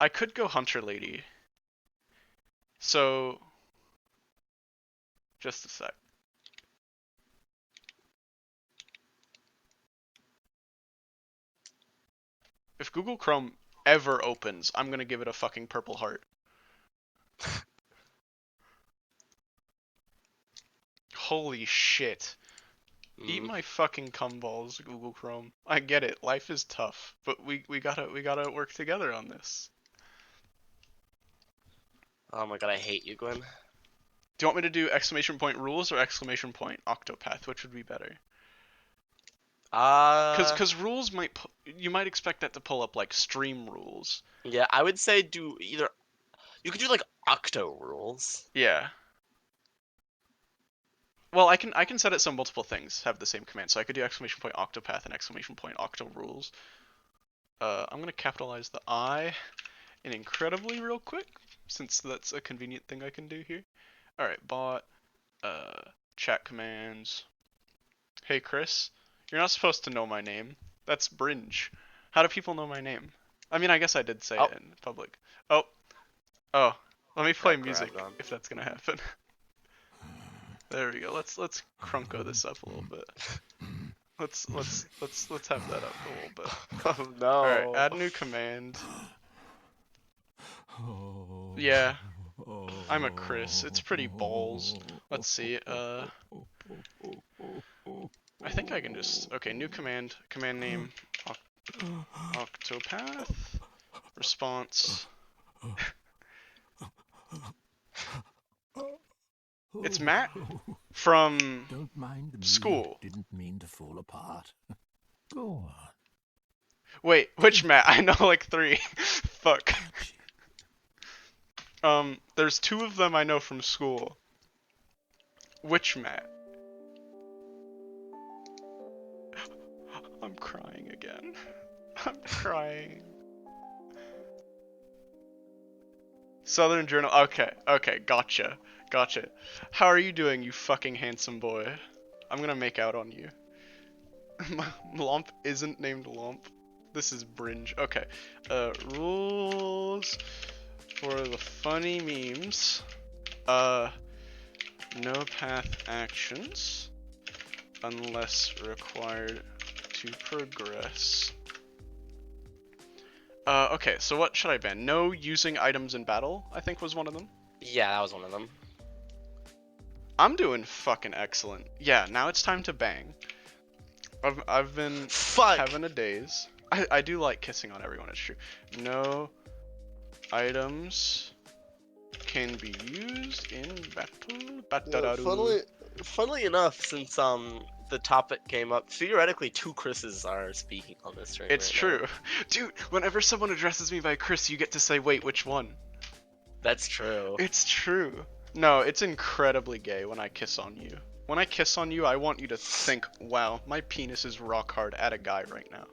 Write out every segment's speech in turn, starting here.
I could go Hunter Lady. So, just a sec. If Google Chrome ever opens, I'm gonna give it a fucking purple heart. Holy shit. Eat my fucking cum balls, Google Chrome. I get it, life is tough, but we gotta work together on this. Oh my god, I hate you, Gwen. Do you want me to do exclamation point rules or exclamation point Octopath? Which would be better? Cause rules you might expect that to pull up like stream rules. Yeah, I would say do either. You could do like Octo rules. Yeah. Well, I can set it so multiple things have the same command. So I could do exclamation point Octopath and exclamation point Octo rules. I'm gonna capitalize the I in incredibly real quick, since that's a convenient thing I can do here. All right, bot. Chat commands. Hey Chris, you're not supposed to know my name. That's Bringe. How do people know my name? I mean, I guess I did say it in public. Oh, oh. Let me play music if that's gonna happen. There we go. Let's crunko this up a little bit. Let's have that up a little bit. Oh no. All right, add new command. Yeah, I'm a Chris. It's pretty balls. Let's see. I think I can just new command. Command name. Octopath. Response. It's Matt from Don't mind the school. Didn't mean to fall apart. Go on. Wait, which Matt? I know like 3. Fuck. There's 2 of them I know from school. Which Matt? I'm crying again. I'm crying. Southern Journal. Okay, gotcha. How are you doing, you fucking handsome boy? I'm gonna make out on you. Lomp isn't named Lomp. This is Bringe. Okay. Rules for the funny memes. No path actions unless required to progress. Okay, so what should I ban? No using items in battle, I think was one of them. Yeah, that was one of them. I'm doing fucking excellent. Yeah, now it's time to bang. I've been having a daze. I do like kissing on everyone, it's true. No items can be used in battle. Yeah, funnily enough, since the topic came up, theoretically 2 Chris's are speaking on this stream. It's true. Dude, whenever someone addresses me by Chris, you get to say, wait, which one? That's true. It's true. No, it's incredibly gay when I kiss on you. When I kiss on you, I want you to think, wow, my penis is rock hard at a guy right now.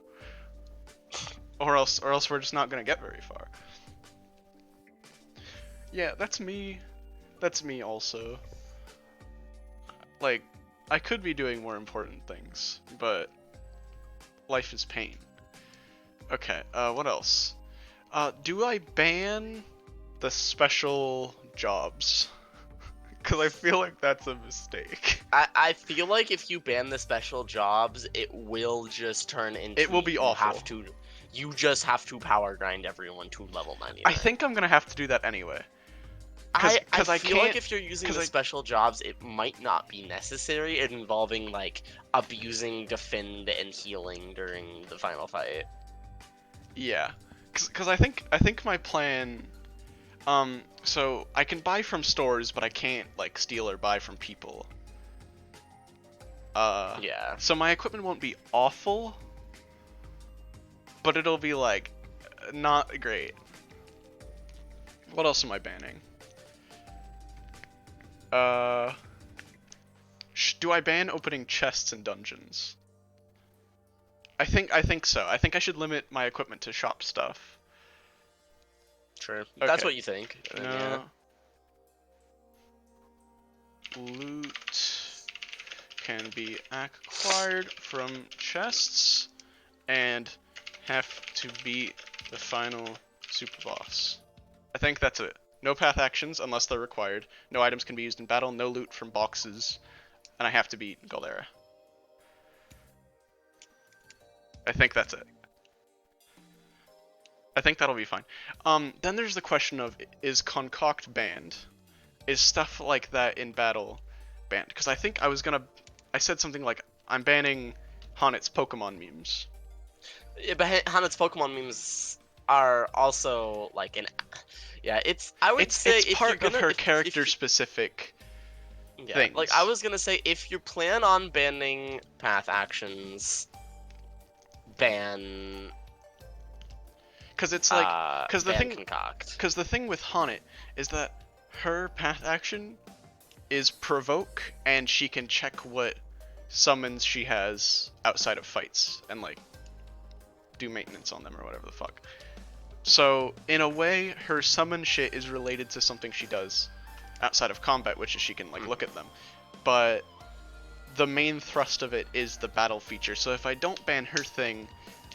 Or else we're just not gonna get very far. Yeah, that's me. That's me also. Like, I could be doing more important things, but life is pain. Okay, what else? Do I ban the special jobs? Because I feel like that's a mistake. I feel like if you ban the special jobs, it will just turn into... It will be awful. You just have to power grind everyone to level 99. I think I'm gonna have to do that anyway. I feel like if you're using the special jobs, it might not be necessary, involving like abusing defend and healing during the final fight. Yeah, because I think my plan, so I can buy from stores, but I can't like steal or buy from people. Yeah. So my equipment won't be awful, but it'll be like not great. What else am I banning? Do I ban opening chests in dungeons? I think so. I think I should limit my equipment to shop stuff. Sure. Okay. That's what you think. No. Yeah. Loot can be acquired from chests and have to beat the final superboss. I think that's it. No path actions unless they're required. No items can be used in battle. No loot from boxes. And I have to beat Galera. I think that's it. I think that'll be fine. Then there's the question of, is Concoct banned? Is stuff like that in battle banned? Because I think I said something like, I'm banning Hanet's Pokemon memes. Yeah, but Hanet's Pokemon memes are also like I would say it's if part you're gonna, of her if character you, specific yeah, things. like I was gonna say, if you plan on banning path actions, ban. Because it's like, because the Concoct. the thing with Hanet is that her path action is provoke, and she can check what summons she has outside of fights and like do maintenance on them or whatever the fuck. So in a way, her summon shit is related to something she does outside of combat, which is she can like look at them. But the main thrust of it is the battle feature. So if I don't ban her thing,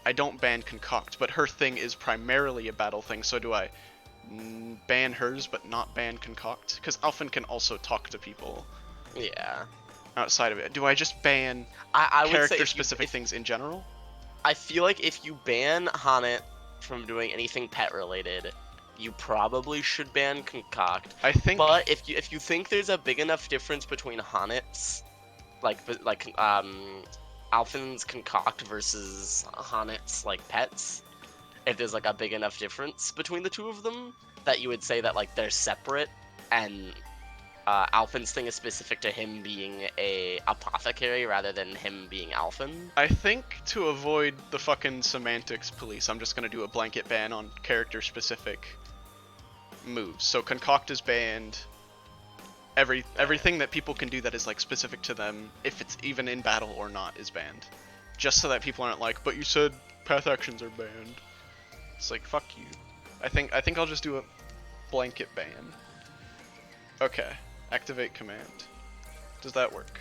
I don't ban Concoct, but her thing is primarily a battle thing. So do I ban hers but not ban Concoct? Because Alphen can also talk to people. Yeah. Outside of it, do I just ban I would say character-specific things in general? I feel like if you ban Hanet from doing anything pet related, you probably should ban Concoct. I think. But if you think there's a big enough difference between Hanet's, Alphen's Concoct versus Hanet's like pets, if there's like a big enough difference between the two of them, that you would say that like they're separate, and Alphen's thing is specific to him being a apothecary rather than him being Alphen. I think to avoid the fucking semantics police, I'm just gonna do a blanket ban on character-specific moves. So Concoct is banned. Everything that people can do that is like specific to them, if it's even in battle or not, is banned. Just so that people aren't like, but you said path actions are banned. It's like, fuck you. I think I'll just do a blanket ban. Okay. Activate command. Does that work?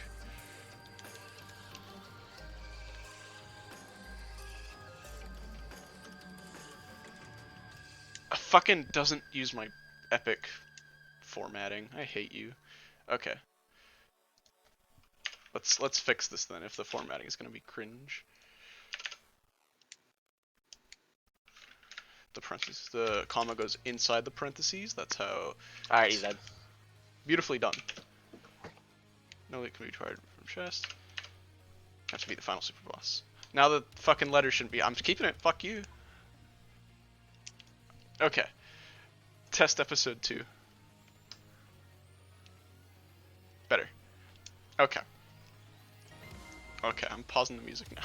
Fucking doesn't use my epic formatting. I hate you. Okay. Let's fix this then if the formatting is gonna be cringe. The comma goes inside the parentheses. That's how. Alright, he's dead. Beautifully done. No loot can be tried from chest. Have to beat the final super boss. Now the fucking letter shouldn't be. I'm keeping it. Fuck you. Okay. Test episode 2. Better. Okay. Okay, I'm pausing the music now.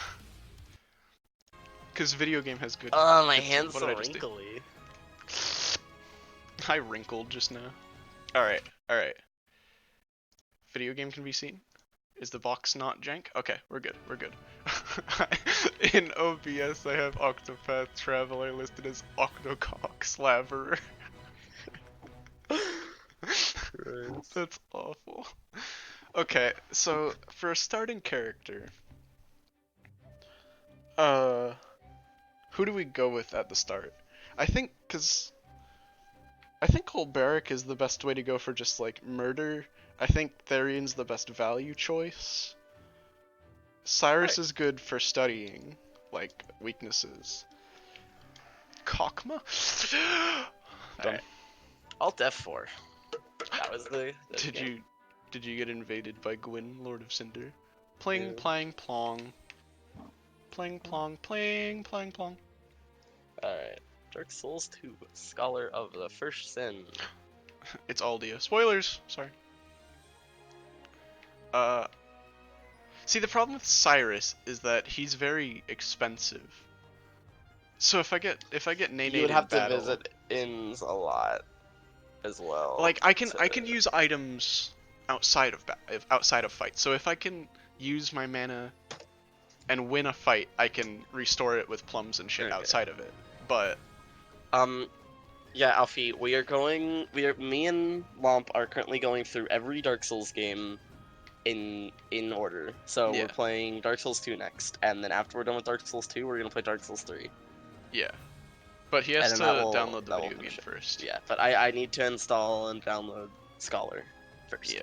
Because video game has good. Oh, my good hand's what so did I just do? wrinkly. I wrinkled just now. Alright, alright. Video game can be seen? Is the box not jank? Okay, we're good, we're good. In OBS I have Octopath Traveler listed as Octocock Slaverer. That's awful. Okay, so for a starting character, who do we go with at the start? I think Holberic is the best way to go for just like murder. I think Therian's the best value choice. Cyrus is good for studying, like weaknesses. Kokma? Done. Right. Alt F4. That was the Did you get invaded by Gwyn, Lord of Cinder? Pling, Yeah. plang, plong. Pling, plong, pling, plang, plong. Alright. Dark Souls 2, Scholar of the First Sin. It's Aldia. Spoilers! Sorry. See, the problem with Cyrus is that he's very expensive. So if I get Nene You would have in battle, to visit inns a lot as well. like I can use items outside of fights. So if I can use my mana and win a fight, I can restore it with plums and shit outside of it. But yeah, Alfie, me and Lomp are currently going through every Dark Souls game in order. So Yeah. we're playing Dark Souls 2 next, and then after we're done with Dark Souls 2, we're gonna play Dark Souls 3. yeah. But he has And to then download the that will video game finish it. first. Yeah, but I need to install and download Scholar first. Yeah.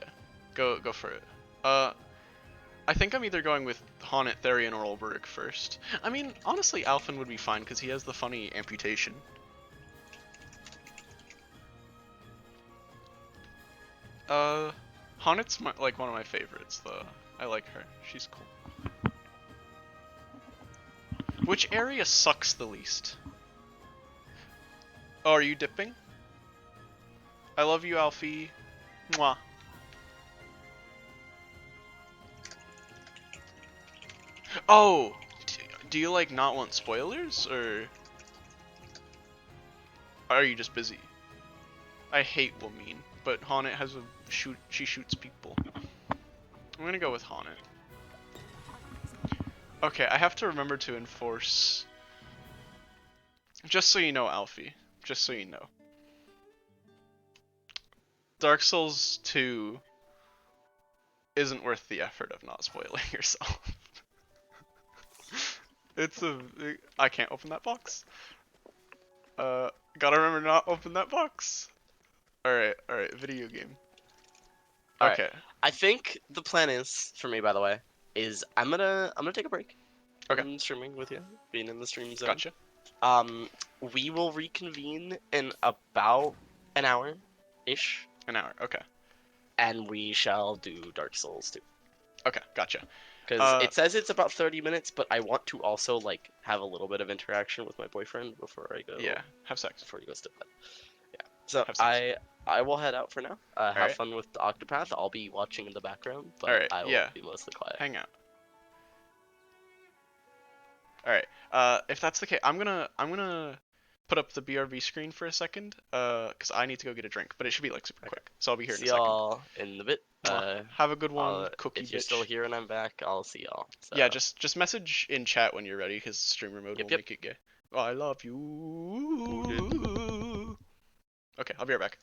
Go for it. I think I'm either going with Haunted, Therian, or Ulberich first. I mean, honestly, Alphen would be fine because he has the funny amputation. Haunted's like one of my favorites, though. I like her. She's cool. Which area sucks the least? Oh, are you dipping? I love you, Alfie. Mwah. Oh! Do you, like, not want spoilers, or are you just busy? I hate Wilmeen, but Haunted has a she shoots people. I'm gonna go with Haunted. Okay, I have to remember to enforce... Just so you know, Alfie. Just so you know. Dark Souls 2 isn't worth the effort of not spoiling yourself. I can't open that box. Gotta remember to not open that box. Alright, video game. All right. Okay. I think the plan is for me, by the way, is I'm gonna take a break Okay. from streaming with you, being in the stream zone. Gotcha. We will reconvene in about an hour, ish, An hour. Okay. and we shall do Dark Souls 2. Okay, gotcha. Because it says it's about 30 minutes, but I want to also like have a little bit of interaction with my boyfriend before I go. Yeah, have sex. Before he goes to bed. Yeah. So Have sex. I will head out for now. Have Alright. fun with the Octopath. I'll be watching in the background, but Alright, I will yeah. be mostly quiet. Hang out. Alright, if that's the case, I'm gonna put up the BRB screen for a second, because I need to go get a drink, but it should be like super quick, so I'll be here in See a second. y'all in a bit. Have a good one, cookie If you're bitch. still here and I'm back, I'll see y'all. So. Yeah, just message in chat when you're ready, because streamer mode will Yep. make it gay. Oh, I love you. Okay, I'll be right back.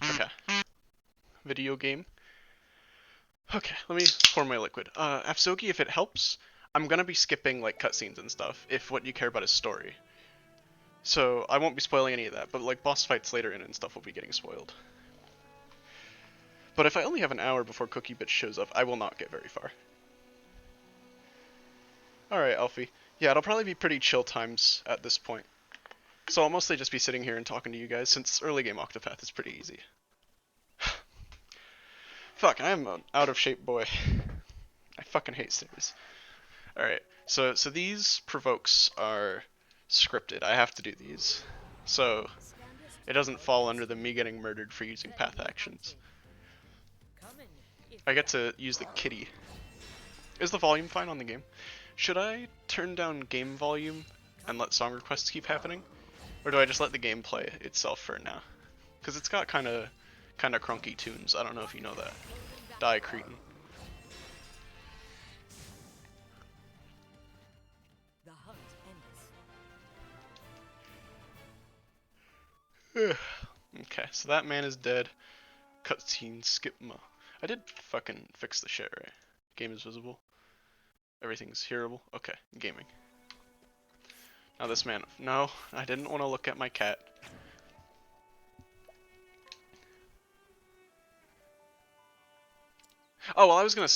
Okay. Video game. Okay, let me pour my liquid. Afsoki, if it helps, I'm gonna be skipping like cutscenes and stuff, if what you care about is story. So I won't be spoiling any of that, but like boss fights later in and stuff will be getting spoiled. But if I only have an hour before Cookie Bitch shows up, I will not get very far. Alright, Alfie. Yeah, it'll probably be pretty chill times at this point. So I'll mostly just be sitting here and talking to you guys, since early game Octopath is pretty easy. Fuck, I am an out of shape boy. I fucking hate stairs. Alright, so these provokes are scripted. I have to do these. So it doesn't fall under the me getting murdered for using path actions. I get to use the kitty. Is the volume fine on the game? Should I turn down game volume and let song requests keep happening? Or do I just let the game play itself for now? Because it's got kind of crunky tunes. I don't know if you know that. Die Cretin. Okay, so that man is dead. Cutscene skip mo. I did fucking fix the shit, right? Game is visible. Everything's hearable. Okay, gaming. Now this man. No, I didn't want to look at my cat. Oh well, I was gonna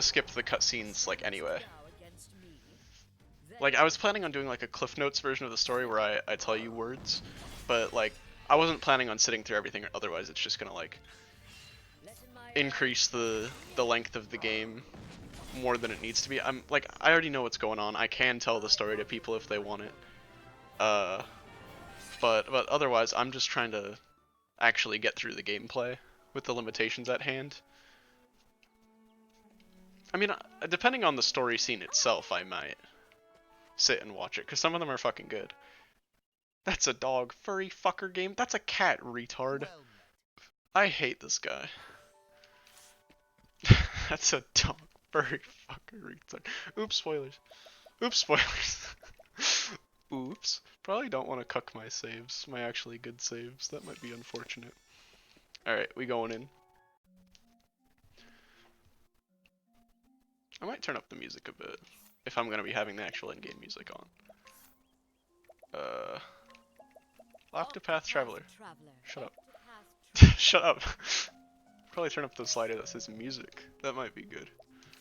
skip the cutscenes like anyway. Like I was planning on doing like a Cliff Notes version of the story where I tell you words, but like I wasn't planning on sitting through everything. Otherwise, it's just gonna like increase the length of the game more than it needs to be. I'm like I already know what's going on. I can tell the story to people if they want it. But otherwise, I'm just trying to actually get through the gameplay with the limitations at hand. I mean, depending on the story scene itself, I might sit and watch it, because some of them are fucking good. That's a dog, furry fucker game. That's a cat, retard. I hate this guy. That's a dog, furry fucker, retard. Oops, spoilers. Oops, spoilers. Oops. Probably don't want to cuck my saves, my actually good saves. That might be unfortunate. Alright, we going in. I might turn up the music a bit, if I'm gonna be having the actual in-game music on. Octopath Traveler. Shut up. Shut up. Probably turn up the slider that says music. That might be good.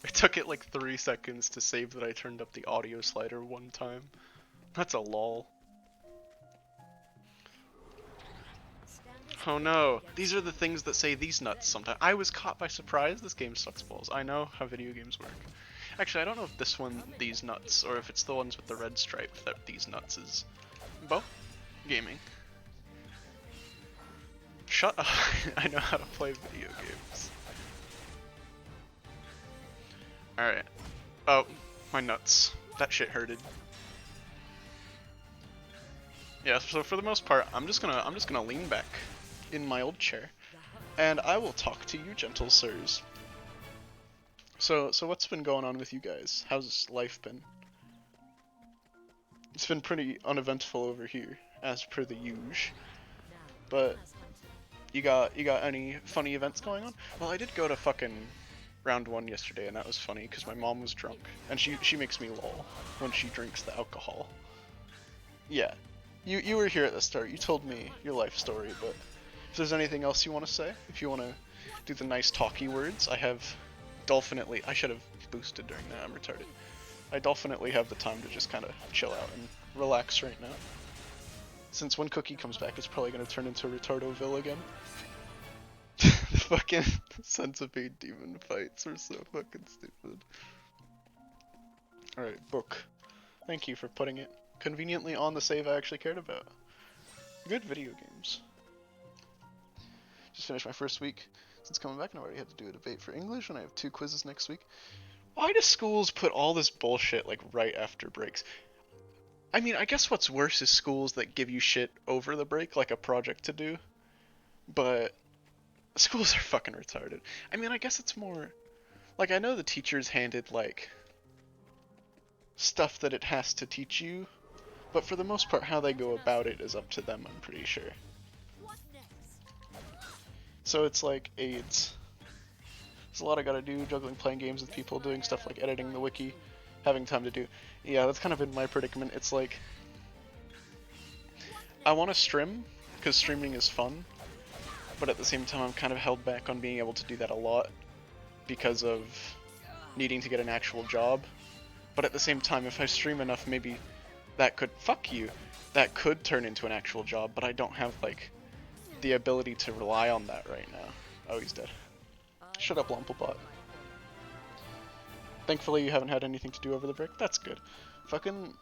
It took it like 3 seconds to save that I turned up the audio slider one time. That's a lol. Oh no, these are the things that say these nuts sometimes. I was caught by surprise. This game sucks balls. I know how video games work. Actually, I don't know if this one, these nuts, or if it's the ones with the red stripe that these nuts is. Bo? Gaming. Shut up. I know how to play video games. Alright. Oh, my nuts. That shit hurted. Yeah, so for the most part, I'm just gonna lean back in my old chair, and I will talk to you, gentle sirs. So what's been going on with you guys? How's life been? It's been pretty uneventful over here, as per the usual. But you got any funny events going on? Well, I did go to fucking round 1 yesterday, and that was funny because my mom was drunk, and she makes me lol when she drinks the alcohol. Yeah, you were here at the start. You told me your life story, but if there's anything else you want to say, if you want to do the nice talky words, I have dolphinately. I should have boosted during that. I'm retarded. I dolphinately have the time to just kind of chill out and relax right now. Since when Cookie comes back, it's probably going to turn into Retardoville again. The fucking centipede demon fights are so fucking stupid. Alright, book. Thank you for putting it conveniently on the save I actually cared about. Good video games. Just finished my first week since coming back, and I already had to do a debate for English, and I have 2 quizzes next week. Why do schools put all this bullshit like right after breaks? I mean, I guess what's worse is schools that give you shit over the break, like a project to do. But schools are fucking retarded. I mean, I guess it's more like, I know the teacher's handed like stuff that it has to teach you, but for the most part, how they go about it is up to them, I'm pretty sure. So it's like AIDS. There's a lot I gotta do, juggling playing games with people, doing stuff like editing the wiki, having time to do. Yeah, that's kind of been my predicament. It's like, I want to stream, because streaming is fun, but at the same time I'm kind of held back on being able to do that a lot, because of needing to get an actual job. But at the same time, if I stream enough, maybe that could, fuck you, that could turn into an actual job, but I don't have, like, the ability to rely on that right now. Oh, he's dead. Shut up, Lumpelbot. Thankfully, you haven't had anything to do over the break. That's good. Fucking,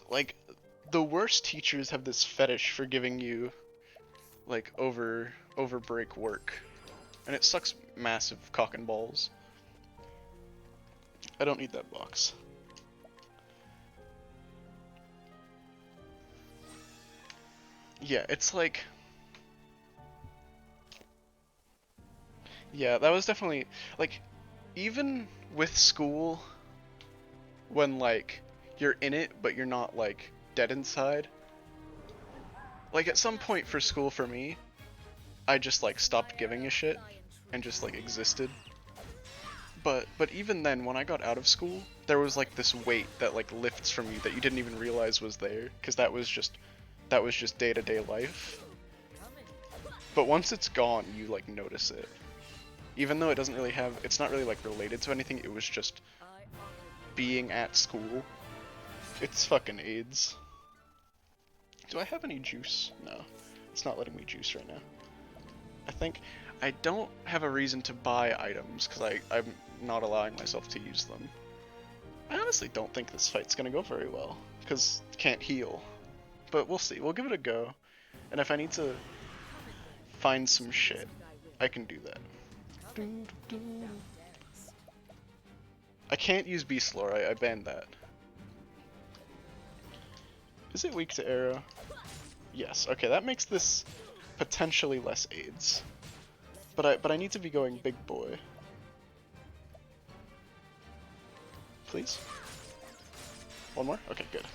like, the worst teachers have this fetish for giving you, like, over break work. And it sucks massive cock and balls. I don't need that box. Yeah, it's like... Yeah, that was definitely... Like, even with school, when, like, you're in it, but you're not, like, dead inside, Like at some point for school for me, I just like stopped giving a shit and just like existed. But even then, when I got out of school, there was like this weight that like lifts from you that you didn't even realize was there, because that was just day-to-day life. But once it's gone, you like notice it. Even though it doesn't really have, it's not really like related to anything, it was just being at school. It's fucking AIDS. Do I have any juice? No. It's not letting me juice right now. I think I don't have a reason to buy items because I'm not allowing myself to use them. I honestly don't think this fight's gonna go very well because can't heal. But we'll see. We'll give it a go. And if I need to find some shit, I can do that. I can't use Beast Lore. I banned that. Is it weak to arrow? Yes. Okay, that makes this potentially less AIDS. But I need to be going big boy. Please? One more? Okay, good.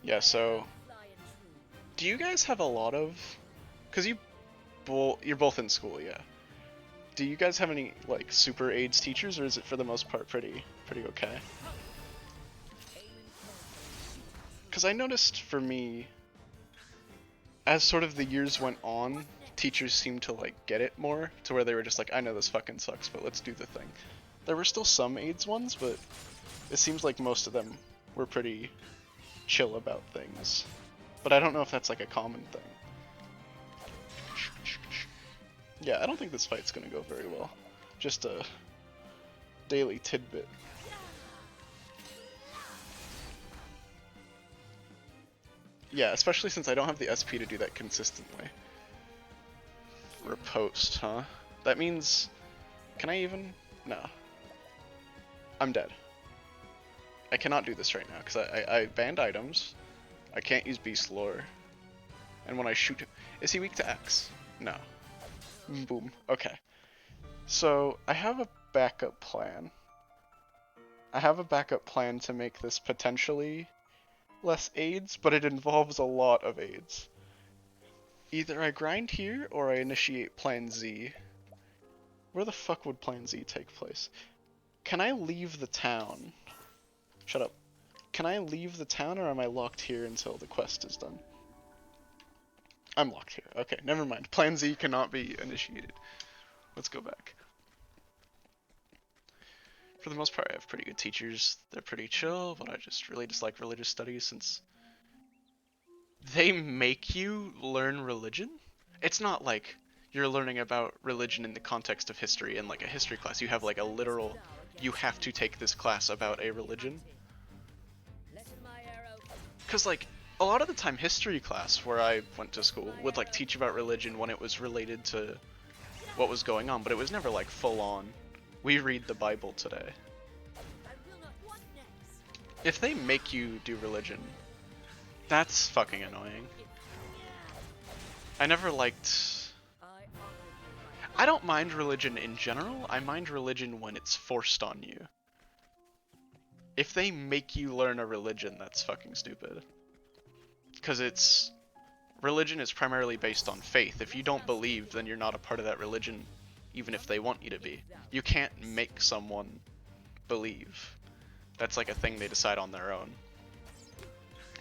Yeah, so do you guys have a lot of, cuz you're both in school, yeah. Do you guys have any like super AIDS teachers, or is it for the most part pretty okay? Cuz I noticed for me, as sort of the years went on, teachers seemed to like get it more, to where they were just like, I know this fucking sucks, but let's do the thing. There were still some AIDS ones, but it seems like most of them were pretty chill about things. But I don't know if that's like a common thing. Yeah, I don't think this fight's gonna go very well. Just a daily tidbit. Yeah, especially since I don't have the SP to do that consistently. Riposte, huh? That means... Can I even... No. I'm dead. I cannot do this right now, because I banned items. I can't use Beast Lore. And when I shoot him... Is he weak to X? No. Boom. Okay. So, I have a backup plan. I have a backup plan to make this potentially less AIDS, but it involves a lot of AIDS. Either I grind here, or I initiate Plan Z. Where the fuck would Plan Z take place? Can I leave the town? Shut up. Can I leave the town, or am I locked here until the quest is done? I'm locked here. Okay, never mind. Plan Z cannot be initiated. Let's go back. For the most part, I have pretty good teachers. They're pretty chill, but I just really dislike religious studies since they make you learn religion. It's not like you're learning about religion in the context of history in like a history class. You have like a literal, you have to take this class about a religion. Because like a lot of the time history class where I went to school would like teach about religion when it was related to what was going on, but it was never like full on, we read the Bible today. If they make you do religion, that's fucking annoying. I never liked... I don't mind religion in general, I mind religion when it's forced on you. If they make you learn a religion, that's fucking stupid. Because it's... Religion is primarily based on faith. If you don't believe, then you're not a part of that religion, even if they want you to be. You can't make someone believe. That's like a thing they decide on their own.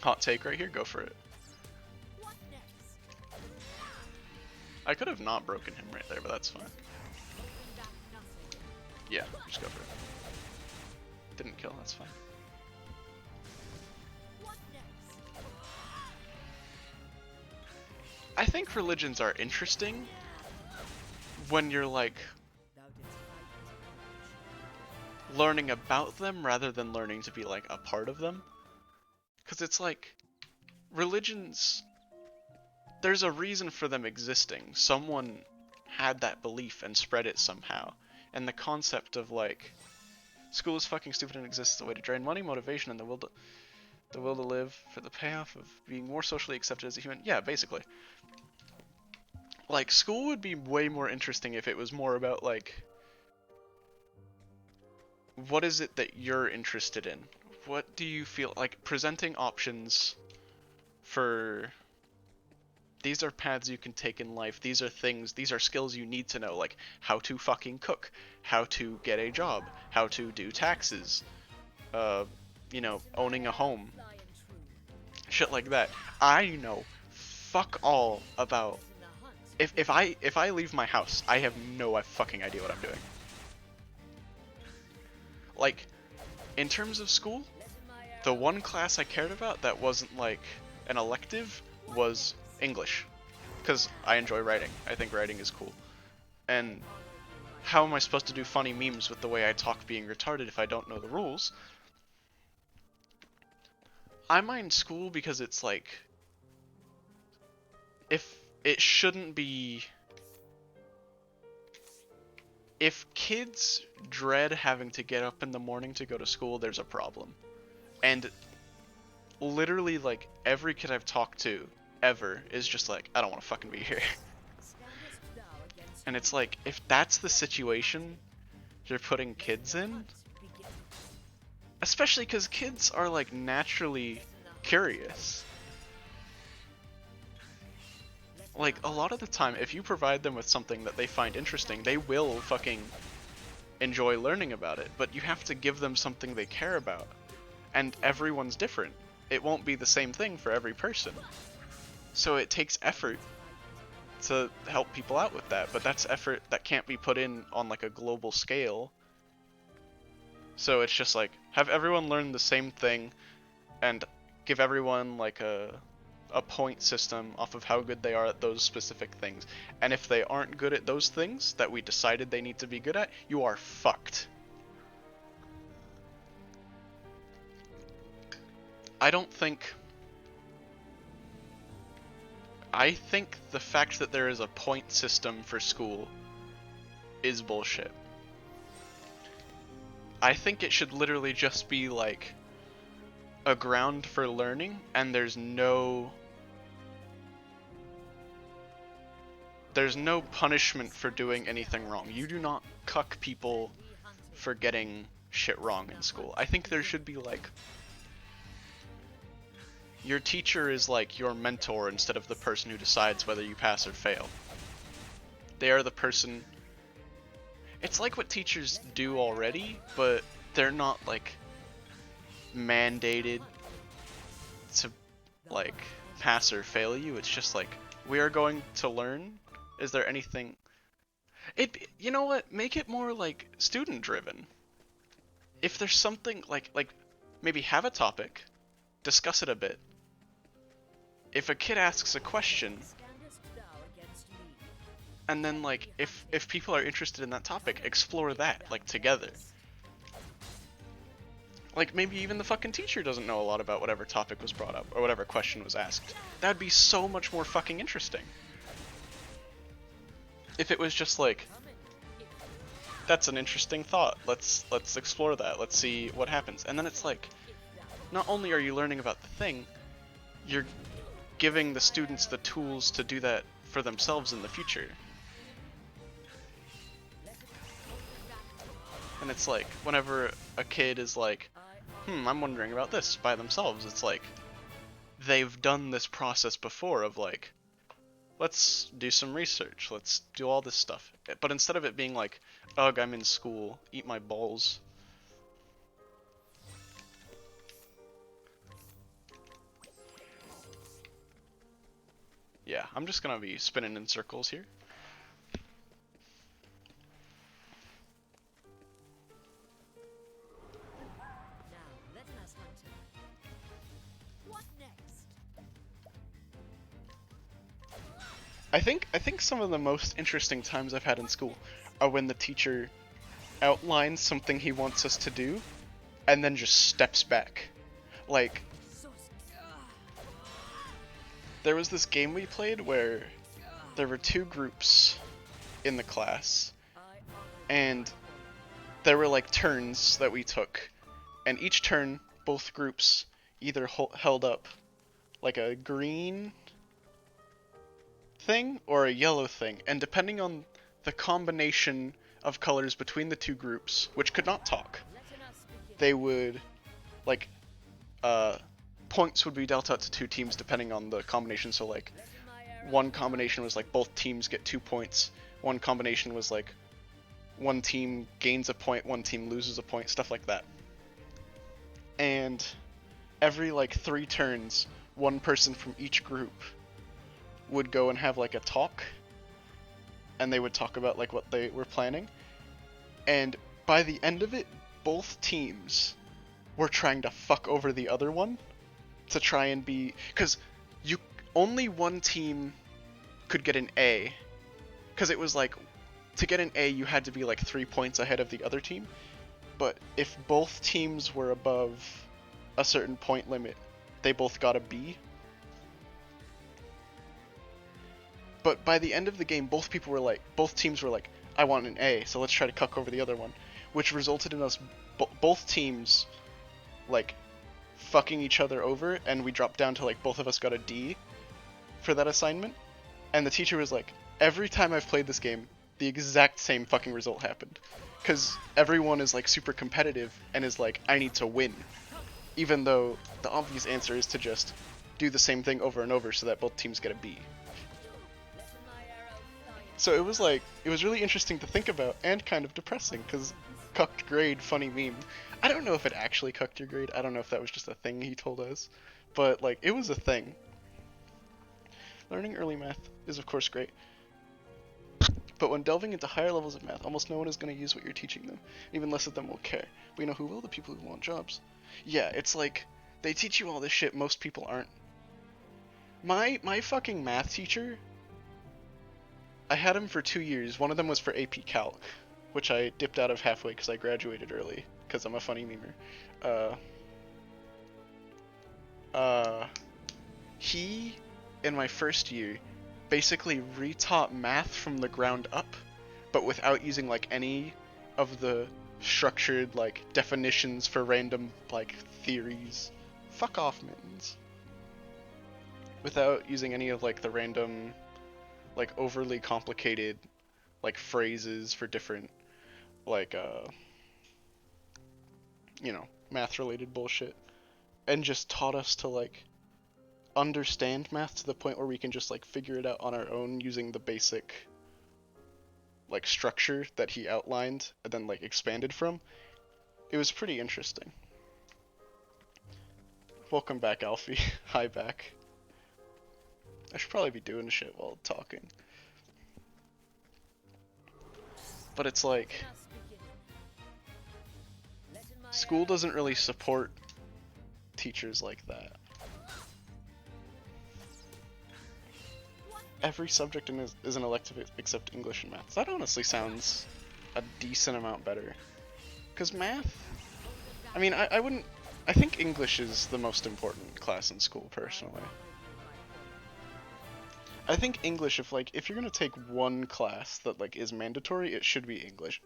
Hot take right here, go for it. I could have not broken him right there, but that's fine. Yeah, just go for it. Didn't kill, that's fine. I think religions are interesting when you're like learning about them rather than learning to be like a part of them. Because it's like religions, there's a reason for them existing. Someone had that belief and spread it somehow. And the concept of like school is fucking stupid and exists as a way to drain money, motivation, and the will to live for the payoff of being more socially accepted as a human. Yeah, basically. Like, school would be way more interesting if it was more about, like, what is it that you're interested in? what do you feel like presenting options for these are paths you can take in life, these are things, these are skills you need to know, like how to fucking cook, how to get a job, how to do taxes, you know, owning a home, shit like that. I know fuck all about if I leave my house, I have no fucking idea what I'm doing. Like, in terms of school, the one class I cared about that wasn't like an elective was English, because I enjoy writing. I think writing is cool. And how am I supposed to do funny memes with the way I talk being retarded if I don't know the rules? I mind school because it's like, if it shouldn't be, if kids dread having to get up in the morning to go to school, there's a problem. And literally, like, every kid I've talked to ever is just like, I don't want to fucking be here. And it's like, if that's the situation you're putting kids in, especially because kids are like naturally curious. Like, a lot of the time, if you provide them with something that they find interesting, they will fucking enjoy learning about it, but you have to give them something they care about. And everyone's different. It won't be the same thing for every person. So it takes effort to help people out with that, but that's effort that can't be put in on like a global scale. So it's just like, have everyone learn the same thing and give everyone like a point system off of how good they are at those specific things. And if they aren't good at those things that we decided they need to be good at, you are fucked. I think the fact that there is a point system for school is bullshit. I think it should literally just be like a ground for learning, and there's no punishment for doing anything wrong. You do not cuck people for getting shit wrong in school. I think there should be like, your teacher is like your mentor instead of the person who decides whether you pass or fail. They are the person. It's like what teachers do already, but they're not like mandated to like pass or fail you. It's just like, we are going to learn. Is there anything? You know what? Make it more like student driven. If there's something like maybe have a topic, discuss it a bit. If a kid asks a question, and then like if people are interested in that topic, explore that like together. Like, maybe even the fucking teacher doesn't know a lot about whatever topic was brought up or whatever question was asked. That'd be so much more fucking interesting. If it was just like, that's an interesting thought, let's explore that, let's see what happens. And then it's like, not only are you learning about the thing, you're giving the students the tools to do that for themselves in the future. And it's like, whenever a kid is like, I'm wondering about this by themselves, it's like, they've done this process before of like, let's do some research, let's do all this stuff. But instead of it being like, ugh, I'm in school, eat my balls. Yeah, I'm just gonna be spinning in circles here. I think some of the most interesting times I've had in school are when the teacher outlines something he wants us to do and then just steps back. Like, there was this game we played where there were two groups in the class, and there were like turns that we took, and each turn both groups either held up like a green thing or a yellow thing, and depending on the combination of colors between the two groups, which could not talk, they would like points would be dealt out to two teams depending on the combination. So like one combination was like both teams get 2 points. One combination was like one team gains a point, one team loses a point, stuff like that. And every like 3 turns, one person from each group would go and have like a talk, and they would talk about like what they were planning. And by the end of it, both teams were trying to fuck over the other one to try and be, because you only one team could get an A, because it was like to get an A you had to be like 3 points ahead of the other team. But if both teams were above a certain point limit, they both got a B. But by the end of the game, both teams were like, I want an A, so let's try to cuck over the other one, which resulted in us both teams like fucking each other over, and we dropped down to like both of us got a D for that assignment. And the teacher was like, every time I've played this game, the exact same fucking result happened, because everyone is like super competitive and is like, I need to win, even though the obvious answer is to just do the same thing over and over so that both teams get a B. So it was really interesting to think about, and kind of depressing, because cucked grade, funny meme. I don't know if it actually cucked your grade. I don't know if that was just a thing he told us, but like it was a thing. Learning early math is of course great, but when delving into higher levels of math, almost no one is going to use what you're teaching them. Even less of them will care. But you know who will? The people who want jobs. Yeah, it's like they teach you all this shit most people aren't. My fucking math teacher, I had him for 2 years. One of them was for AP Calc, which I dipped out of halfway because I graduated early, because I'm a funny memer. He, in my first year, basically retaught math from the ground up, but without using like any of the structured like definitions for random like theories. Fuck off, Mittens. Without using any of like the random like overly complicated like phrases for different like math related bullshit, and just taught us to like understand math to the point where we can just like figure it out on our own using the basic like structure that he outlined and then like expanded from. It was pretty interesting. Welcome back, Alfie. Hi back. I should probably be doing shit while talking. But it's like, school doesn't really support teachers like that. Every subject is an elective except English and math. That honestly sounds a decent amount better. Because math, I mean, I think English is the most important class in school, personally. I think English, if you're gonna take one class that like is mandatory, it should be English.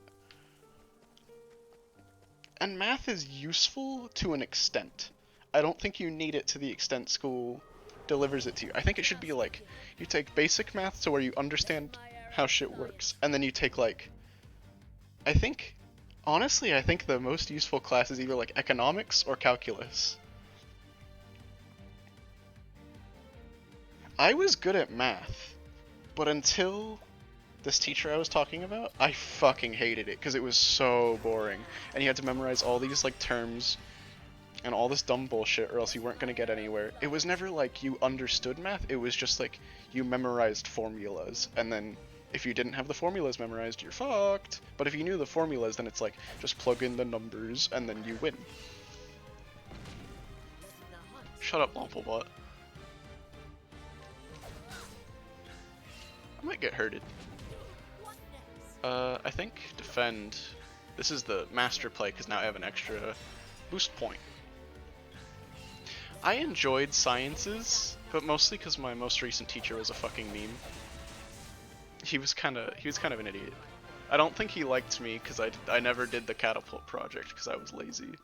And math is useful to an extent. I don't think you need it to the extent school delivers it to you. I think it should be like, you take basic math to where you understand how shit works, and then you take like, honestly, I think the most useful class is either like economics or calculus. I was good at math, but until this teacher I was talking about, I fucking hated it because it was so boring, and you had to memorize all these like terms and all this dumb bullshit, or else you weren't gonna get anywhere. It was never like you understood math, it was just like you memorized formulas, and then if you didn't have the formulas memorized, you're fucked. But if you knew the formulas, then it's like, just plug in the numbers, and then you win. Shut up, Lomplebot. I might get hurted. I think defend. This is the master play, because now I have an extra boost point. I enjoyed sciences, but mostly because my most recent teacher was a fucking meme. He was kind of an idiot. I don't think he liked me because I never did the catapult project because I was lazy.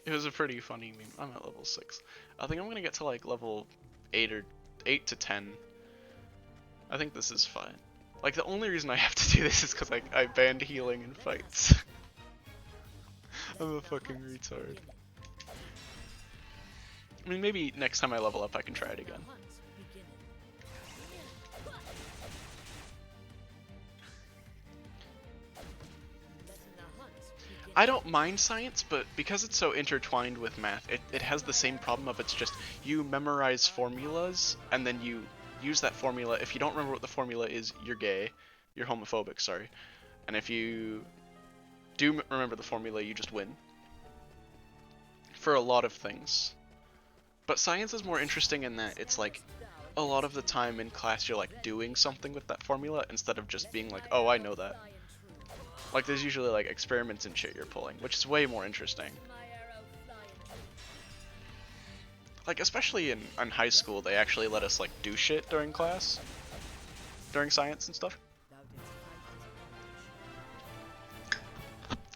It was a pretty funny meme. I'm at level 6. I think I'm gonna get to like level 8 to 10. I think this is fine. Like, the only reason I have to do this is because I banned healing in fights. I'm a fucking retard. I mean, maybe next time I level up I can try it again. I don't mind science, but because it's so intertwined with math, it has the same problem of it's just you memorize formulas and then you use that formula. If you don't remember what the formula is, you're gay. You're homophobic, sorry. And if you do remember the formula, you just win. For a lot of things. But science is more interesting in that it's like a lot of the time in class you're like doing something with that formula instead of just being like, oh, I know that. Like there's usually like experiments and shit you're pulling, which is way more interesting. Like especially in high school, they actually let us like do shit during class, during science and stuff.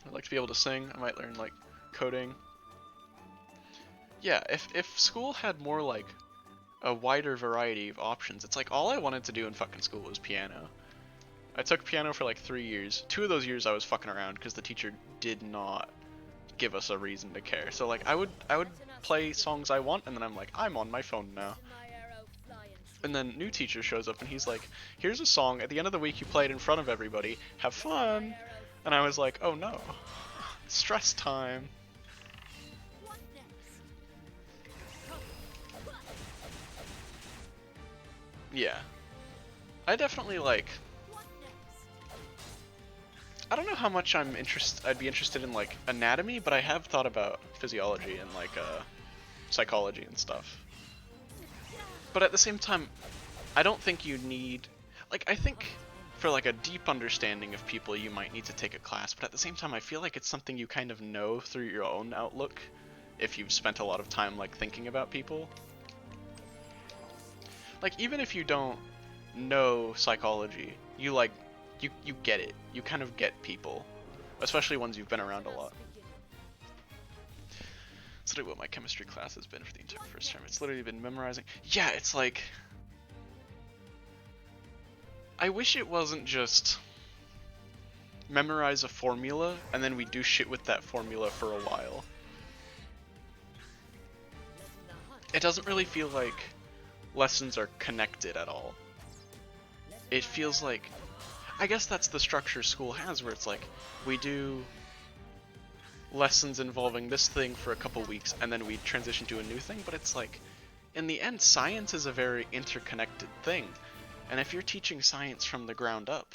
I'd like to be able to sing. I might learn like coding. Yeah, if school had more like a wider variety of options, it's like all I wanted to do in fucking school was piano. I took piano for like 3 years. 2 of those years I was fucking around because the teacher did not give us a reason to care. So like I would play songs I want and then I'm like, I'm on my phone now. And then new teacher shows up and he's like, here's a song, at the end of the week you play it in front of everybody, have fun. And I was like, oh no, stress time. Yeah, I definitely like, I don't know how much I'd be interested in like anatomy, but I have thought about physiology and like psychology and stuff. But at the same time, I don't think you need, like I think for like a deep understanding of people you might need to take a class, but at the same time I feel like it's something you kind of know through your own outlook if you've spent a lot of time like thinking about people. Like even if you don't know psychology, you like you get it. You kind of get people, especially ones you've been around a lot. That's literally what my chemistry class has been for the entire first term. It's literally been memorizing. Yeah, it's like I wish it wasn't just memorize a formula and then we do shit with that formula for a while. It doesn't really feel like lessons are connected at all. It feels like, I guess that's the structure school has, where it's like, we do lessons involving this thing for a couple weeks, and then we transition to a new thing, but it's like, in the end, science is a very interconnected thing. And if you're teaching science from the ground up,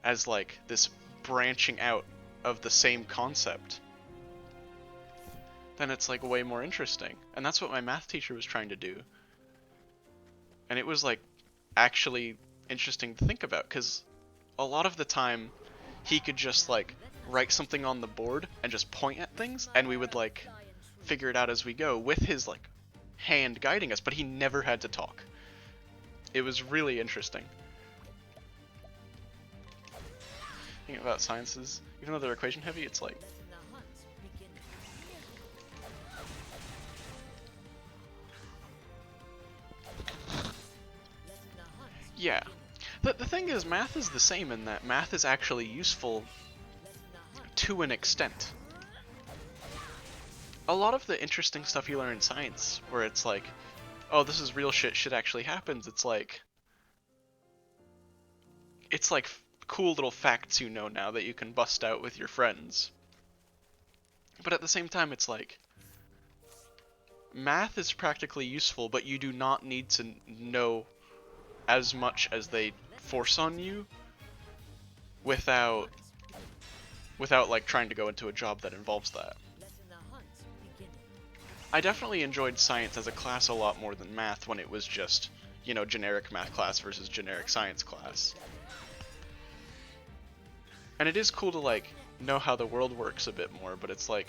as like this branching out of the same concept, then it's like way more interesting. And that's what my math teacher was trying to do. And it was like actually interesting to think about, because a lot of the time he could just like write something on the board and just point at things and we would like figure it out as we go with his like hand guiding us, but he never had to talk. It was really interesting. Thinking about sciences, even though they're equation heavy, it's like yeah. The thing is, math is the same in that math is actually useful to an extent. A lot of the interesting stuff you learn in science, where it's like, oh, this is real shit actually happens, it's like cool little facts you know now that you can bust out with your friends. But at the same time, it's like, math is practically useful, but you do not need to know as much as they force on you without like trying to go into a job that involves that. I definitely enjoyed science as a class a lot more than math when it was just, you know, generic math class versus generic science class. And it is cool to like know how the world works a bit more, but it's like,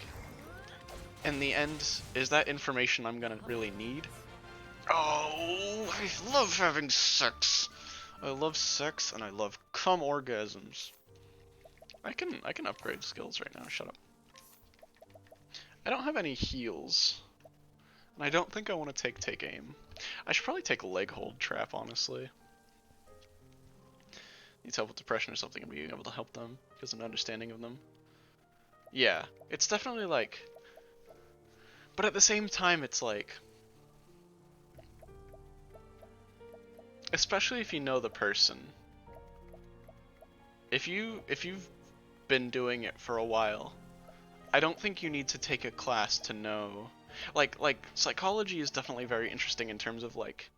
in the end, is that information I'm gonna really need? Oh, I love having sex. I love sex and I love cum orgasms. I can upgrade skills right now. Shut up. I don't have any heals, and I don't think I want to take aim. I should probably take leg hold trap, honestly. Needs help with depression or something and being able to help them because of an understanding of them. Yeah, it's definitely like, but at the same time, it's like, especially if you know the person, if you've been doing it for a while, I don't think you need to take a class to know. Like psychology is definitely very interesting in terms of like,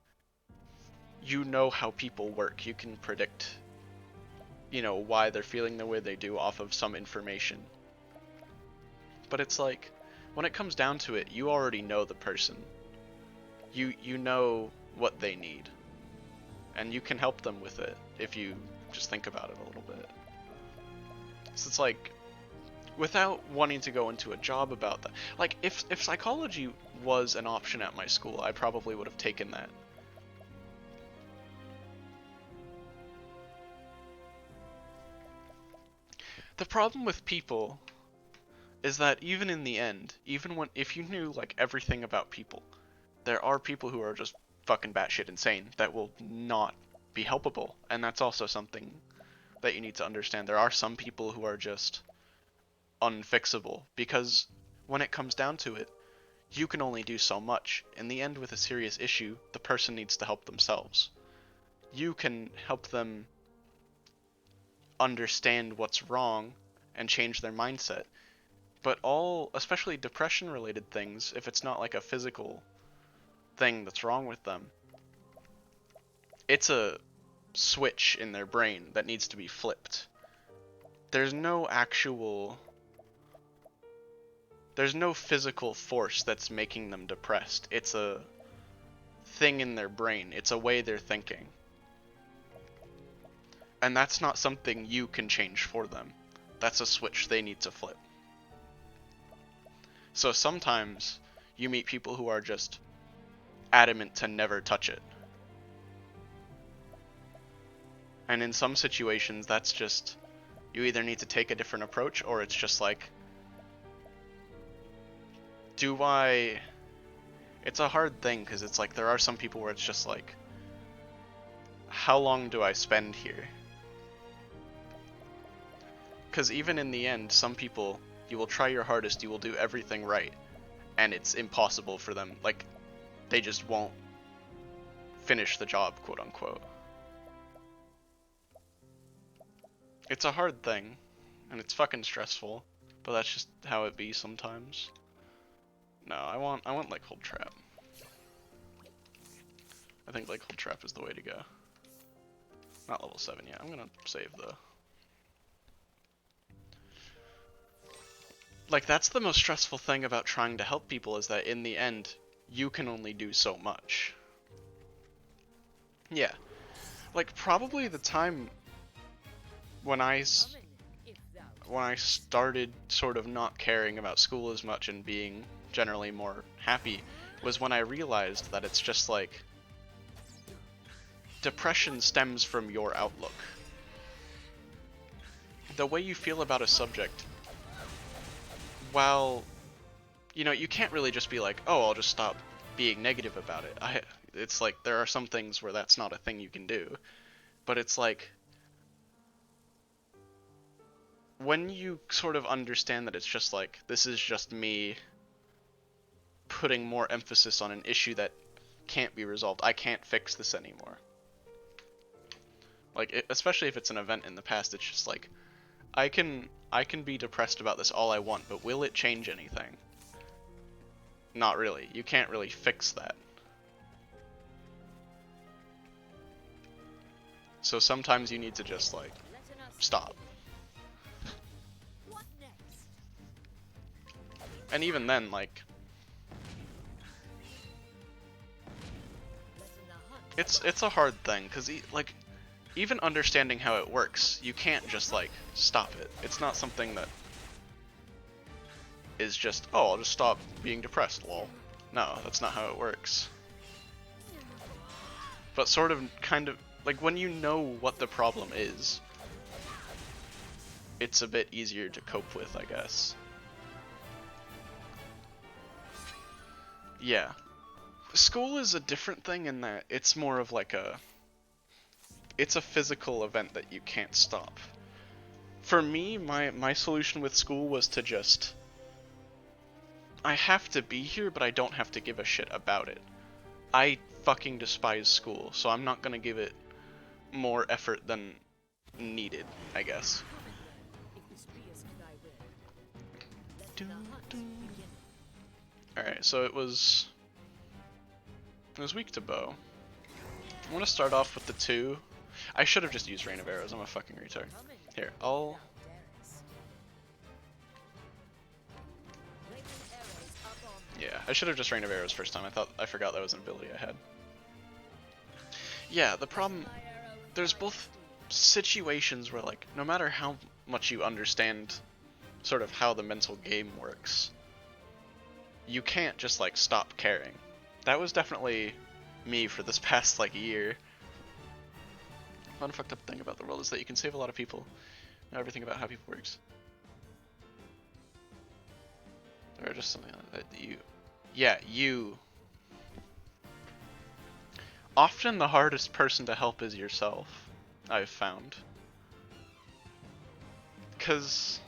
you know how people work. You can predict, why they're feeling the way they do off of some information. But it's like, when it comes down to it, you already know the person. You know what they need, and you can help them with it if you just think about it a little bit. So it's like, without wanting to go into a job about that, like if psychology was an option at my school, I probably would have taken that. The problem with people is that even in the end, even when if you knew like everything about people, there are people who are just fucking batshit insane that will not be helpable, and that's also something that you need to understand. There are some people who are just unfixable because when it comes down to it, you can only do so much. In the end, with a serious issue, the person needs to help themselves. You can help them understand what's wrong and change their mindset. But all, especially depression related things, if it's not like a physical thing that's wrong with them, it's a switch in their brain that needs to be flipped. There's no actual, there's no physical force that's making them depressed. It's a thing in their brain. It's a way they're thinking. And that's not something you can change for them. That's a switch they need to flip. So sometimes you meet people who are just adamant to never touch it. And in some situations, that's just, you either need to take a different approach, or it's just like, it's a hard thing, because it's like, there are some people where it's just like, how long do I spend here? Because even in the end, some people, you will try your hardest, you will do everything right, and it's impossible for them. Like, they just won't finish the job, quote unquote. It's a hard thing, and it's fucking stressful, but that's just how it be sometimes. No, I want like Hold Trap. I think like Hold Trap is the way to go. Not level 7 yet. I'm gonna save though. Like, that's the most stressful thing about trying to help people, is that in the end, you can only do so much. Yeah. Like, probably the time when I started sort of not caring about school as much and being generally more happy was when I realized that it's just like, depression stems from your outlook. The way you feel about a subject, while, you can't really just be like, oh, I'll just stop being negative about it. It's like, there are some things where that's not a thing you can do. But it's like, when you sort of understand that it's just like, this is just me putting more emphasis on an issue that can't be resolved. I can't fix this anymore. Like, especially if it's an event in the past, it's just like, I can be depressed about this all I want, but will it change anything? Not really. You can't really fix that. So sometimes you need to just like, stop. And even then, like, it's a hard thing, because like, even understanding how it works, you can't just like stop it. It's not something that is just, oh, I'll just stop being depressed, lol. No, that's not how it works. But sort of, kind of, like, when you know what the problem is, it's a bit easier to cope with, I guess. Yeah. School is a different thing in that it's more of like it's a physical event that you can't stop. For me, my solution with school was to just, I have to be here, but I don't have to give a shit about it. I fucking despise school, so I'm not gonna give it more effort than needed, I guess. Alright, so it was weak to bow. I'm gonna start off with the 2. I should have just used Rain of Arrows, I'm a fucking retard. Here, yeah, I should have just Rain of Arrows first time. I forgot that was an ability I had. Yeah, the problem, there's both situations where, like, no matter how much you understand sort of how the mental game works, you can't just, like, stop caring. That was definitely me for this past, like, year. One fucked up thing about the world is that you can save a lot of people. Know everything about how people works. Or just something like that you... Yeah, you. Often the hardest person to help is yourself, I've found. Because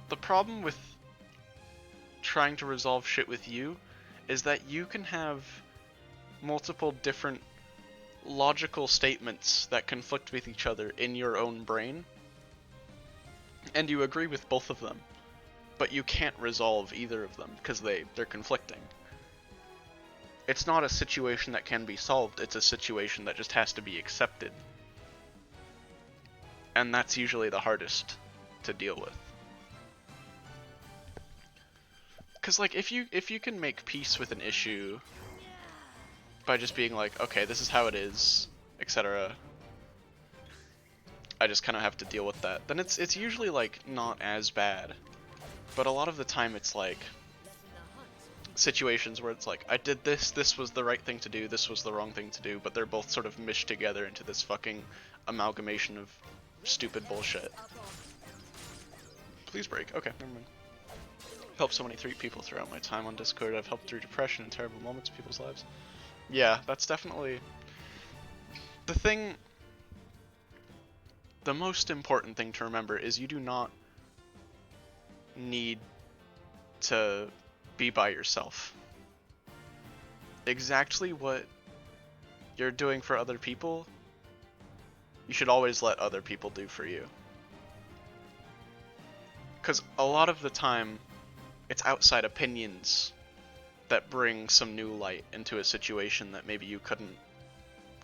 the problem with trying to resolve shit with you is that you can have multiple different logical statements that conflict with each other in your own brain, and you agree with both of them, but you can't resolve either of them because they're conflicting. It's not a situation that can be solved, it's a situation that just has to be accepted. And that's usually the hardest to deal with. Because, like, if you can make peace with an issue by just being like, okay, this is how it is, etc. I just kind of have to deal with that. Then it's usually, like, not as bad. But a lot of the time it's like situations where it's like, I did this was the right thing to do, this was the wrong thing to do, but they're both sort of mished together into this fucking amalgamation of stupid bullshit. Please break. Okay, never mind. Helped so many people throughout my time on Discord. I've helped through depression and terrible moments in people's lives. Yeah, that's definitely the thing. The most important thing to remember is you do not need to be by yourself. Exactly what you're doing for other people, you should always let other people do for you. Because a lot of the time, it's outside opinions that bring some new light into a situation that maybe you couldn't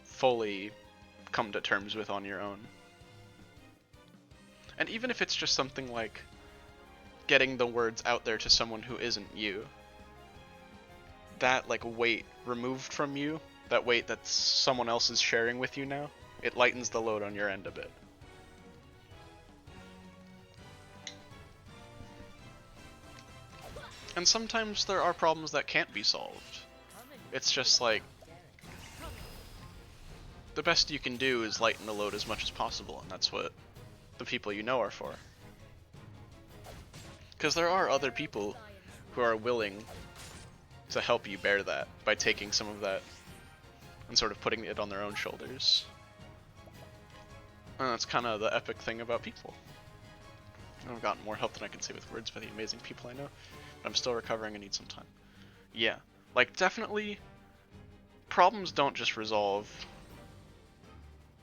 fully come to terms with on your own. And even if it's just something like getting the words out there to someone who isn't you, that, like, weight removed from you, that weight that someone else is sharing with you now, it lightens the load on your end a bit. And sometimes there are problems that can't be solved. It's just like, the best you can do is lighten the load as much as possible, and that's what the people you know are for. Because there are other people who are willing to help you bear that by taking some of that and sort of putting it on their own shoulders. And that's kind of the epic thing about people. I've gotten more help than I can say with words by the amazing people I know, but I'm still recovering and need some time. Yeah, like, definitely, problems don't just resolve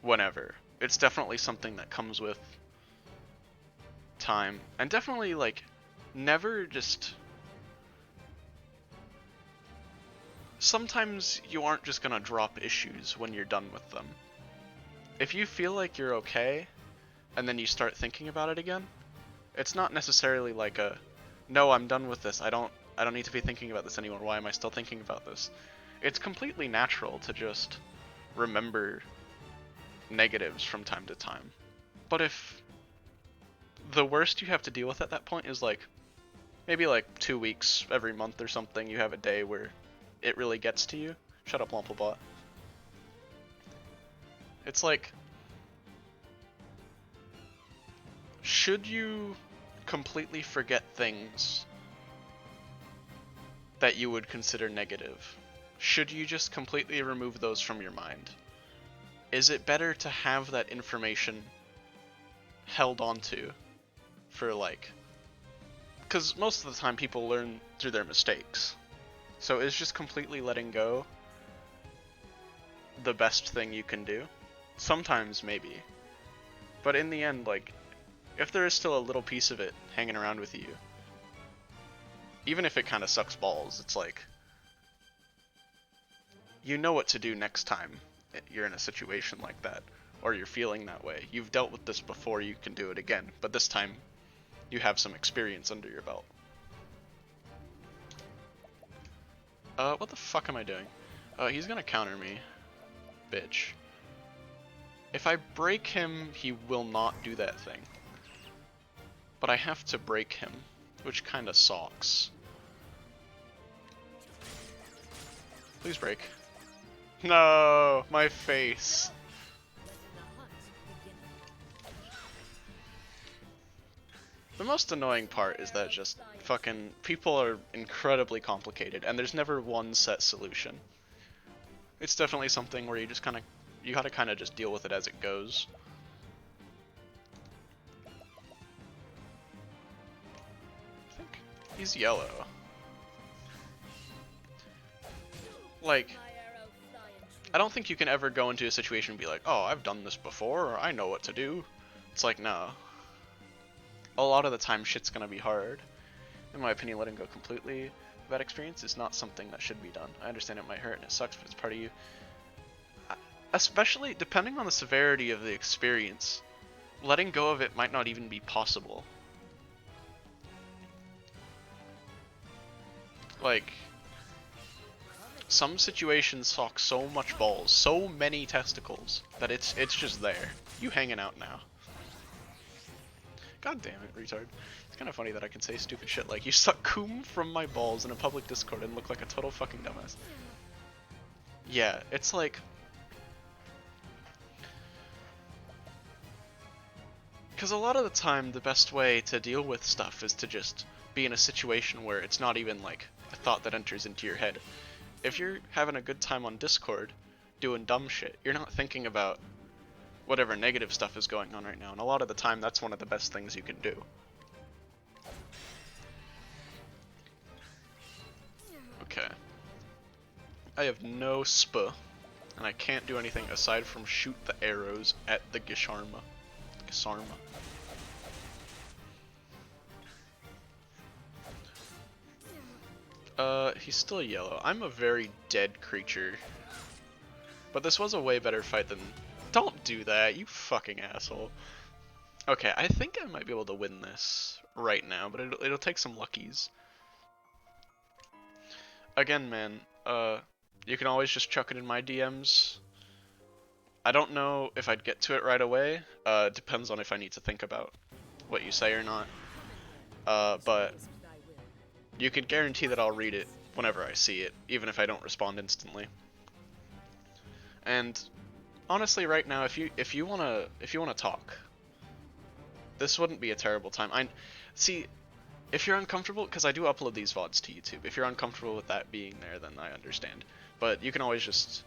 whenever. It's definitely something that comes with time, and definitely, like, never just... Sometimes you aren't just gonna drop issues when you're done with them. If you feel like you're okay, and then you start thinking about it again, it's not necessarily like a, no, I'm done with this, I don't need to be thinking about this anymore, why am I still thinking about this? It's completely natural to just remember negatives from time to time. But if the worst you have to deal with at that point is, like, maybe like 2 weeks every month or something, you have a day where it really gets to you. Shut up, Lumpelbot. It's like, should you completely forget things that you would consider negative? Should you just completely remove those from your mind? is it better to have that information held onto for like, because most of the time people learn through their mistakes, so is just completely letting go the best thing you can do? Sometimes maybe, but in the end, like, if there is still a little piece of it hanging around with you, even if it kind of sucks balls, it's like, you know what to do next time you're in a situation like that, or you're feeling that way. You've dealt with this before, you can do it again, but this time you have some experience under your belt. What the fuck am I doing? He's gonna counter me. Bitch. If I break him, he will not do that thing. But I have to break him, which kinda sucks. Please break. No, my face. The most annoying part is that just fucking people are incredibly complicated and there's never one set solution. It's definitely something where you just you gotta kinda just deal with it as it goes. I think he's yellow. Like, I don't think you can ever go into a situation and be like, oh, I've done this before, or I know what to do. It's like, no. A lot of the time shit's gonna be hard. In my opinion, letting go completely of that experience is not something that should be done. I understand it might hurt and it sucks, but it's part of you. Especially depending on the severity of the experience, letting go of it might not even be possible. Like, some situations suck so much balls, so many testicles, that it's just there. You hanging out now. God damn it, retard. It's kind of funny that I can say stupid shit like, you suck coom from my balls in a public Discord and look like a total fucking dumbass. Yeah, it's like... Because a lot of the time, the best way to deal with stuff is to just be in a situation where it's not even like a thought that enters into your head. If you're having a good time on Discord, doing dumb shit, you're not thinking about whatever negative stuff is going on right now, and a lot of the time that's one of the best things you can do. Okay. I have no spa, and I can't do anything aside from shoot the arrows at the Gisharma. He's still yellow. I'm a very dead creature. But this was a way better fight than... Don't do that, you fucking asshole. Okay, I think I might be able to win this right now, but it'll take some luckies. Again, man, you can always just chuck it in my DMs. I don't know if I'd get to it right away. Depends on if I need to think about what you say or not. But you can guarantee that I'll read it whenever I see it, even if I don't respond instantly. And honestly, right now, if you wanna talk, this wouldn't be a terrible time. See, if you're uncomfortable, because I do upload these VoDs to YouTube. If you're uncomfortable with that being there, then I understand. But you can always just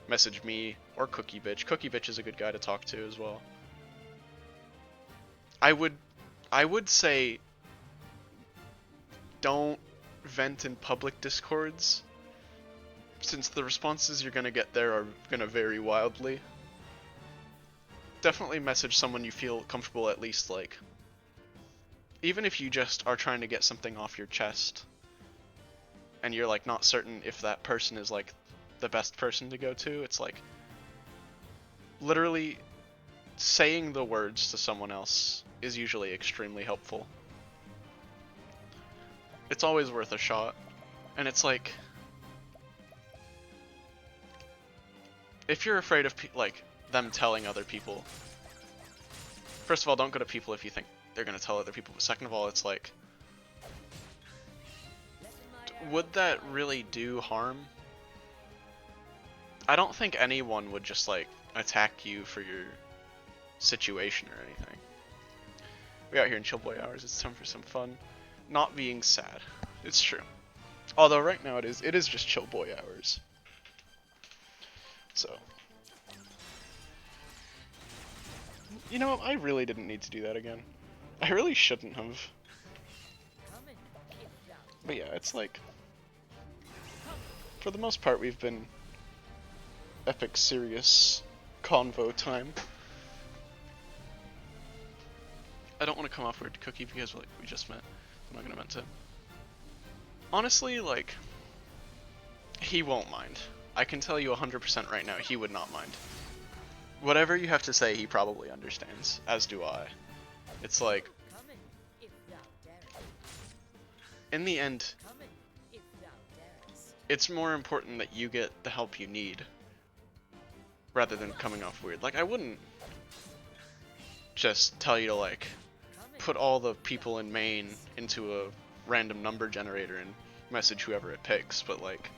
message me or Cookie Bitch. Cookie Bitch is a good guy to talk to as well. I would say don't vent in public Discords, since the responses you're gonna get there are gonna vary wildly. Definitely message someone you feel comfortable, at least, like, even if you just are trying to get something off your chest and you're like not certain if that person is like the best person to go to, it's like literally saying the words to someone else is usually extremely helpful. It's always worth a shot. And it's like, if you're afraid of like them telling other people, first of all, don't go to people if you think they're gonna tell other people, but second of all, it's like, would that really do harm? I don't think anyone would just like attack you for your situation or anything. We out here in chill boy hours, it's time for some fun. Not being sad. It's true. Although right now it is just chill boy hours. So You know, I really didn't need to do that again. I really shouldn't have. But yeah, it's like, for the most part, we've been epic serious convo time. I don't want to come off weird to Cookie because like we just met. I'm not gonna meant to. Honestly, like, he won't mind. I can tell you 100% right now, he would not mind. Whatever you have to say, he probably understands, as do I. It's like, in the end, it's more important that you get the help you need, rather than coming off weird. Like, I wouldn't just tell you to, like, put all the people in main into a random number generator and message whoever it picks, but, like,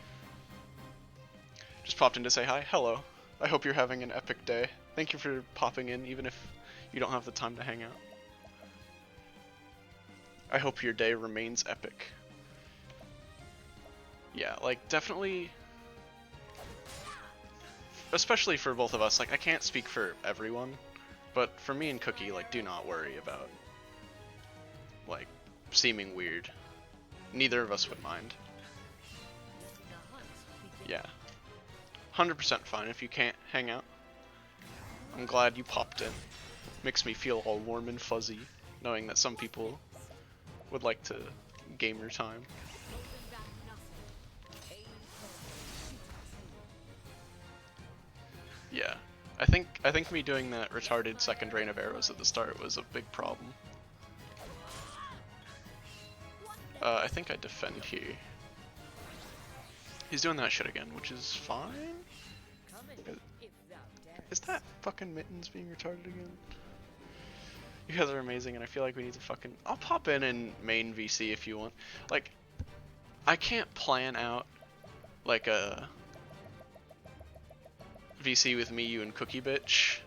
just popped in to say hi. Hello. I hope you're having an epic day. Thank you for popping in, even if you don't have the time to hang out. I hope your day remains epic. Yeah, like, definitely, especially for both of us, like, I can't speak for everyone, but for me and Cookie, like, do not worry about, like, seeming weird. Neither of us would mind. Yeah. 100% fine if you can't hang out. I'm glad you popped in. Makes me feel all warm and fuzzy, knowing that some people would like to gamer time. Yeah, I think me doing that retarded second rain of arrows at the start was a big problem. I think I defend here. He's doing that shit again, which is fine. Is that fucking Mittens being retarded again? You guys are amazing, and I feel like we need to fucking... I'll pop in main VC if you want. Like, I can't plan out, like, a VC with me, you, and Cookie Bitch,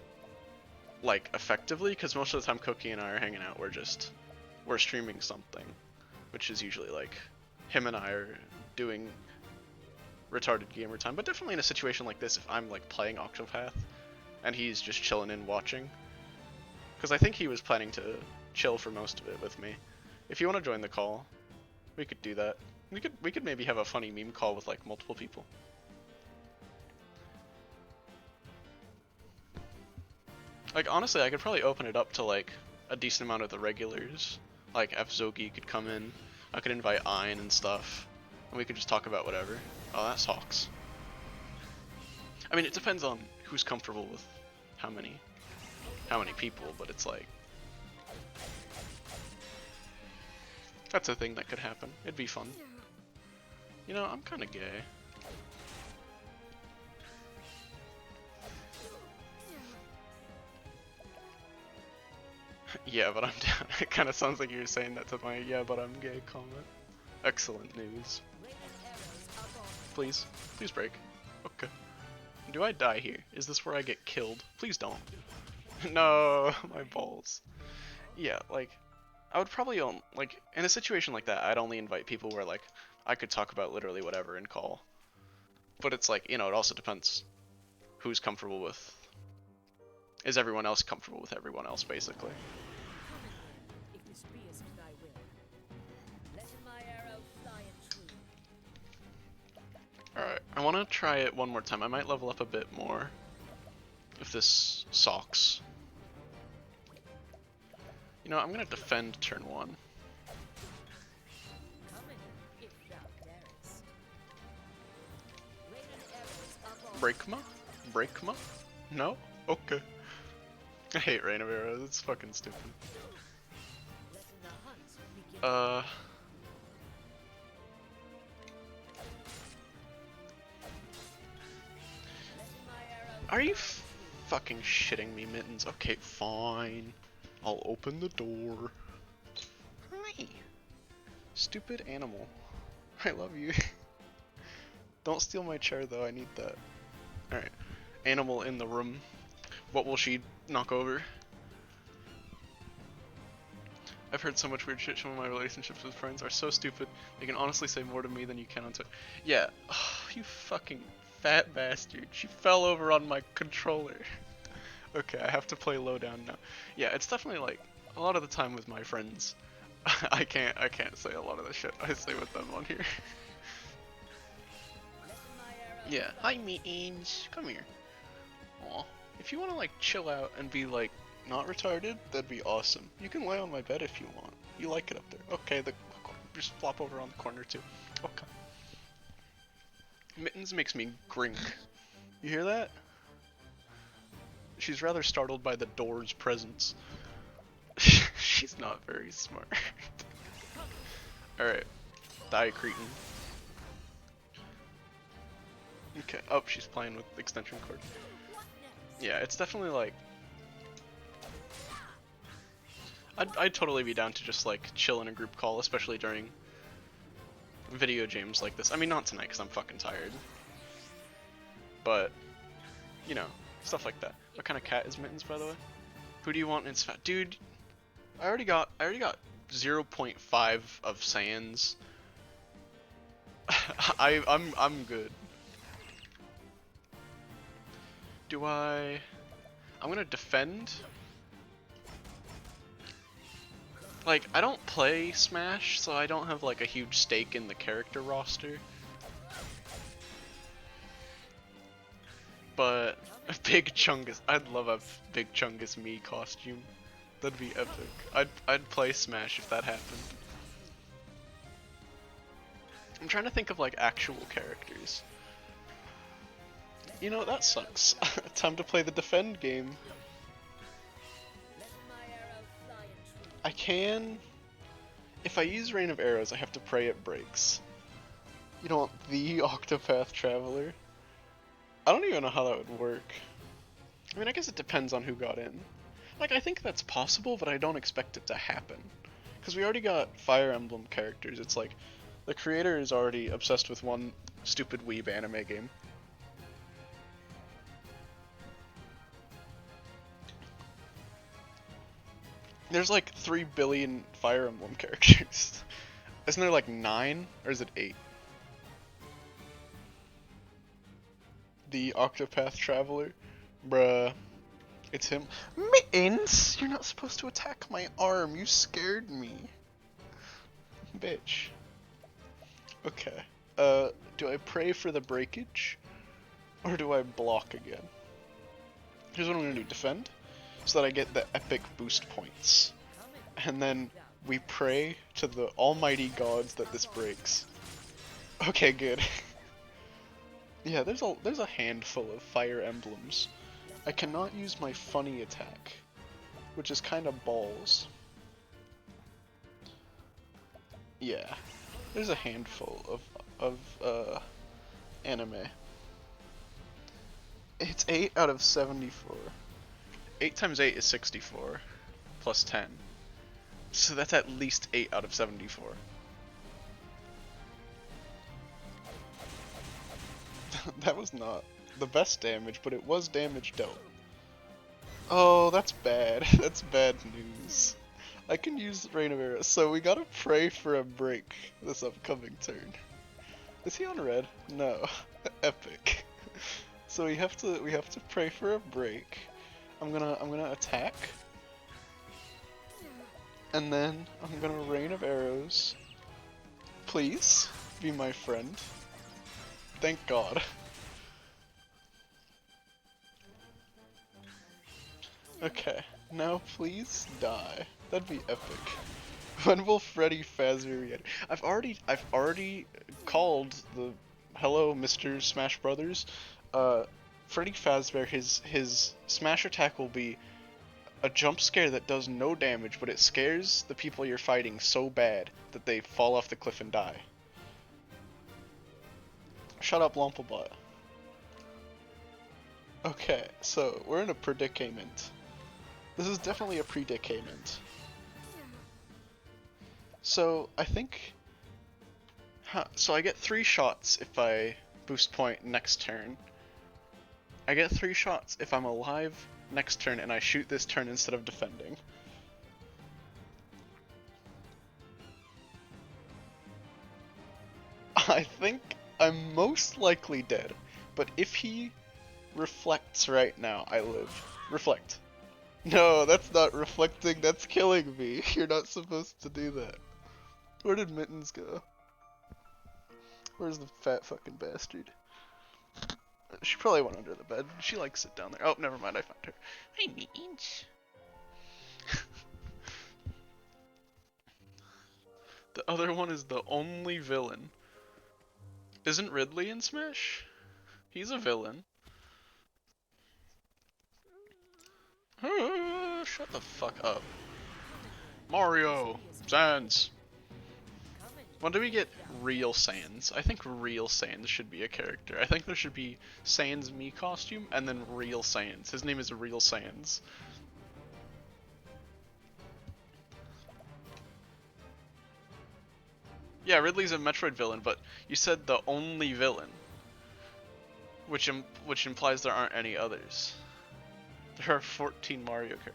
like, effectively, because most of the time Cookie and I are hanging out, we're streaming something, which is usually, like, him and I are doing retarded gamer time, but definitely in a situation like this, if I'm, like, playing Octopath, and he's just chilling and watching, because I think he was planning to chill for most of it with me. If you want to join the call, we could do that. We could maybe have a funny meme call with, like, multiple people. Like, honestly, I could probably open it up to, like, a decent amount of the regulars. Like, F-Zogi could come in. I could invite Ein and stuff. And we could just talk about whatever. Oh, that's Hawks. I mean, it depends on who's comfortable with how many people, but it's like... That's a thing that could happen. It'd be fun. You know, I'm kinda gay. Yeah, but I'm down. It kinda sounds like you're saying that to my "yeah, but I'm gay" comment. Excellent news. Please. Please break. Okay. Do I die here? Is this where I get killed? Please don't. No, my balls. Yeah, like, I would probably like, in a situation like that, I'd only invite people where, like, I could talk about literally whatever in call. But it's like, you know, it also depends who's comfortable with... Is everyone else comfortable with everyone else, basically? Alright, I want to try it one more time. I might level up a bit more if this socks. You know, I'm going to defend turn 1. Breakma? Breakma? No? Okay. I hate Rain of Arrows, it's fucking stupid. Are you fucking shitting me, Mittens? Okay, fine. I'll open the door. Hi. Stupid animal. I love you. Don't steal my chair though, I need that. Alright. Animal in the room. What will she knock over? I've heard so much weird shit. Some of my relationships with friends are so stupid. They can honestly say more to me than you can on Twitter. Yeah. Oh, you fucking fat bastard. She fell over on my controller. Okay, I have to play low down now. Yeah, it's definitely like a lot of the time with my friends. I can't say a lot of the shit I say with them on here. Yeah. Hi, meetings. Come here. Aw. If you want to like chill out and be like not retarded, that'd be awesome. You can lay on my bed if you want. You like it up there. Okay, just flop over on the corner too. Okay. Mittens makes me grink. You hear that? She's rather startled by the door's presence. She's not very smart. Alright. Die, cretin. Okay. Oh, she's playing with the extension cord. Yeah, it's definitely like... I'd totally be down to just like chill in a group call, especially during video games like this. I mean, not tonight because I'm fucking tired. But, you know, stuff like that. What kind of cat is Mittens, by the way? Who do you want in its fat? Dude, I already got 0.5 of Saiyans. I'm good. I'm gonna defend. Like, I don't play Smash, so I don't have like a huge stake in the character roster. But Big Chungus, I'd love a Big Chungus me costume. That'd be epic. I'd play Smash if that happened. I'm trying to think of like actual characters. You know, that sucks. Time to play the defend game. I can... If I use Rain of Arrows, I have to pray it breaks. You don't want the Octopath Traveler? I don't even know how that would work. I mean, I guess it depends on who got in. Like, I think that's possible, but I don't expect it to happen. Because we already got Fire Emblem characters. It's like, the creator is already obsessed with one stupid weeb anime game. There's like 3 billion Fire Emblem characters. Isn't there like 9? Or is it 8? The Octopath Traveler? Bruh. It's him. Mittens! You're not supposed to attack my arm. You scared me. Bitch. Okay. Do I pray for the breakage? Or do I block again? Here's what I'm gonna do. Defend. So that I get the epic boost points. And then we pray to the almighty gods that this breaks. Okay, good. Yeah, there's a handful of Fire Emblems. I cannot use my funny attack, which is kind of balls. Yeah, there's a handful of anime. It's 8 out of 74. 8 times 8 is 64, plus 10. So that's at least 8 out of 74. That was not the best damage, but it was damage dealt. Oh, that's bad. That's bad news. I can use Rain of Arrows, so we gotta pray for a break this upcoming turn. Is he on red? No. Epic. So we have to pray for a break. I'm gonna attack. And then I'm gonna Rain of Arrows. Please be my friend. Thank God. Okay, now please die. That'd be epic. When will Freddy Fazbear be? I've already called the hello Mr. Smash Brothers. Freddy Fazbear, his smash attack will be a jump scare that does no damage, but it scares the people you're fighting so bad that they fall off the cliff and die. Shut up, Lumpabot. Okay, so we're in a predicament. This is definitely a predicament. So I think, so I get 3 shots if I boost point next turn. I get 3 shots if I'm alive next turn and I shoot this turn instead of defending. I think I'm most likely dead, but if he reflects right now. I live. Reflect. No, that's not reflecting, that's killing me. You're not supposed to do that. Where did Mittens go? Where's the fat fucking bastard? She probably went under the bed. She likes it down there. Oh, never mind, I found her. Hi, Mittens. The other one is the only villain. Isn't Ridley in Smash? He's a villain. Shut the fuck up. Mario! Sans! When do we get real Sans? I think real Sans should be a character. I think there should be Sans Mii costume and then real Sans. His name is Real Sans. Yeah, Ridley's a Metroid villain, but you said the only villain, which implies there aren't any others. There are 14 Mario characters.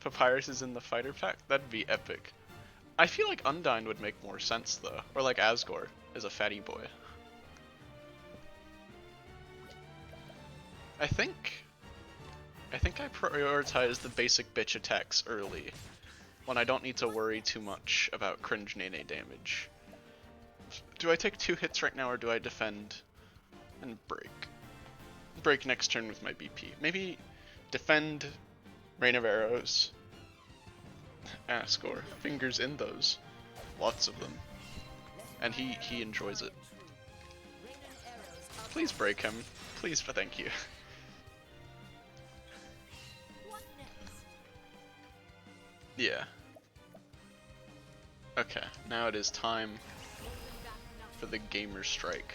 Papyrus is in the fighter pack? That'd be epic. I feel like Undyne would make more sense though, or like Asgore is a fatty boy. I think I prioritize the basic bitch attacks early, when I don't need to worry too much about cringe nene damage. Do I take 2 hits right now, or do I defend and break? Break next turn with my BP. Maybe defend, Rain of Arrows, Asgore. Fingers in those. Lots of them. And he enjoys it. Please break him. Please, thank you. Yeah. Okay, now it is time for the Gamer Strike.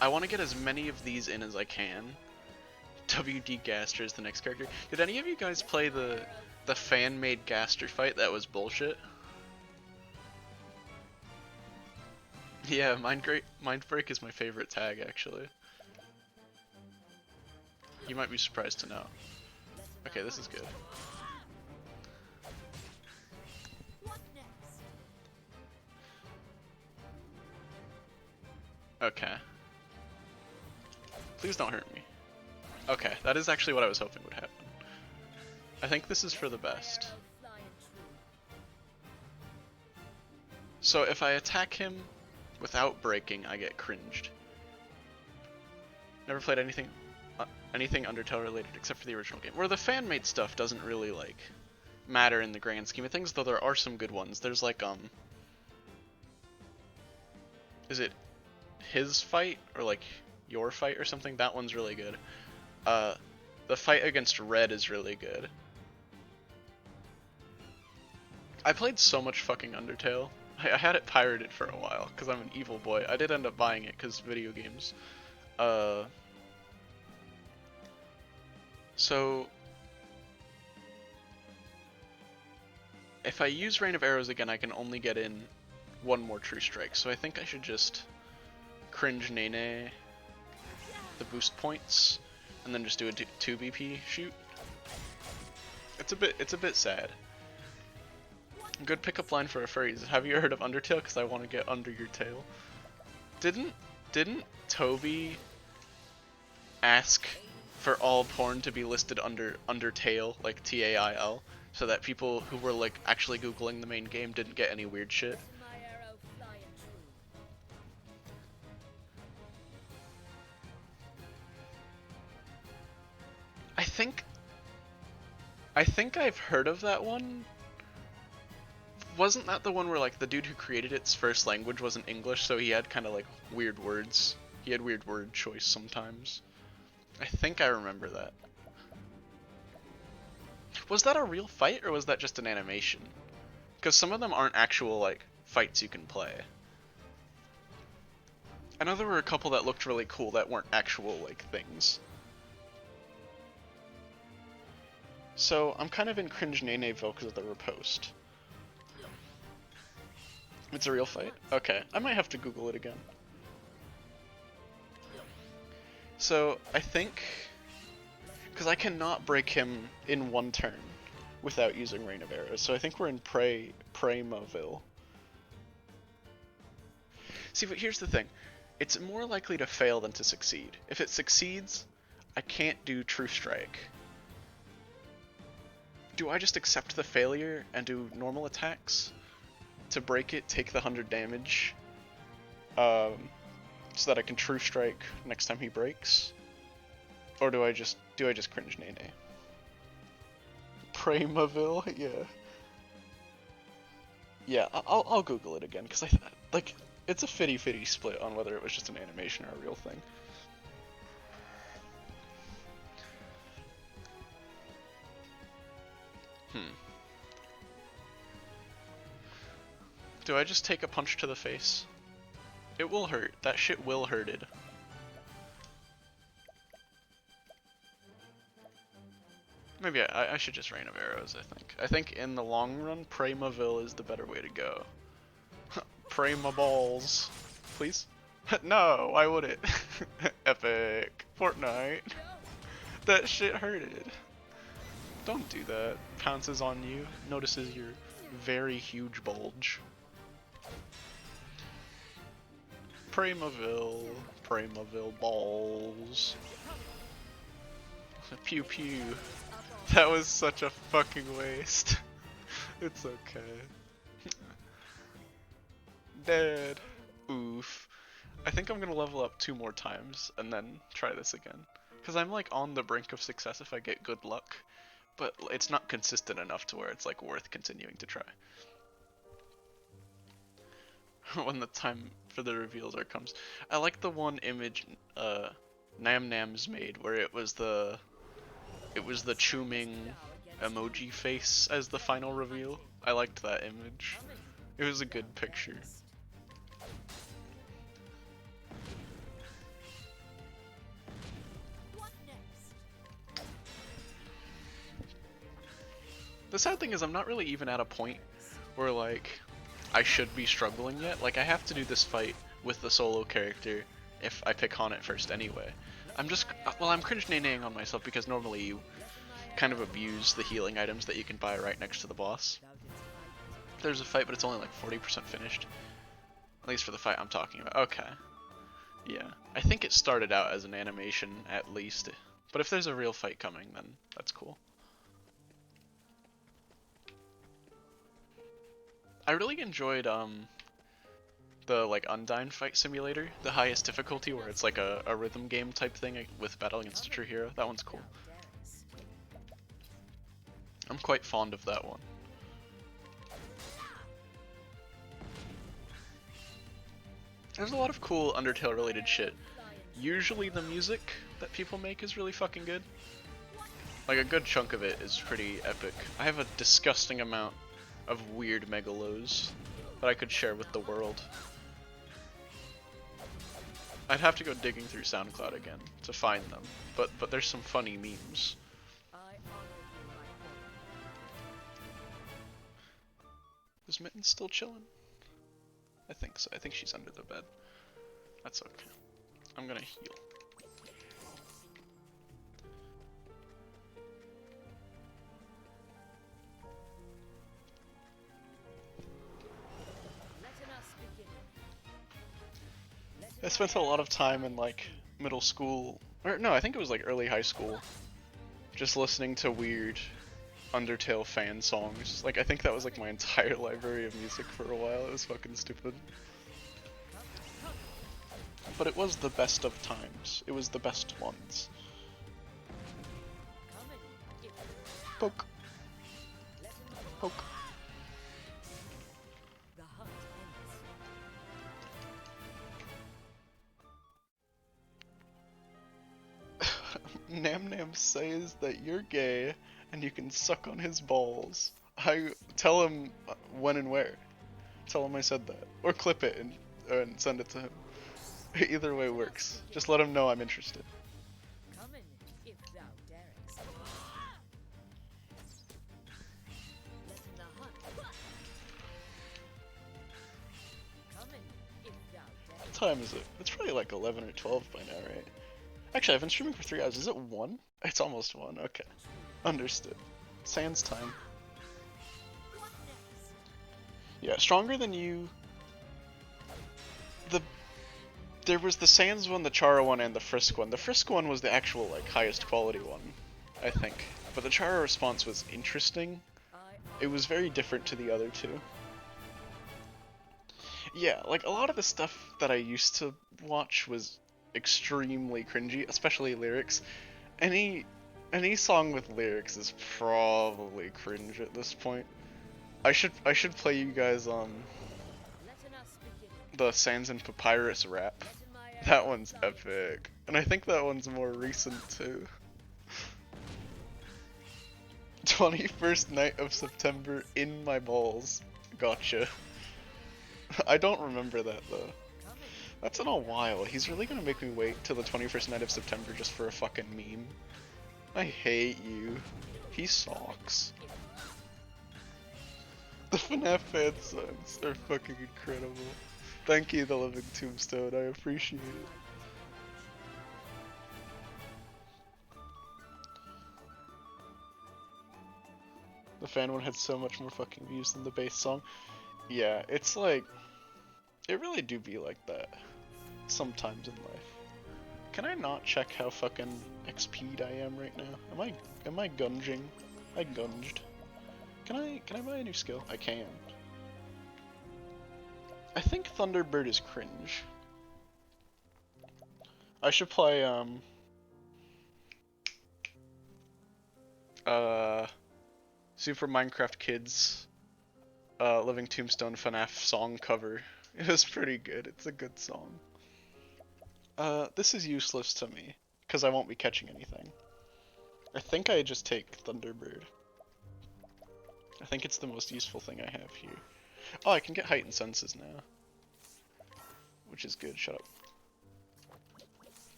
I want to get as many of these in as I can. WD Gaster is the next character. Did any of you guys play the fan-made Gaster fight that was bullshit? Yeah, Mindbreak is my favorite tag, actually. You might be surprised to know. Okay, this is good. Okay. Please don't hurt me. Okay, that is actually what I was hoping would happen. I think this is for the best. So if I attack him without breaking, I get cringed. Never played anything Undertale related except for the original game. Where the fan-made stuff doesn't really, like, matter in the grand scheme of things, though there are some good ones. There's like, is it his fight or like your fight or something? That one's really good. The fight against Red is really good. I played so much fucking Undertale. I had it pirated for a while because I'm an evil boy. I did end up buying it because video games. So if I use Rain of Arrows again, I can only get in one more True Strike. So I think I should just cringe Nene the boost points and then just do a 2 BP shoot. It's a bit sad. Good pickup line for a furry is, have you heard of Undertale? Because I want to get under your tail. Didn't Toby ask for all porn to be listed under Undertale, like TAIL, so that people who were like actually googling the main game didn't get any weird shit? I think I've heard of that one. Wasn't that the one where like the dude who created its first language wasn't English, so he had kind of like weird words? He had weird word choice sometimes. I think I remember that. Was that a real fight or was that just an animation? Because some of them aren't actual like fights you can play. I know there were a couple that looked really cool that weren't actual like things. So I'm kind of in cringe Neneville because of the repost. It's a real fight? Okay, I might have to Google it again. So I think, because I cannot break him in one turn without using Rain of Arrows, so I think we're in Preymoville. See, but here's the thing. It's more likely to fail than to succeed. If it succeeds, I can't do True Strike. Do I just accept the failure and do normal attacks to break it, take the 100 damage, so that I can True Strike next time he breaks? Or do I just cringe Nene? Primaville, yeah. Yeah, I'll Google it again because like it's a 50-50 split on whether it was just an animation or a real thing. Do I just take a punch to the face? It will hurt. That shit will hurted. Maybe I should just Rain of Arrows, I think. I think in the long run, Primaville is the better way to go. Prima balls. Please? No, why would it? Epic. Fortnite. That shit hurted. Don't do that. Pounces on you, notices your very huge bulge. Primaville. Primaville balls. Pew pew. That was such a fucking waste. It's okay. Dead. Oof. I think I'm gonna level up 2 more times and then try this again. Because I'm like on the brink of success if I get good luck. But it's not consistent enough to where it's like worth continuing to try. When the time for the reveals comes. I like the one image Nam Nam's made where it was the Chuming emoji face as the final reveal. I liked that image. It was a good picture. The sad thing is I'm not really even at a point where like I should be struggling yet. Like I have to do this fight with the solo character if I pick Haunted first anyway. I'm cringe naning on myself because normally you kind of abuse the healing items that you can buy right next to the boss. There's a fight, but it's only like 40% finished. At least for the fight I'm talking about. Okay. Yeah. I think it started out as an animation at least. But if there's a real fight coming, then that's cool. I really enjoyed the like Undyne fight simulator, the highest difficulty where it's like a rhythm game type thing with battle against a true hero. That one's cool. I'm quite fond of that one. There's a lot of cool Undertale related shit. Usually the music that people make is really fucking good. Like a good chunk of it is pretty epic. I have a disgusting amount of weird megalos that I could share with the world. I'd have to go digging through SoundCloud again to find them, but there's some funny memes. Is Mitten still chilling? I think so. I think she's under the bed. That's okay. I'm gonna heal. I spent a lot of time in like middle school, or no, I think it was like early high school, just listening to weird Undertale fan songs. Like I think that was like my entire library of music for a while. It was fucking stupid. But it was the best of times. It was the best ones. Poke. Poke. Nam Nam says that you're gay and you can suck on his balls. I tell him when and where. Tell him I said that. Or clip it and send it to him. Either way works. Just let him know I'm interested. What time is it? It's probably like 11 or 12 by now, right? Actually, I've been streaming for 3 hours. Is it 1? It's almost 1. Okay. Understood. Sans time. Yeah, Stronger Than You. There was the Sans one, the Chara one, and the Frisk one. The Frisk one was the actual, like, highest quality one, I think. But the Chara response was interesting. It was very different to the other two. Yeah, like, a lot of the stuff that I used to watch was extremely cringy, especially lyrics. Any song with lyrics is probably cringe at this point. I should play you guys the Sans and Papyrus rap. That one's epic. And I think that one's more recent too. 21st night of September in my balls. Gotcha. I don't remember that though. That's in a while. He's really gonna make me wait till the 21st night of September just for a fucking meme. I hate you. He sucks. The FNAF fan signs are fucking incredible. Thank you, The Living Tombstone. I appreciate it. The fan one had so much more fucking views than the bass song. Yeah, it's like... It really do be like that. Sometimes in life. Can I not check how fucking XP'd I am right now? Am I gunging? I gunged. Can I buy a new skill? I can. I think Thunderbird is cringe. I should play Super Minecraft Kids Living Tombstone FNAF song cover. It was pretty good. It's a good song. This is useless to me, because I won't be catching anything. I think I just take Thunderbird. I think it's the most useful thing I have here. Oh, I can get heightened senses now. Which is good, shut up.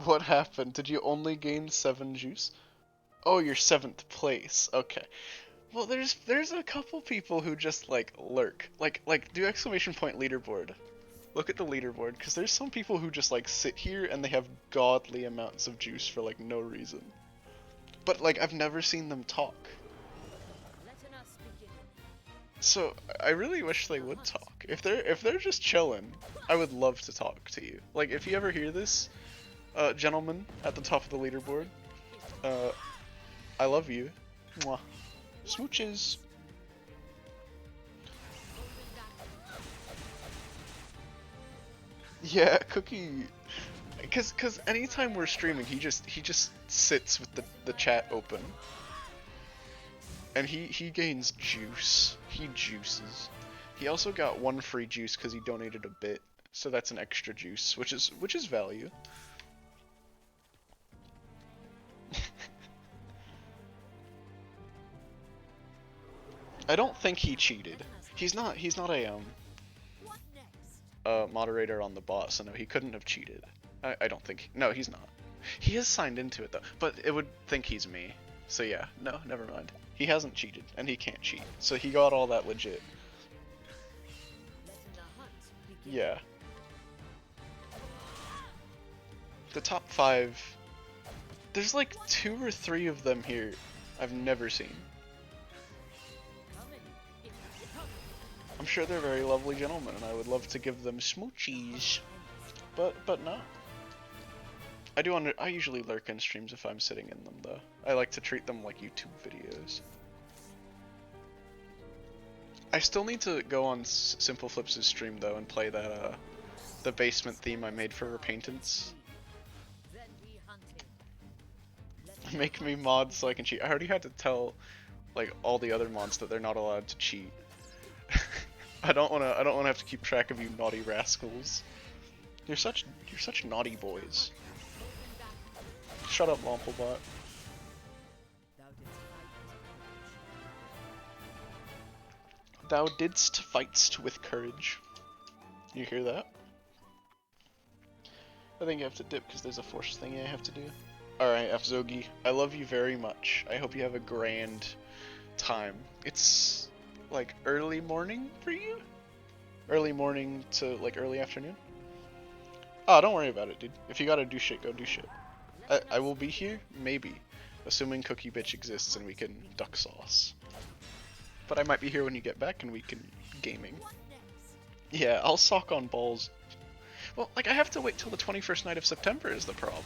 What happened? Did you only gain 7 juice? Oh, you're 7th place. Okay. Well, there's a couple people who just like lurk. Like do exclamation point leaderboard. Look at the leaderboard, because there's some people who just like sit here and they have godly amounts of juice for like no reason. But like I've never seen them talk. So I really wish they would talk. If they're just chilling, I would love to talk to you. Like if you ever hear this, gentleman at the top of the leaderboard, I love you. Mwah. Smooches. Yeah, Cookie. Cause anytime we're streaming, he just sits with the chat open, and he gains juice. He juices. He also got 1 free juice because he donated a bit, so that's an extra juice, which is value. I don't think he cheated. He's not a moderator on the bot, so no, he couldn't have cheated. I don't think. No, he's not. He is signed into it though, but it would think he's me. So yeah, no, never mind. He hasn't cheated, and he can't cheat. So he got all that legit. Yeah. The top 5. There's like 2 or 3 of them here I've never seen. I'm sure they're very lovely gentlemen, and I would love to give them smoochies, but no. I usually lurk in streams if I'm sitting in them though. I like to treat them like YouTube videos. I still need to go on Simple Flips' stream though and play that the basement theme I made for Repentance. Make me mod so I can cheat. I already had to tell like all the other mods that they're not allowed to cheat. I don't wanna have to keep track of you naughty rascals. You're such naughty boys. Shut up, Lomplebot. Thou didst fightst with courage. You hear that? I think I have to dip because there's a force thing I have to do. Alright, Afzogi, I love you very much. I hope you have a grand time. It's like early morning for you? Early morning to like early afternoon? Oh, don't worry about it, dude. If you gotta do shit, go do shit. I will be here? Maybe. Assuming Cookie Bitch exists and we can duck sauce. But I might be here when you get back and we can gaming. Yeah, I'll sock on balls. Well, like, I have to wait till the 21st night of September is the problem.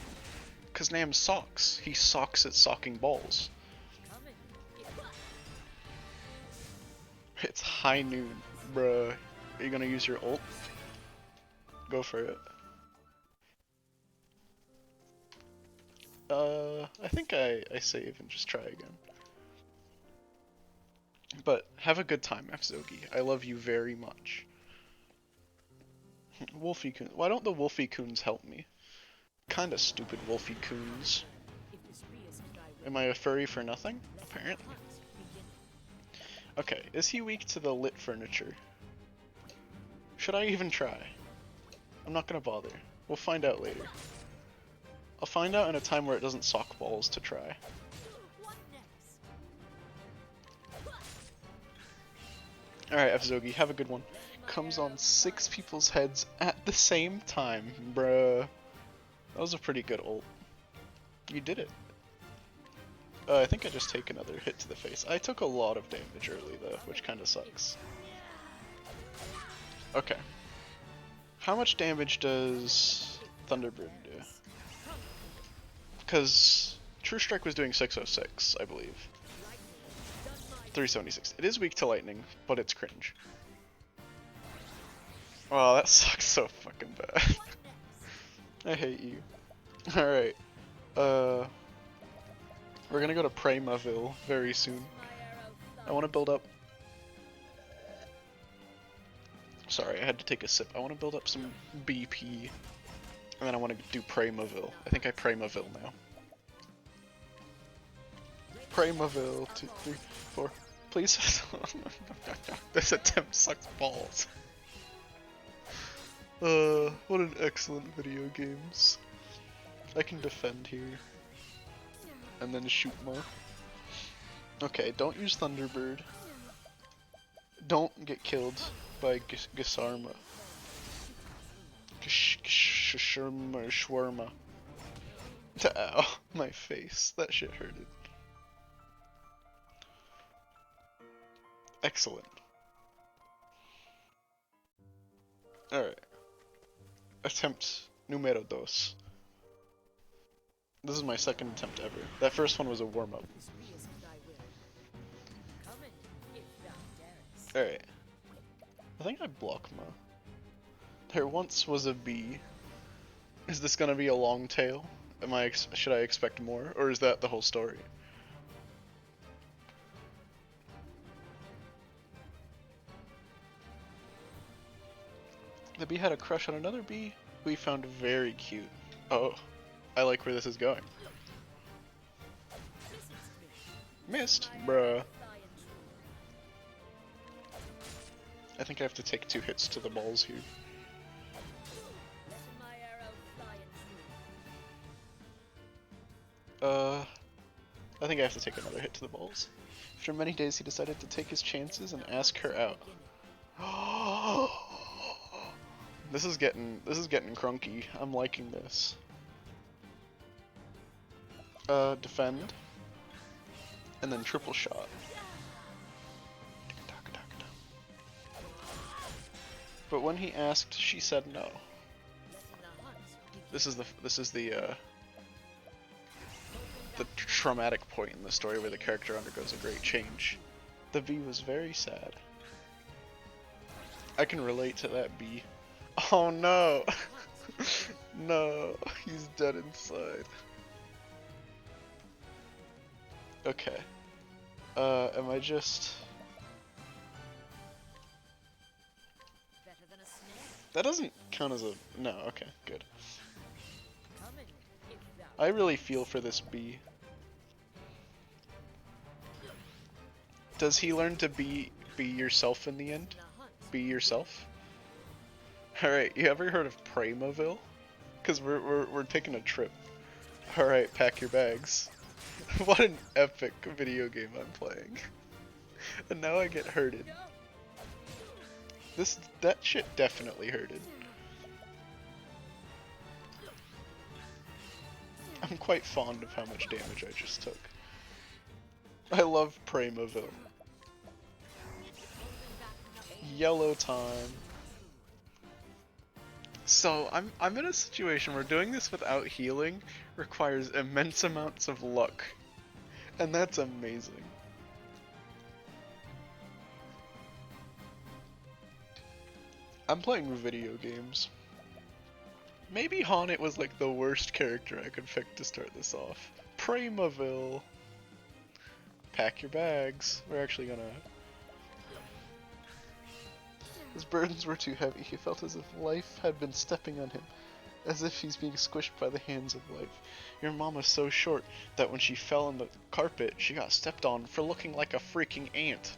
Cause Nam socks. He socks at socking balls. It's high noon, bruh. Are you gonna use your ult? Go for it. I think I save and just try again. But have a good time, Fzogi. I love you very much. Wolfie Coon. Why don't the Wolfie Coons help me? Kinda stupid Wolfie Coons. Am I a furry for nothing? Apparently. Okay, is he weak to the lit furniture? Should I even try? I'm not gonna bother. We'll find out later. I'll find out in a time where it doesn't sock balls to try. Alright, Fzogi, have a good one. Comes on 6 people's heads at the same time, bruh. That was a pretty good ult. You did it. I think I just take another hit to the face. I took a lot of damage early though, which kinda sucks. Okay. How much damage does Thunderbird do? Because True Strike was doing 606, I believe. 376. It is weak to lightning, but it's cringe. Wow, that sucks so fucking bad. I hate you. Alright. We're gonna go to Primaville very soon. I want to build up... Sorry, I had to take a sip. I want to build up some BP. And then I want to do Primaville. I think I Primaville now. Primaville, 2, 3, 4. Please. This attempt sucks balls. What an excellent video games. I can defend here. And then shoot more. Okay, don't use Thunderbird. Don't get killed by Gisarma. Shawarma. Ow, my face. That shit hurted. Excellent. Alright. Attempt numero dos. This is my second attempt ever. That first one was a warm-up. Alright. I think I block Ma. There once was a bee. Is this gonna be a long tail? Should I expect more? Or is that the whole story? The bee had a crush on another bee who he found very cute. Oh. I like where this is going. Missed, bruh. I think I have to take 2 hits to the balls here. I think I have to take another hit to the balls. After many days, he decided to take his chances and ask her out. This is getting crunky. I'm liking this. Defend, and then triple shot. But when he asked, she said no. This is the traumatic point in the story where the character undergoes a great change. The bee was very sad. I can relate to that bee. Oh no! No, he's dead inside. Okay. Am I just... That doesn't count as a... No, okay, good. I really feel for this bee. Does he learn to be yourself in the end? Be yourself? Alright, you ever heard of Primaville? Cause we're taking a trip. Alright, pack your bags. What an epic video game I'm playing. And now I get hurted. That shit definitely hurted. I'm quite fond of how much damage I just took. I love Primaville. Yellow time. So I'm in a situation where doing this without healing requires immense amounts of luck. And that's amazing. I'm playing video games. Maybe Honnet was like the worst character I could pick to start this off. Primaville. Pack your bags. We're actually gonna... His burdens were too heavy. He felt as if life had been stepping on him. As if he's being squished by the hands of life. Your mama's so short that when she fell on the carpet, she got stepped on for looking like a freaking ant.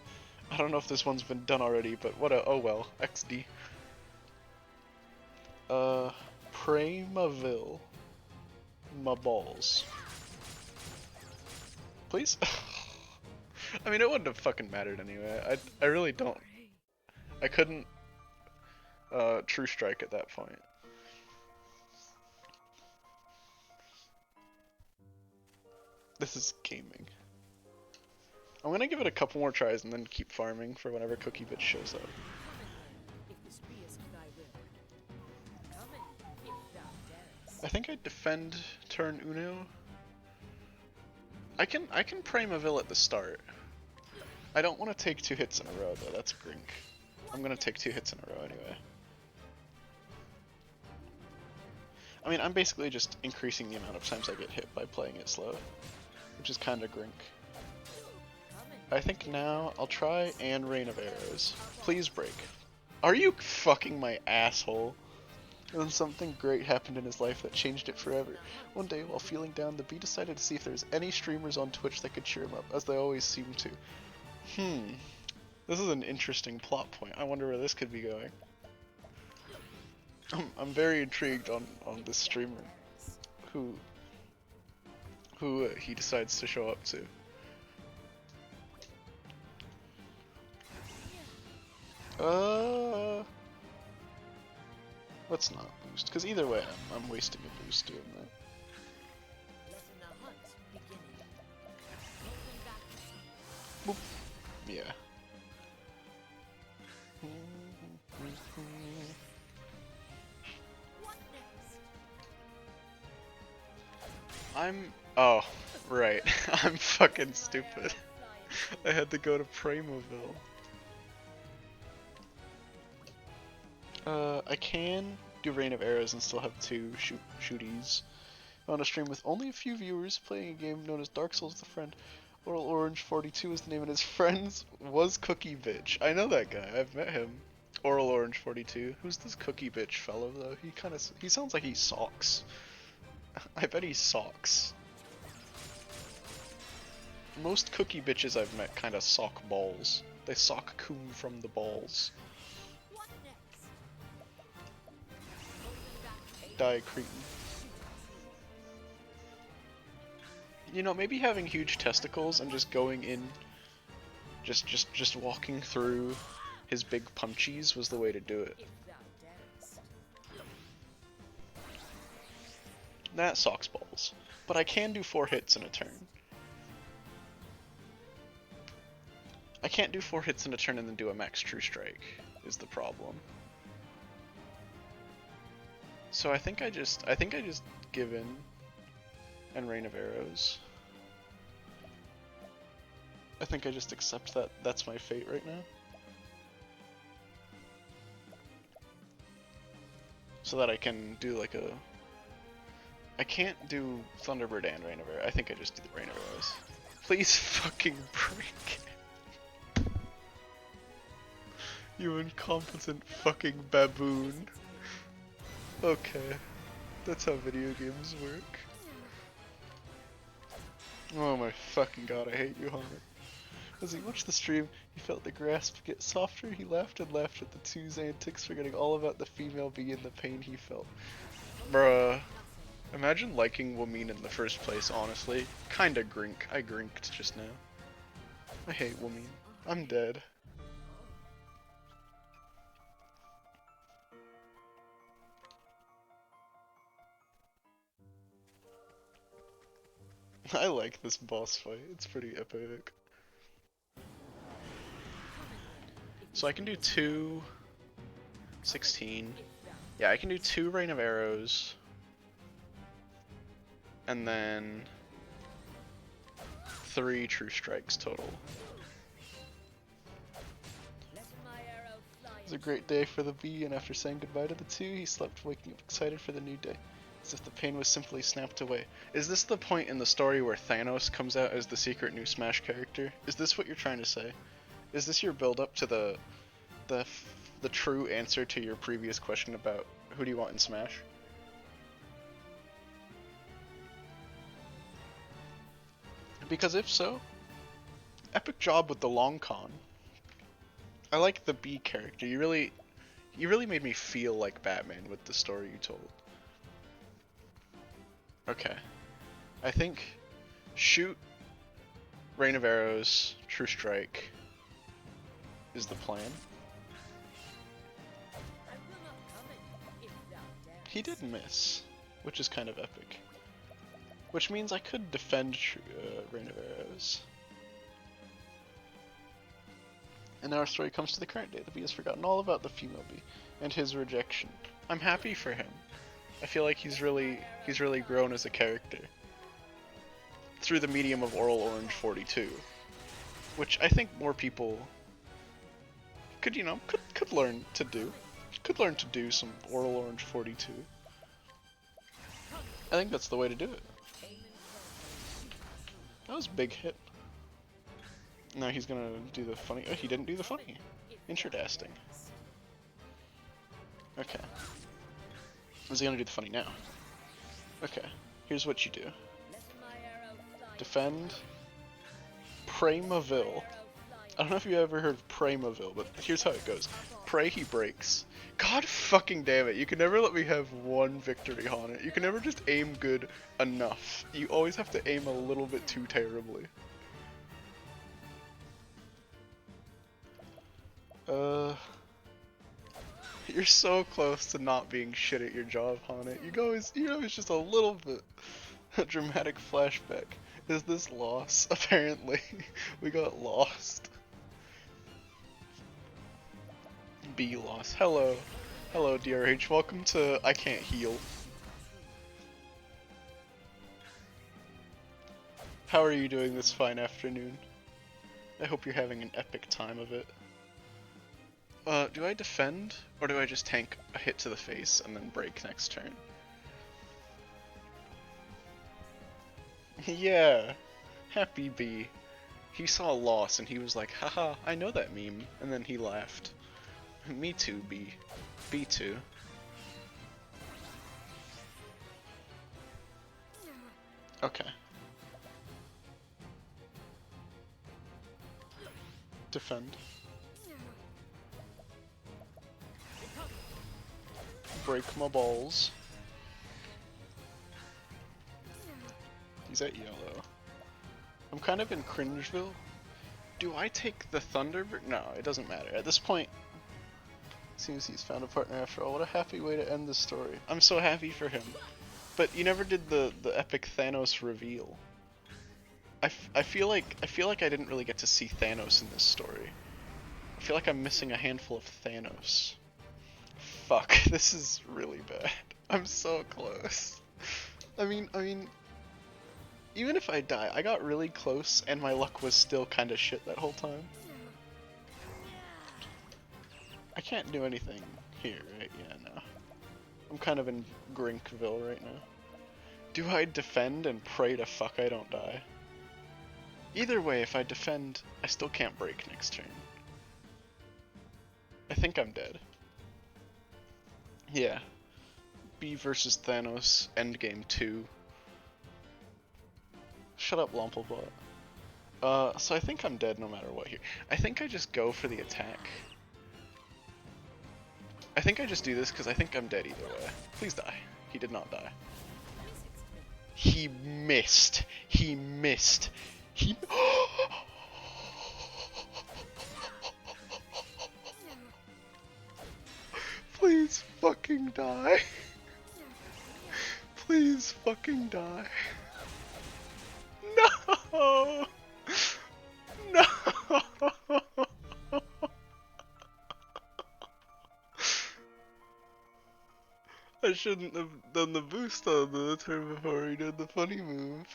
I don't know if this one's been done already, but what a... oh well. XD. Primaville. My balls. Please? I mean, it wouldn't have fucking mattered anyway. I really don't. I couldn't True Strike at that point. This is gaming. I'm gonna give it a couple more tries and then keep farming for whenever Cookie Bitch shows up. I think I defend turn Uno. I can Primaville at the start. I don't want to take 2 hits in a row though, that's Grink. I'm gonna take 2 hits in a row anyway. I mean, I'm basically just increasing the amount of times I get hit by playing it slow, which is kinda Grink. I think now I'll try and Rain of Arrows. Please break. Are you fucking my asshole? And then something great happened in his life that changed it forever. One day, while feeling down, the Bee decided to see if there's any streamers on Twitch that could cheer him up, as they always seem to. This is an interesting plot point. I wonder where this could be going. I'm very intrigued on this streamer who he decides to show up to. Let's not boost, because either way I'm wasting a boost doing that. Boop. Yeah. Oh, right. I'm fucking stupid. I had to go to Primaville. I can do Rain of Arrows and still have 2 shooties. On a stream with only a few viewers playing a game known as Dark Souls with a friend. Oral Orange 42 is the name, and his friends was Cookie Bitch. I know that guy. I've met him. Oral Orange 42. Who's this Cookie Bitch fellow though? He sounds like he socks. I bet he socks. Most Cookie Bitches I've met kinda sock balls. They sock coom from the balls. Die, cretin. You know, maybe having huge testicles and just going in, just walking through his big punchies was the way to do it. That sucks balls. But I can do 4 hits in a turn. I can't do 4 hits in a turn and then do a max True Strike, is the problem. So I think I just give in and Rain of Arrows. I think I just accept that that's my fate right now. So that I can do like a... I can't do Thunderbird and Rain of Arrows. I think I just do the Rain of Arrows. Please fucking break. You incompetent fucking baboon. Okay, that's how video games work. Oh my fucking god, I hate you, Hunter. As he watched the stream, he felt the grasp get softer. He laughed and laughed at the two's antics, forgetting all about the female bee and the pain he felt. Bruh. Imagine liking Wamine in the first place, honestly. Kinda grink. I grinked just now. I hate Wamine. I'm dead. I like this boss fight. It's pretty epic. So I can do 2 16. Yeah, I can do 2 Rain of Arrows. And then 3 True Strikes total. It was a great day for the bee, and after saying goodbye to the 2, he slept, waking up excited for the new day, as if the pain was simply snapped away. Is this the point in the story where Thanos comes out as the secret new Smash character? Is this what you're trying to say? Is this your build-up to the true answer to your previous question about who do you want in Smash? Because if so, epic job with the long con. I like the bee character. You really made me feel like Batman with the story you told. Okay. I think shoot, Rain of Arrows, True Strike is the plan. He did miss, which is kind of epic. Which means I could defend Rain of Arrows. And now our story comes to the current day. The bee has forgotten all about the female bee and his rejection. I'm happy for him. I feel like he's really grown as a character through the medium of Oral Orange 42, which I think more people could learn to do. Could learn to do some Oral Orange 42. I think that's the way to do it. That was a big hit. Now he's gonna do the funny. Oh, he didn't do the funny. Interesting. Okay. Is he gonna do the funny now? Okay. Here's what you do. Defend. Pray-Maville. I don't know if you ever heard of Pray-Maville, but here's how it goes. Pray he breaks. God fucking damn it, you can never let me have one victory on it. You can never just aim good enough. You always have to aim a little bit too terribly. You're so close to not being shit at your job, Haunted. You know, it's just a little bit. A dramatic flashback. Is this loss? Apparently, we got lost. B loss. Hello. Hello, DRH. Welcome to I Can't Heal. How are you doing this fine afternoon? I hope you're having an epic time of it. Do I defend, or do I just tank a hit to the face and then break next turn? Yeah, happy B. He saw a loss and he was like, haha, I know that meme, and then he laughed. Me too, B. B too. Okay. Defend. Break my balls. He's at yellow. I'm kind of in Cringeville. Do I take the Thunderbird? No, it doesn't matter. At this point, seems he's found a partner after all. What a happy way to end the story. I'm so happy for him. But you never did the epic Thanos reveal. I feel like I didn't really get to see Thanos in this story. I feel like I'm missing a handful of Thanos. Fuck, this is really bad. I'm so close. I mean, even if I die, I got really close and my luck was still kind of shit that whole time. I can't do anything here, right? Yeah, no. I'm kind of in Grinkville right now. Do I defend and pray to fuck I don't die? Either way, if I defend, I still can't break next turn. I think I'm dead. Yeah. B versus Thanos, Endgame 2. Shut up, Lumpelbot. So I think I'm dead no matter what here. I think I just go for the attack. I think I just do this because I think I'm dead either way. Please die. He did not die. He missed. He missed. He... Please fucking die. Please fucking die. No! I shouldn't have done the boost on the turn before he did the funny move.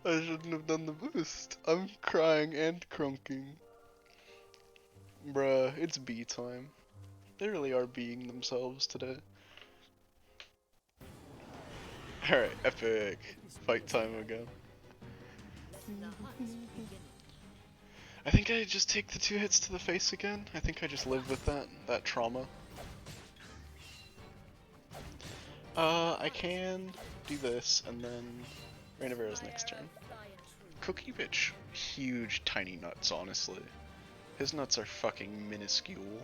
I shouldn't have done the boost. I'm crying and crunking. Bruh, it's B time. They really are being themselves today. Alright, epic. Fight time again. I think I just take the 2 hits to the face again. I think I just live with that trauma. I can do this, and then Rain of Arrows next turn. Cookie Bitch, huge tiny nuts, honestly. His nuts are fucking minuscule.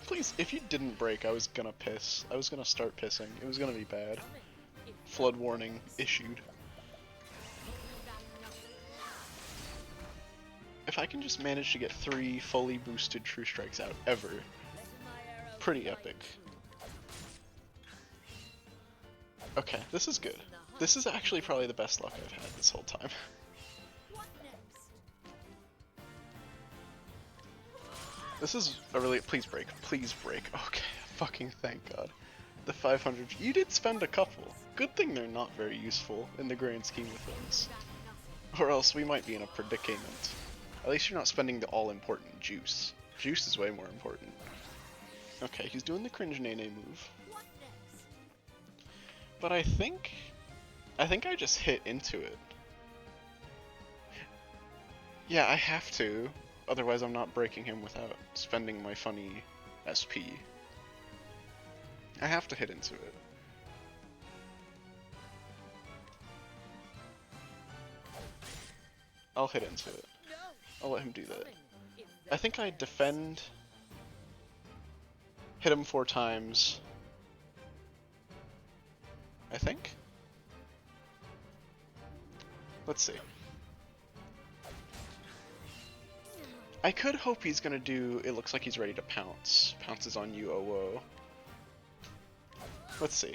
Please, if you didn't break, I was gonna piss. I was gonna start pissing. It was gonna be bad. Flood warning issued. If I can just manage to get 3 fully boosted True Strikes out ever, pretty epic. Okay, this is good. This is actually probably the best luck I've had this whole time. This is a really— please break. Please break. Okay, fucking thank God. The 500— you did spend a couple. Good thing they're not very useful in the grand scheme of things. Or else we might be in a predicament. At least you're not spending the all-important juice. Juice is way more important. Okay, he's doing the cringe Nene move. But I think I just hit into it. Yeah, I have to. Otherwise I'm not breaking him without spending my funny SP. I have to hit into it. I'll hit into it. I'll let him do that. I think I defend, hit him 4 times. I think? Let's see. I could hope he's gonna do— it looks like he's ready to pounce. Pounces on you, oh whoa. Let's see.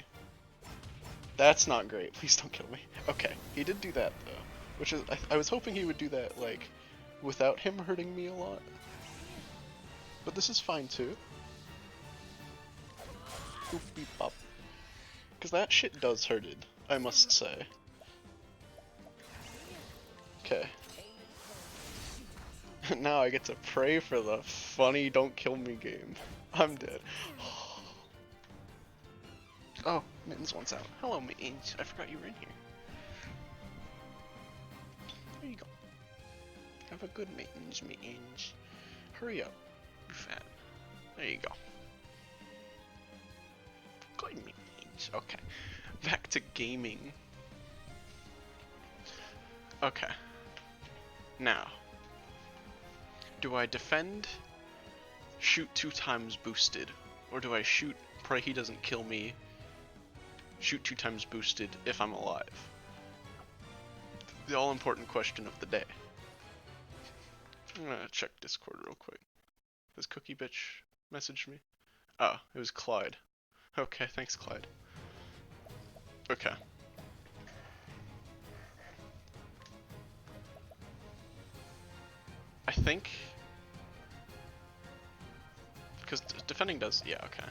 That's not great. Please don't kill me. Okay, he did do that though. Which is— I was hoping he would do that, like, without him hurting me a lot. But this is fine too. Boop beep bop. Because that shit does hurted, I must say. Okay. Now I get to pray for the funny don't kill me game. I'm dead. Oh, Mittens wants out. Hello, Mittens. I forgot you were in here. There you go. Have a good Mittens, Mittens. Hurry up, you fat. There you go. Good Mittens. Okay. Back to gaming. Okay. Now. Do I defend, shoot 2 times boosted, or do I shoot, pray he doesn't kill me, shoot 2 times boosted if I'm alive? The all-important question of the day. I'm gonna check Discord real quick. Has Cookie Bitch messaged me? Oh, it was Clyde. Okay, thanks Clyde. Okay. I think— because defending does— yeah, okay.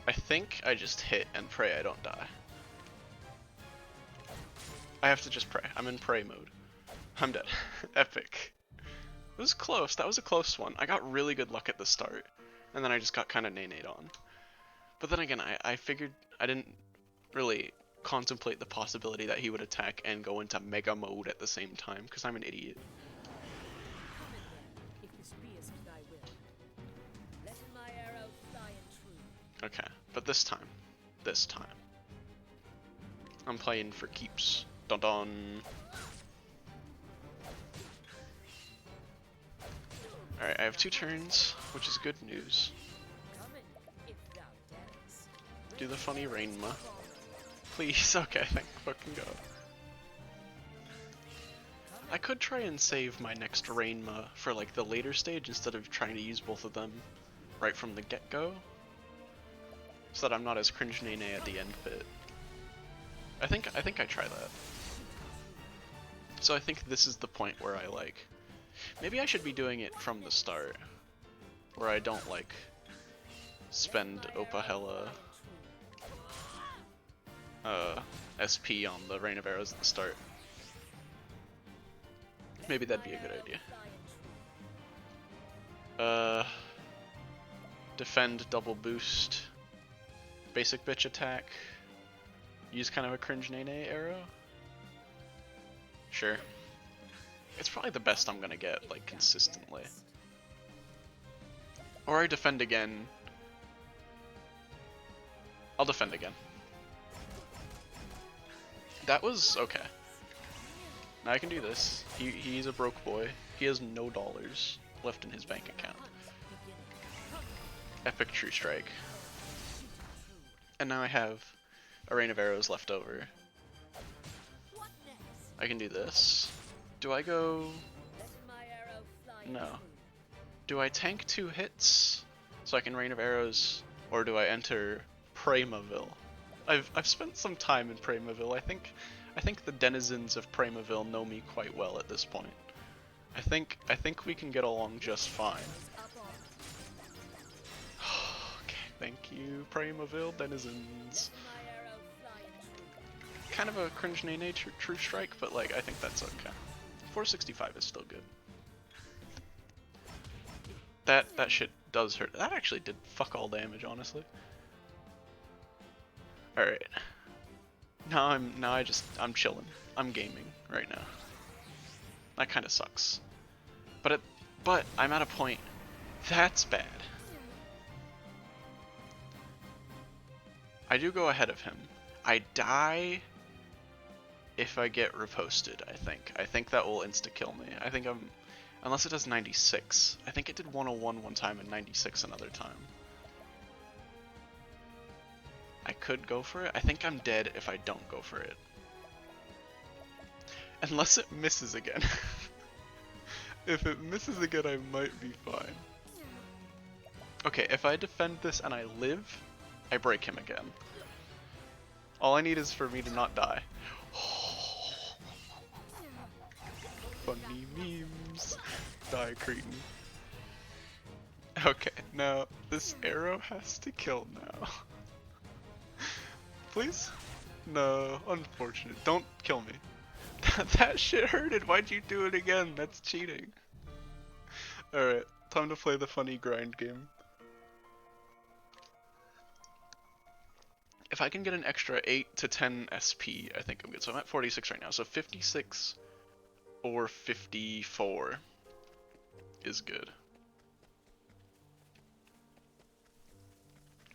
I think I just hit and pray I don't die. I have to just pray. I'm in pray mode. I'm dead. Epic. It was close. That was a close one. I got really good luck at the start, and then I just got kind of nay-nayed on. But then again, I figured— I didn't really contemplate the possibility that he would attack and go into mega mode at the same time, because I'm an idiot. Okay, but this time, I'm playing for keeps. Dun dun. Alright, I have 2 turns, which is good news. Do the funny Rainma. Please, okay, thank fucking God. I could try and save my next Rainma for like the later stage instead of trying to use both of them right from the get-go. so that I'm not as cringe nay at the end bit. I think I try that. So I think this is the point where I like, maybe I should be doing it from the start, where I don't like spend Opahella SP on the Rain of Arrows at the start. Maybe that'd be a good idea. Defend, double boost, basic bitch attack, use kind of a cringe nay arrow. Sure. It's probably the best I'm gonna get, like, consistently. Or I defend again. I'll defend again. That was okay. Now I can do this. He's a broke boy. He has no dollars left in his bank account. Epic True Strike. And now I have a Rain of Arrows left over. I can do this. Do I go... No. Do I tank 2 hits so I can Rain of Arrows, or do I enter Pramaville? I've spent some time in Pramaville. I think the denizens of Pramaville know me quite well at this point. I think we can get along just fine. Okay, thank you, Pramaville denizens. Kind of a cringe nay true strike, but like I think that's okay. 465 is still good. That shit does hurt. That actually did fuck all damage, honestly. All right. Now I'm chilling. I'm gaming right now. That kind of sucks. But I'm at a point that's bad. I do go ahead of him. I die if I get reposted, I think. I think that will insta-kill me. I think I'm... Unless it does 96. I think it did 101 one time and 96 another time. I could go for it. I think I'm dead if I don't go for it. Unless it misses again. If it misses again, I might be fine. Okay, if I defend this and I live, I break him again. All I need is for me to not die. Funny memes. Die, cretin. Okay, now this arrow has to kill now. Please? No, unfortunate. Don't kill me. That shit hurted. Why'd you do it again? That's cheating. Alright, time to play the funny grind game. If I can get an extra 8 to 10 SP, I think I'm good. So I'm at 46 right now. So 56 or 54 is good.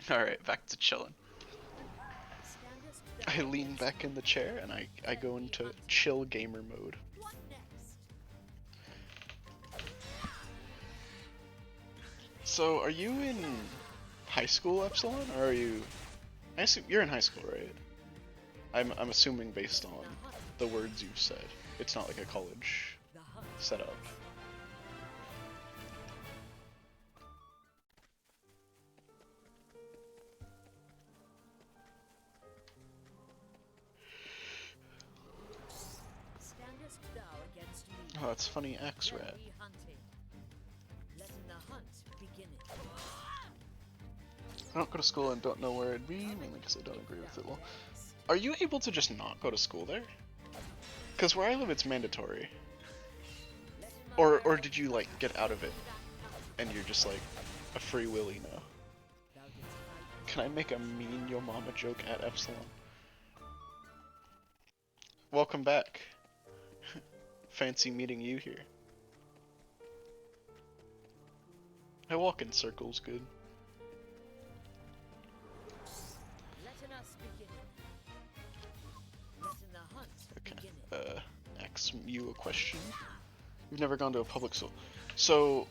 Alright, back to chilling. I lean back in the chair and I go into chill gamer mode. So, are you in high school, Epsilon, or are you... I assume you're in high school, right? I'm assuming based on the words you've said. It's not like a college setup. Oh, that's funny, X-Rat. I don't go to school and don't know where it'd be, mainly because I don't agree with it. Well, are you able to just not go to school there? Because where I live, it's mandatory. Or did you, like, get out of it, and you're just, like, a free willy now? Can I make a mean yo mama joke at Epsilon? Welcome back. Fancy meeting you here. I walk in circles, good. Okay, ask you a question. You've never gone to a public school. So,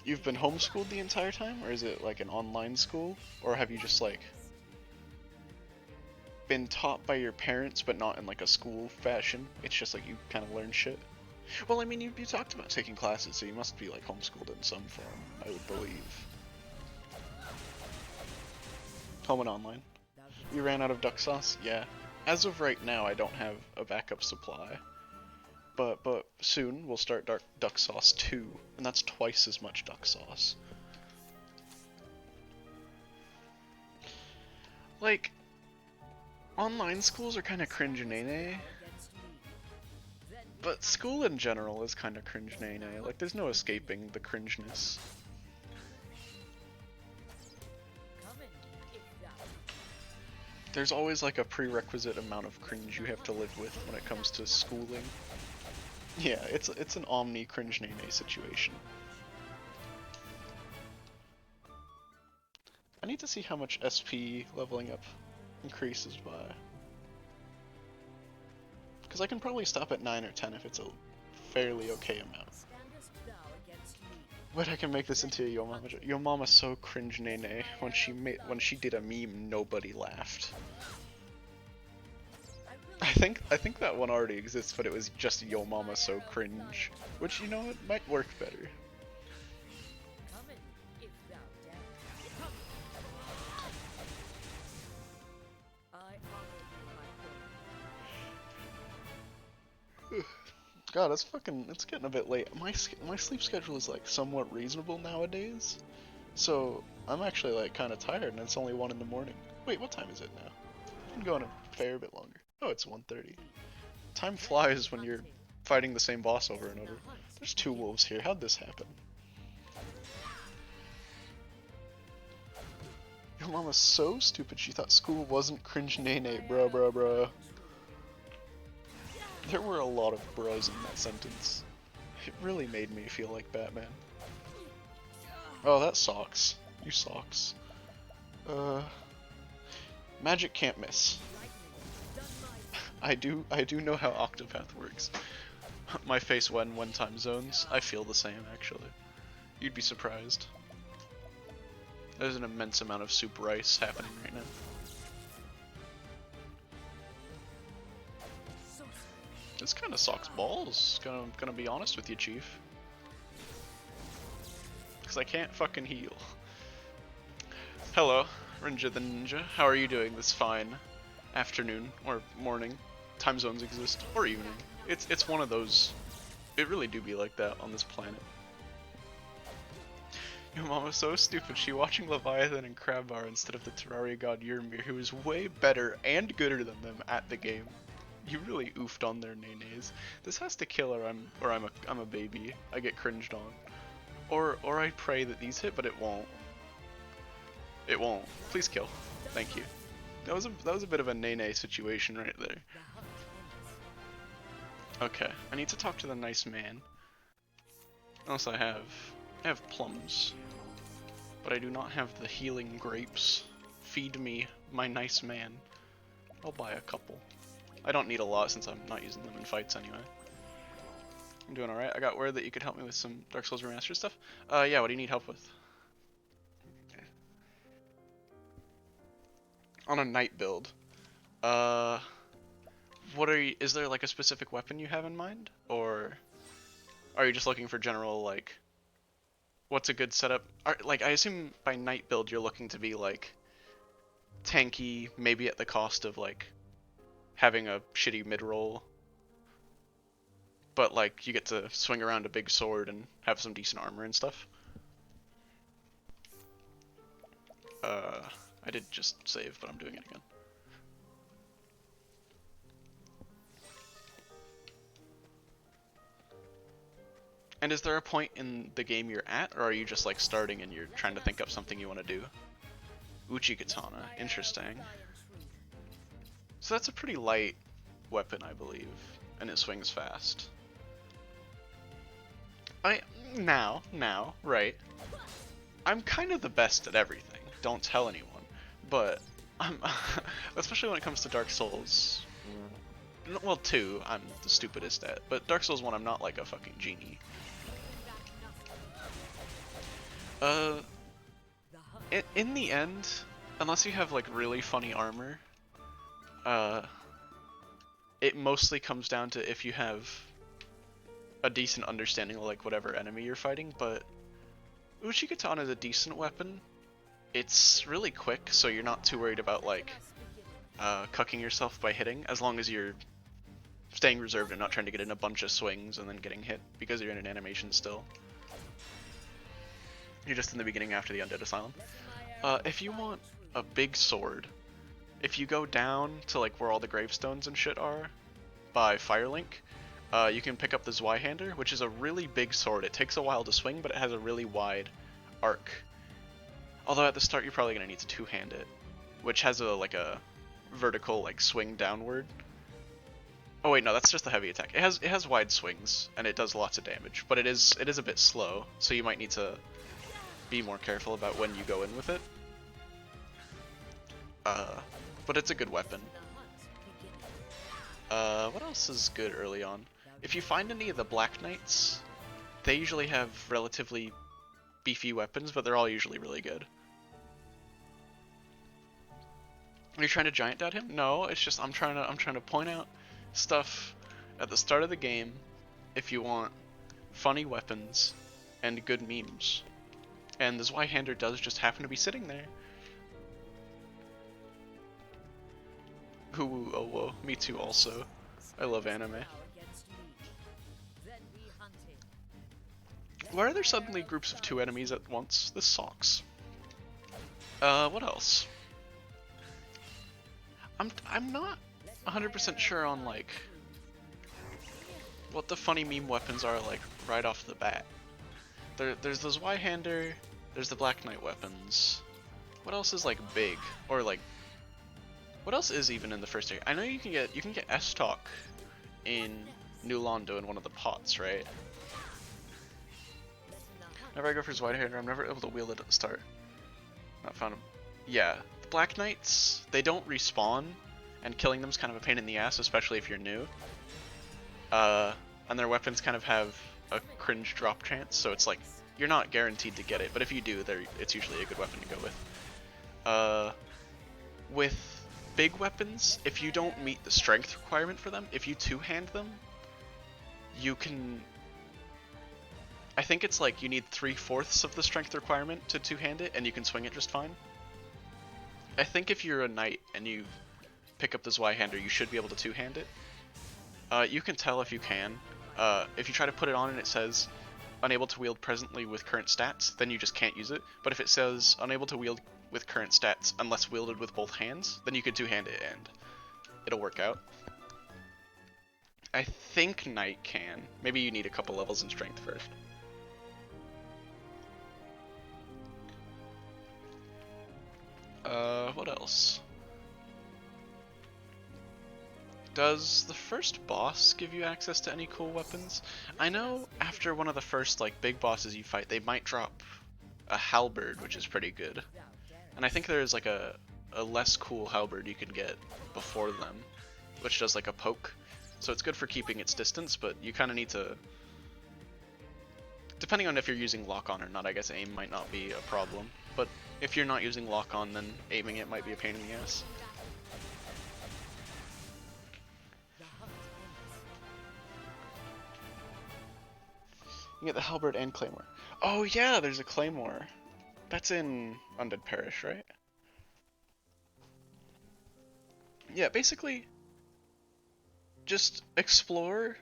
you've been homeschooled the entire time? Or is it like an online school? Or have you just like been taught by your parents but not in like a school fashion? It's just like you kind of learn shit? Well, I mean, you talked about taking classes, so you must be like homeschooled in some form, I would believe. Home and online. We ran out of duck sauce? Yeah. As of right now, I don't have a backup supply. But soon we'll start duck sauce 2, and that's twice as much duck sauce. Like, online schools are kind of cringe nene, but school in general is kind of cringe nene. Like, there's no escaping the cringeness. There's always like a prerequisite amount of cringe you have to live with when it comes to schooling. Yeah, it's an omni cringe nene situation. I need to see how much SP leveling up increases by. Because I can probably stop at 9 or 10 if it's a fairly okay amount. But I can make this into a Yo Mama. Yo Mama's so cringe nene. When she did a meme, nobody laughed. I think that one already exists, but it was just Yo Mama so cringe, which, you know, it might work better. God, it's getting a bit late. My sleep schedule is like somewhat reasonable nowadays, so I'm actually like kind of tired, and it's only 1 in the morning. Wait, what time is it now? I've been going a fair bit longer. Oh, it's 1:30. Time flies when you're fighting the same boss over and over. There's 2 wolves here. How'd this happen? Your mama's so stupid. She thought school wasn't cringe nene, bruh. There were a lot of bros in that sentence. It really made me feel like Batman. Oh, that socks. You socks. Magic can't miss. I do know how Octopath works. My face when time zones, I feel the same actually. You'd be surprised. There's an immense amount of soup rice happening right now. This kind of sucks balls, gonna be honest with you, Chief. Because I can't fucking heal. Hello, Rinja the Ninja. How are you doing this fine afternoon or morning? Time zones exist, or evening. It's one of those. It really do be like that on this planet. Your mama's so stupid. She watching Leviathan and Crabbar instead of the Terraria god Yrmir, who is way better and gooder than them at the game. You really oofed on their nenes. This has to kill, or I'm a baby. I get cringed on. Or I pray that these hit, but it won't. It won't. Please kill. Thank you. That was a bit of a nene situation right there. Okay, I need to talk to the nice man. Unless I have plums. But I do not have the healing grapes. Feed me, my nice man. I'll buy a couple. I don't need a lot since I'm not using them in fights anyway. I'm doing alright. I got word that you could help me with some Dark Souls Remastered stuff. Yeah, what do you need help with? Okay. On a night build. What are you, is there like a specific weapon you have in mind? Or are you just looking for general, like, what's a good setup? Like, I assume by night build you're looking to be like tanky, maybe at the cost of like having a shitty mid-roll, but like you get to swing around a big sword and have some decent armor and stuff. I did just save, but I'm doing it again. And is there a point in the game you're at, or are you just like starting and you're trying to think up something you want to do? Uchi Katana, interesting. So that's a pretty light weapon, I believe, and it swings fast. Now, right. I'm kind of the best at everything, don't tell anyone, but I'm, especially when it comes to Dark Souls, well 2, I'm the stupidest at, but Dark Souls 1 I'm not like a fucking genie. In the end, unless you have like really funny armor, it mostly comes down to if you have a decent understanding of like whatever enemy you're fighting, but Uchi Katana is a decent weapon. It's really quick, so you're not too worried about like cucking yourself by hitting, as long as you're staying reserved and not trying to get in a bunch of swings and then getting hit because you're in an animation still. You're just in the beginning after the Undead Asylum. If you want a big sword, if you go down to like where all the gravestones and shit are by Firelink, you can pick up the Zweihander, which is a really big sword. It takes a while to swing, but it has a really wide arc. Although at the start you're probably gonna need to two-hand it, which has a vertical like swing downward. Oh wait, no, that's just the heavy attack. It has wide swings and it does lots of damage, but it is a bit slow, so you might need to be more careful about when you go in with it. But it's a good weapon. What else is good early on? If you find any of the Black Knights, they usually have relatively beefy weapons, but they're all usually really good. Are you trying to giant dad him? No, it's just I'm trying to point out stuff at the start of the game if you want funny weapons and good memes. And the Zweihander does just happen to be sitting there. Ooh, oh whoa, me too also. I love anime. Why are there suddenly groups of 2 enemies at once? This sucks. What else? I'm not 100% sure on like what the funny meme weapons are like right off the bat. There's the Zweihander, there's the Black Knight weapons. What else is like big or like what else is even in the first area? I know you can get S-Talk in New Londo in one of the pots, right? Whenever I go for Zweihander, I'm never able to wield it at the start. Not found him. Yeah, the Black Knights, they don't respawn, and killing them is kind of a pain in the ass, especially if you're new. And their weapons kind of have a cringe drop chance, so it's like you're not guaranteed to get it, but if you do, it's usually a good weapon to go with. With big weapons, if you don't meet the strength requirement for them, if you two-hand them, you can... I think it's like you need 3/4 of the strength requirement to two-hand it, and you can swing it just fine. I think if you're a knight and you pick up the Zweihander, you should be able to two-hand it. You can tell if you can. If you try to put it on and it says unable to wield presently with current stats, then you just can't use it. But if it says unable to wield with current stats unless wielded with both hands, then you can two-hand it and it'll work out. I think Knight can. Maybe you need a couple levels in strength first. What else? Does the first boss give you access to any cool weapons? I know after one of the first like big bosses you fight, they might drop a halberd, which is pretty good. And I think there's like a less cool halberd you can get before them, which does like a poke. So it's good for keeping its distance, but you kind of need to... Depending on if you're using lock-on or not, I guess aim might not be a problem. But if you're not using lock-on, then aiming it might be a pain in the ass. You get the halberd and claymore. Oh yeah, there's a claymore. That's in Undead Parish, right? Yeah, basically, just explore.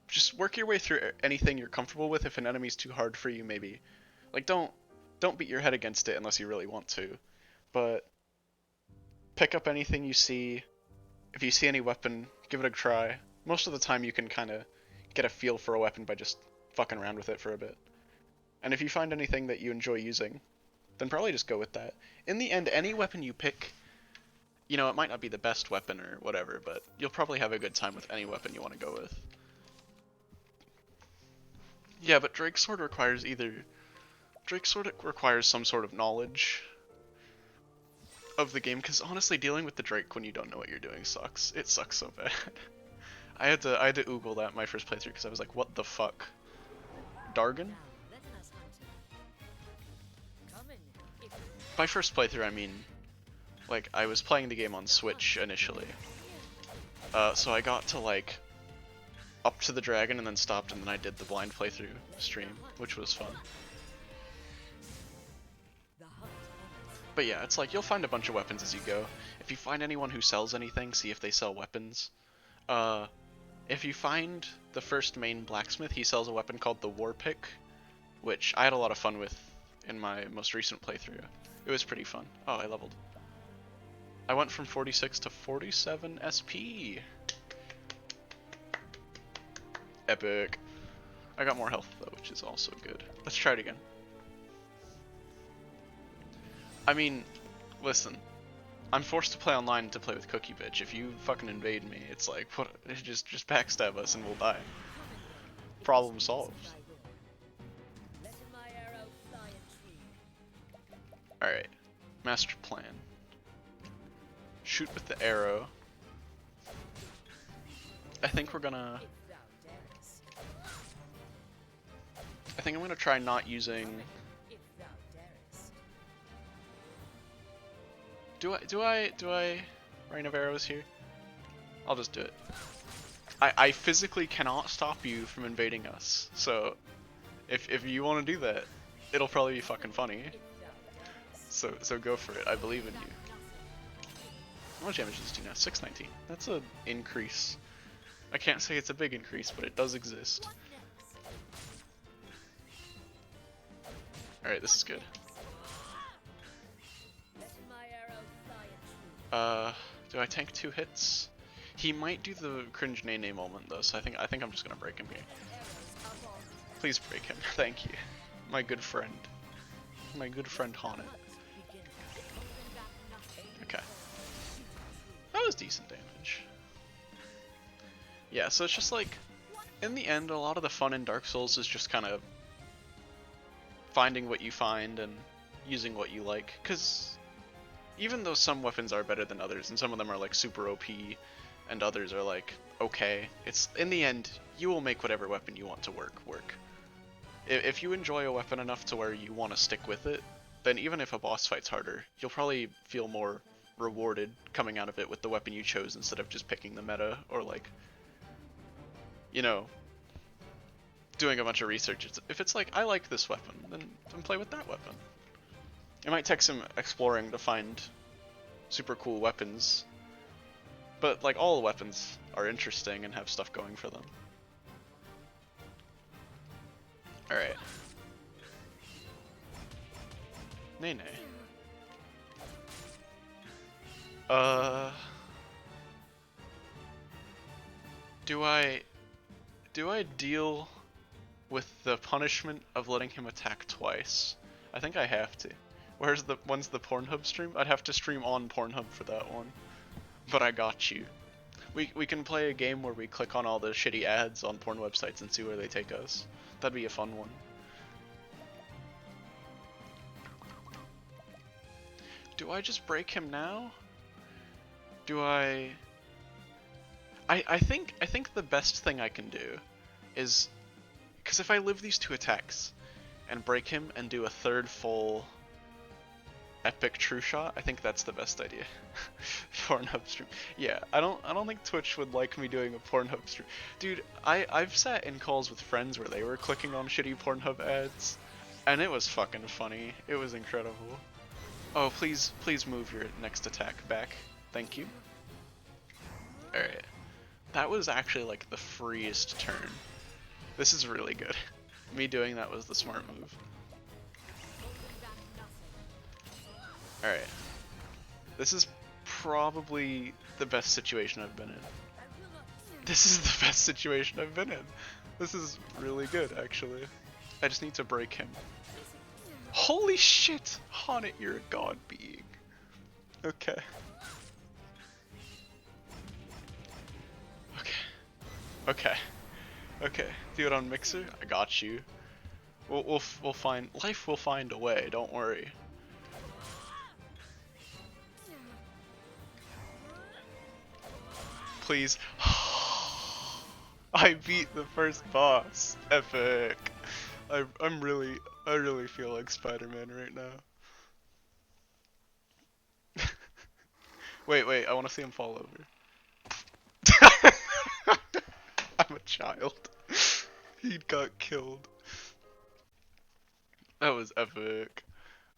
Just work your way through anything you're comfortable with. If an enemy's too hard for you, maybe, like don't beat your head against it unless you really want to. But pick up anything you see. If you see any weapon, give it a try. Most of the time you can kind of get a feel for a weapon by just fucking around with it for a bit. And if you find anything that you enjoy using, then probably just go with that. In the end, any weapon you pick, you know, it might not be the best weapon or whatever, but you'll probably have a good time with any weapon you want to go with. Yeah, but Drake's Sword requires some sort of knowledge of the game, because honestly, dealing with the Drake when you don't know what you're doing sucks. It sucks so bad. I had to oogle that my first playthrough because I was like, what the fuck? Dargon? By first playthrough, I mean, like, I was playing the game on Switch initially. So I got to, like, up to the dragon and then stopped, and then I did the blind playthrough stream, which was fun. But yeah, it's like you'll find a bunch of weapons as you go. If you find anyone who sells anything, see if they sell weapons. If you find the first main blacksmith, he sells a weapon called the War Pick, which I had a lot of fun with in my most recent playthrough. It was pretty fun. Oh, I leveled. I went from 46 to 47 SP. Epic. I got more health though, which is also good. Let's try it again. I mean, listen. I'm forced to play online to play with Cookie Bitch. If you fucking invade me, it's like, what? Just backstab us and we'll die. Problem solved. Alright. Master plan. Shoot with the arrow. I think I'm gonna try not using... Do I rain of arrows here? I'll just do it. I physically cannot stop you from invading us, so if you want to do that, it'll probably be fucking funny. So go for it. I believe in you. How much damage does this do now? 619. That's an increase. I can't say it's a big increase, but it does exist. Alright, this is good. Do I tank 2 hits? He might do the cringe nay moment though, so I think I'm just gonna break him here. Please break him. Thank you. My good friend. My good friend Haunted. Okay. That was decent damage. Yeah, so it's just like, in the end, a lot of the fun in Dark Souls is just kind of finding what you find and using what you like. Because even though some weapons are better than others, and some of them are like super OP, and others are like okay, it's in the end you will make whatever weapon you want to work. If you enjoy a weapon enough to where you want to stick with it, then even if a boss fight's harder, you'll probably feel more rewarded coming out of it with the weapon you chose instead of just picking the meta or like, you know, doing a bunch of research. If it's like I like this weapon, then play with that weapon. It might take some exploring to find super cool weapons, but like all the weapons are interesting and have stuff going for them. Alright. Nay nay. Do I deal with the punishment of letting him attack twice? I think I have to. When's the Pornhub stream? I'd have to stream on Pornhub for that one. But I got you. We can play a game where we click on all the shitty ads on porn websites and see where they take us. That'd be a fun one. Do I just break him now? Do I think the best thing I can do is, because if I live these 2 attacks and break him and do a third full epic true shot, I think that's the best idea. Pornhub stream. Yeah, I don't think Twitch would like me doing a Pornhub stream. Dude, I've sat in calls with friends where they were clicking on shitty Pornhub ads, and it was fucking funny. It was incredible. Oh, please move your next attack back. Thank you. Alright. That was actually like the freest turn. This is really good. Me doing that was the smart move. Alright. This is probably the best situation I've been in. This is the best situation I've been in. This is really good, actually. I just need to break him. Holy shit! Haunted, you're a god being. Okay. Okay. Do it on Mixer? I got you. We'll find... Life will find a way, don't worry. Please. I beat the first boss. Epic. I really feel like Spider-Man right now. Wait, I want to see him fall over. I'm a child. He got killed. That was epic.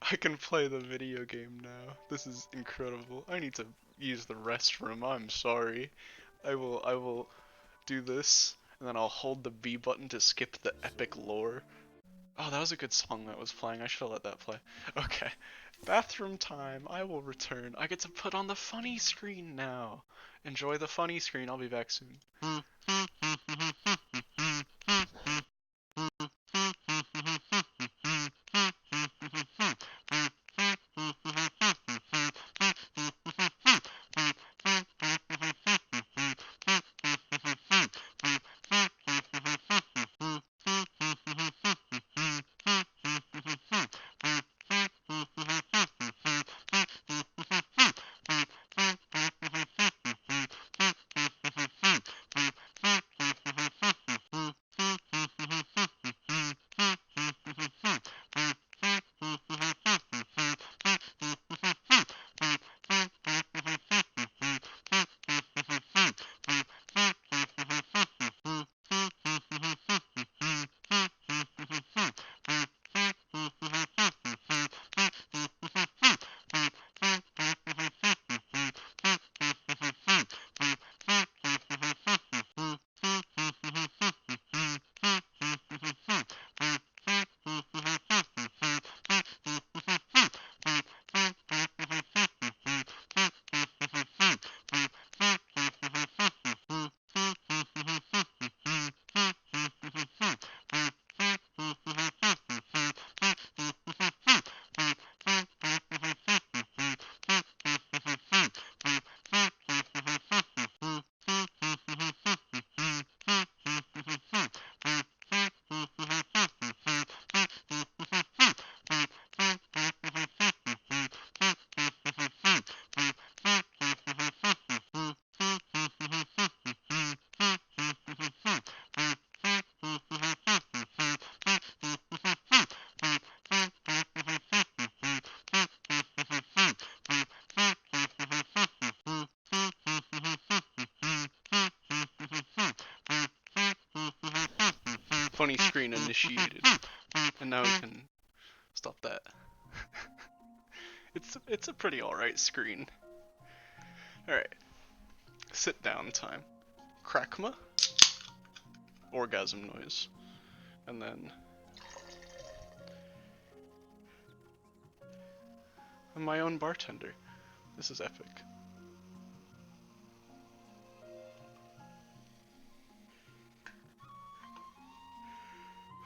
I can play the video game now. This is incredible. I need to use the restroom. I'm sorry. I will do this, and then I'll hold the B button to skip the epic lore. Oh, that was a good song that was playing. I should have let that play. Okay. Bathroom time. I will return. I get to put on the funny screen now. Enjoy the funny screen. I'll be back soon. Funny screen initiated. And now we can stop that. It's a pretty alright screen. Alright. Sit down time. Crackma. Orgasm noise. And then I'm my own bartender. This is epic.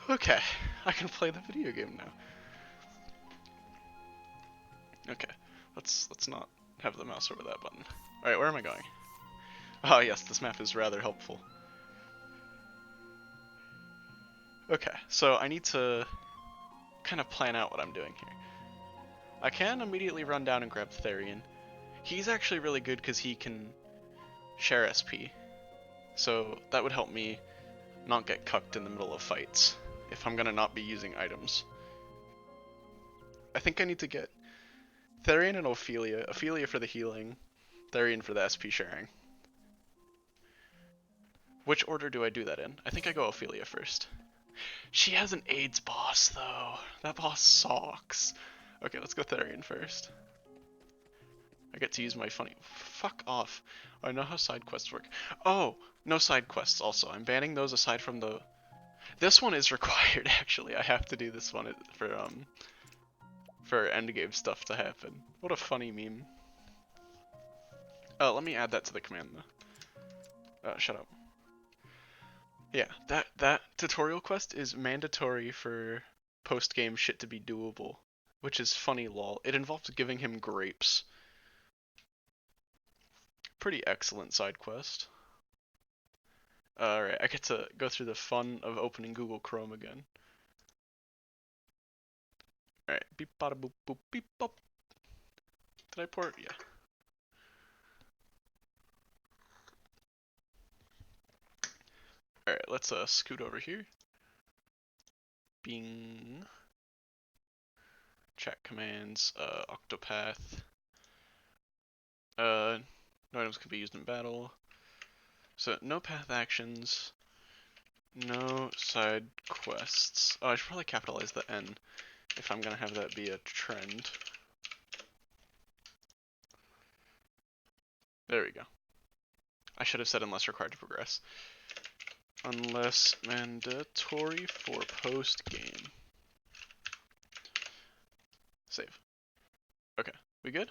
Okay, I can play the video game now. Okay, let's not have the mouse over that button. Alright, where am I going? Oh yes, this map is rather helpful. Okay, so I need to kind of plan out what I'm doing here. I can immediately run down and grab Therian. He's actually really good because he can share SP. So that would help me not get cucked in the middle of fights if I'm gonna not be using items. I think I need to get Therian and Ophelia. Ophelia for the healing, Therian for the SP sharing. Which order do I do that in? I think I go Ophelia first. She has an AIDS boss though. That boss sucks. Okay, let's go Therian first. I get to use my funny... Fuck off. I know how side quests work. Oh, no side quests also. I'm banning those aside from the... This one is required actually. I have to do this one for endgame stuff to happen. What a funny meme. Oh, let me add that to the command though. Shut up. Yeah, that tutorial quest is mandatory for post-game shit to be doable, which is funny lol. It involves giving him grapes. Pretty excellent side quest. Alright, I get to go through the fun of opening Google Chrome again. Alright, beep bada boop boop beep bop. Did I port? Yeah. Alright, let's scoot over here. Bing. Chat commands, Octopath. No items can be used in battle. So, no path actions. No side quests. Oh, I should probably capitalize the N. if I'm gonna have that be a trend. There we go. I should have said unless required to progress. Unless mandatory for post game. Save. Okay, we good?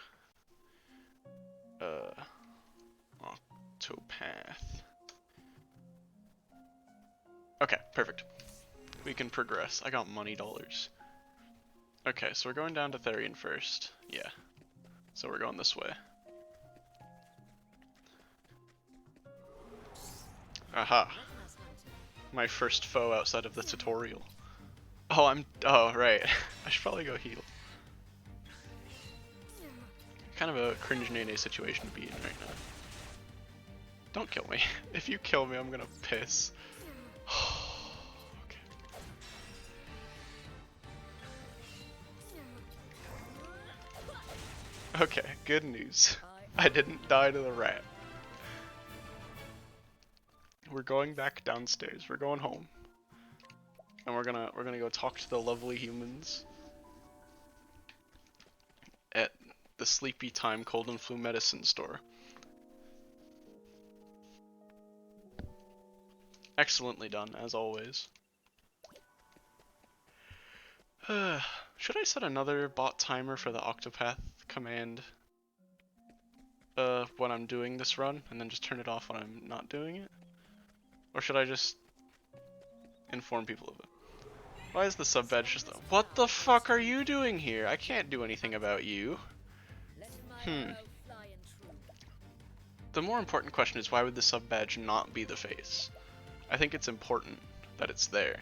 Octopath. Okay, perfect. We can progress. I got money dollars. Okay, so we're going down to Therian first. Yeah. So we're going this way. Aha. My first foe outside of the tutorial. Oh, right. I should probably go heal. Kind of a cringe nene situation to be in right now. Don't kill me. If you kill me, I'm gonna piss. Okay. Okay, good news. I didn't die to the rat. We're going back downstairs. We're going home. And we're gonna go talk to the lovely humans at the Sleepy Time Cold and Flu Medicine store. Excellently done, as always. Should I set another bot timer for the Octopath command when I'm doing this run, and then just turn it off when I'm not doing it? Or should I just inform people of it? Why is the sub badge just what the fuck are you doing here? I can't do anything about you. The more important question is why would the sub badge not be the face? I think it's important that it's there.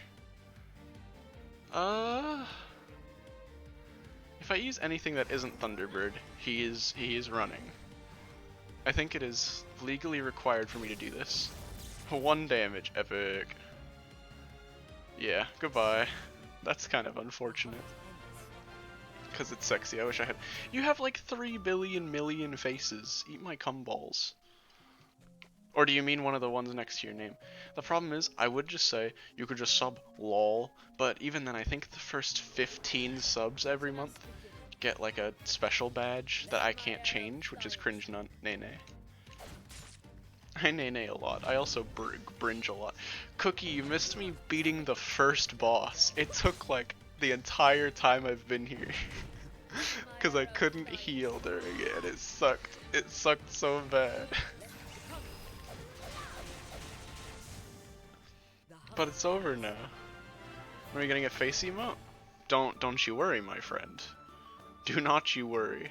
If I use anything that isn't Thunderbird, he is running. I think it is legally required for me to do this. 1 damage, epic. Yeah, goodbye. That's kind of unfortunate. Because it's sexy, I wish I had. You have like 3 billion million faces. Eat my cum balls. Or do you mean one of the ones next to your name? The problem is, I would just say, you could just sub lol, but even then I think the first 15 subs every month get like a special badge that I can't change, which is cringe nene. I nene a lot. I also bringe a lot. Cookie, you missed me beating the first boss. It took like the entire time I've been here. Because I couldn't heal during it, and it sucked. It sucked so bad. But it's over now. Are we getting a face emote? Don't you worry, my friend. Do not you worry.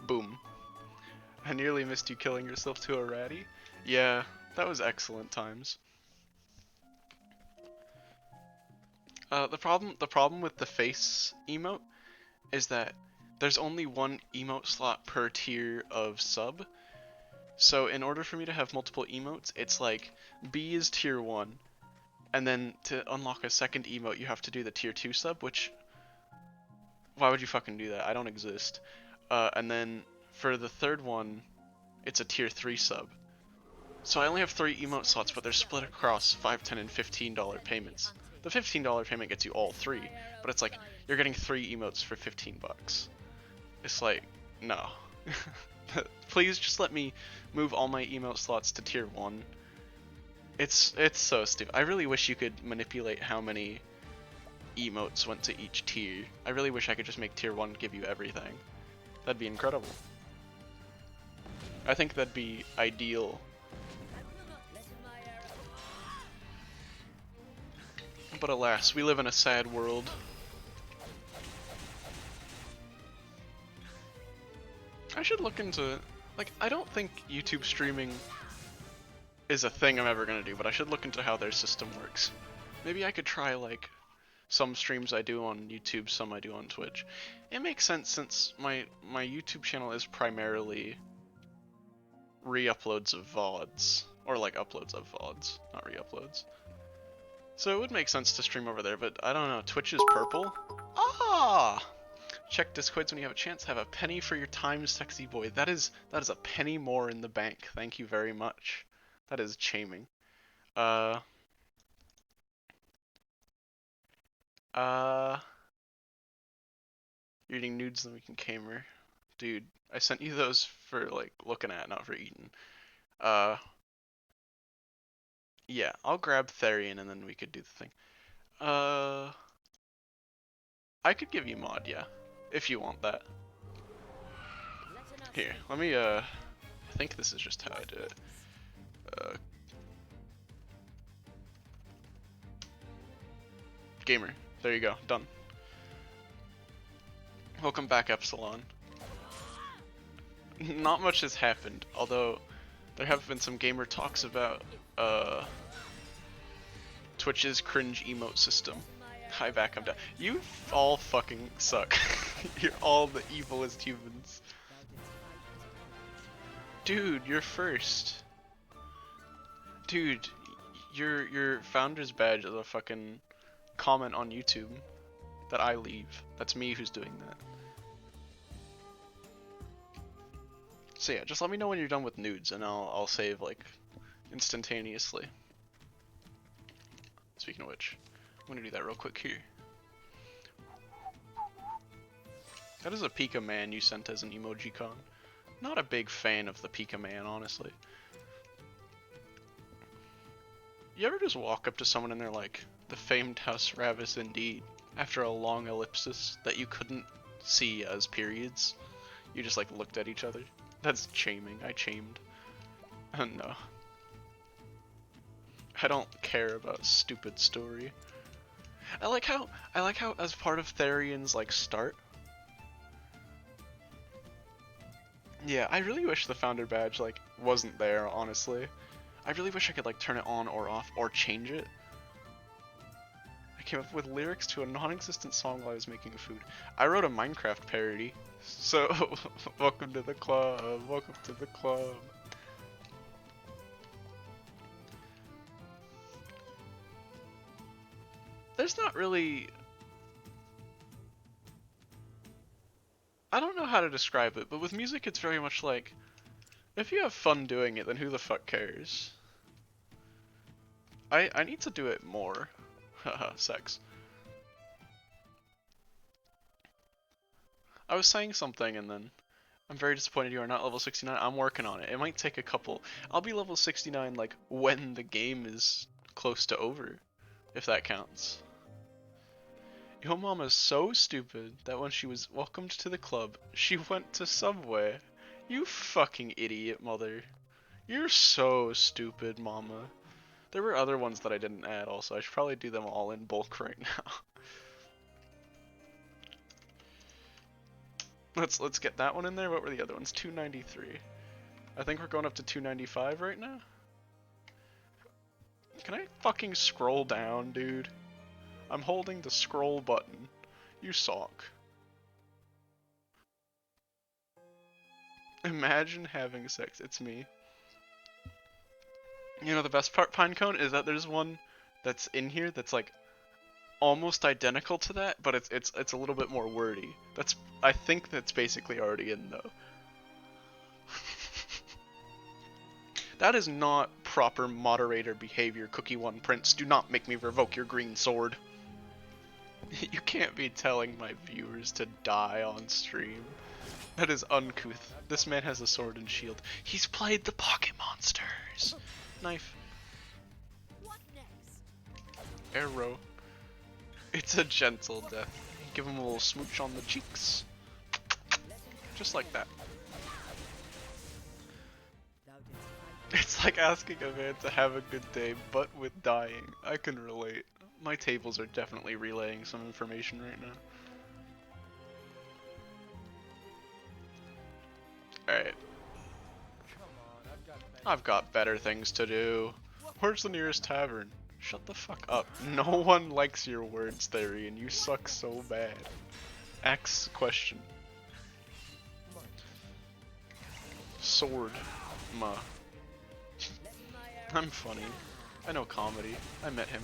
Boom. I nearly missed you killing yourself to a ratty. Yeah, that was excellent times. The problem with the face emote is that there's only 1 emote slot per tier of sub. So in order for me to have multiple emotes, it's like B is tier 1, and then to unlock a second emote you have to do the tier 2 sub, which why would you fucking do that? I don't exist. And then for the third one, it's a tier 3 sub. So I only have 3 emote slots, but they're split across $5, $10, and $15 payments. The $15 payment gets you all 3, but it's like you're getting 3 emotes for 15 bucks. It's like, no. Please just let me move all my emote slots to tier 1. It's so stupid. I really wish you could manipulate how many emotes went to each tier. I really wish I could just make tier 1 give you everything. That'd be incredible. I think that'd be ideal. But alas, we live in a sad world. I should look into, like, I don't think YouTube streaming is a thing I'm ever gonna do, but I should look into how their system works. Maybe I could try, like, some streams I do on YouTube, some I do on Twitch. It makes sense since my YouTube channel is primarily re-uploads of VoDs, or like uploads of VoDs, not re-uploads. So it would make sense to stream over there, but I don't know, Twitch is purple? Ah! Check Discords when you have a chance. Have a penny for your time, sexy boy. That is a penny more in the bank. Thank you very much. That is chaming. You're eating nudes, then we can gamer. Dude, I sent you those for like looking at, not for eating. Uh, yeah, I'll grab Therian and then we could do the thing. I could give you mod, yeah, if you want that. Here, let me, I think this is just how I do it. Gamer, there you go, done. Welcome back, Epsilon. Not much has happened, although there have been some gamer talks about, Twitch's cringe emote system. Hi back, I'm down. You all fucking suck. You're all the evilest humans. Dude, you're first. Dude, your founder's badge is a fucking comment on YouTube that I leave. That's me who's doing that. So yeah, just let me know when you're done with nudes and I'll save like instantaneously. Speaking of which, I'm gonna do that real quick here. That is a Pika Man you sent as an emoji con. Not a big fan of the Pika Man, honestly. You ever just walk up to someone and they're like, the famed House Ravis indeed, after a long ellipsis that you couldn't see as periods? You just like looked at each other. That's chaming. I chamed. No. I don't care about stupid story. I like how as part of Therian's like start. Yeah, I really wish the founder badge like wasn't there, honestly. I really wish I could like turn it on or off or change it. I came up with lyrics to a non-existent song while I was making food. I wrote a Minecraft parody. So, welcome to the club, welcome to the club. There's not really... I don't know how to describe it, but with music it's very much like, if you have fun doing it, then who the fuck cares? I need to do it more. Haha, sex. I was saying something and then I'm very disappointed you are not level 69. I'm working on it. It might take a couple. I'll be level 69 like when the game is close to over, if that counts. Your mom is so stupid that when she was welcomed to the club, she went to Subway. You fucking idiot, mother. You're so stupid, mama. There were other ones that I didn't add also. I should probably do them all in bulk right now. Let's get that one in there. What were the other ones? 293. I think we're going up to 295 right now. Can I fucking scroll down, dude? I'm holding the scroll button. You suck. Imagine having sex. It's me. You know the best part, Pinecone, is that there's one that's in here that's like almost identical to that, but it's a little bit more wordy. I think that's basically already in though. That is not proper moderator behavior, Cookie One Prince. Do not make me revoke your green sword. You can't be telling my viewers to die on stream. That is uncouth. This man has a sword and shield. He's played the Pocket Monsters. Knife. What next? Arrow. It's a gentle death. Give him a little smooch on the cheeks. Just like that. It's like asking a man to have a good day, but with dying. I can relate. My tables are definitely relaying some information right now. Alright. I've got better things to do. Where's the nearest tavern? Shut the fuck up. No one likes your words, Theory, and you suck so bad. X question. Sword. Ma. I'm funny. I know comedy. I met him.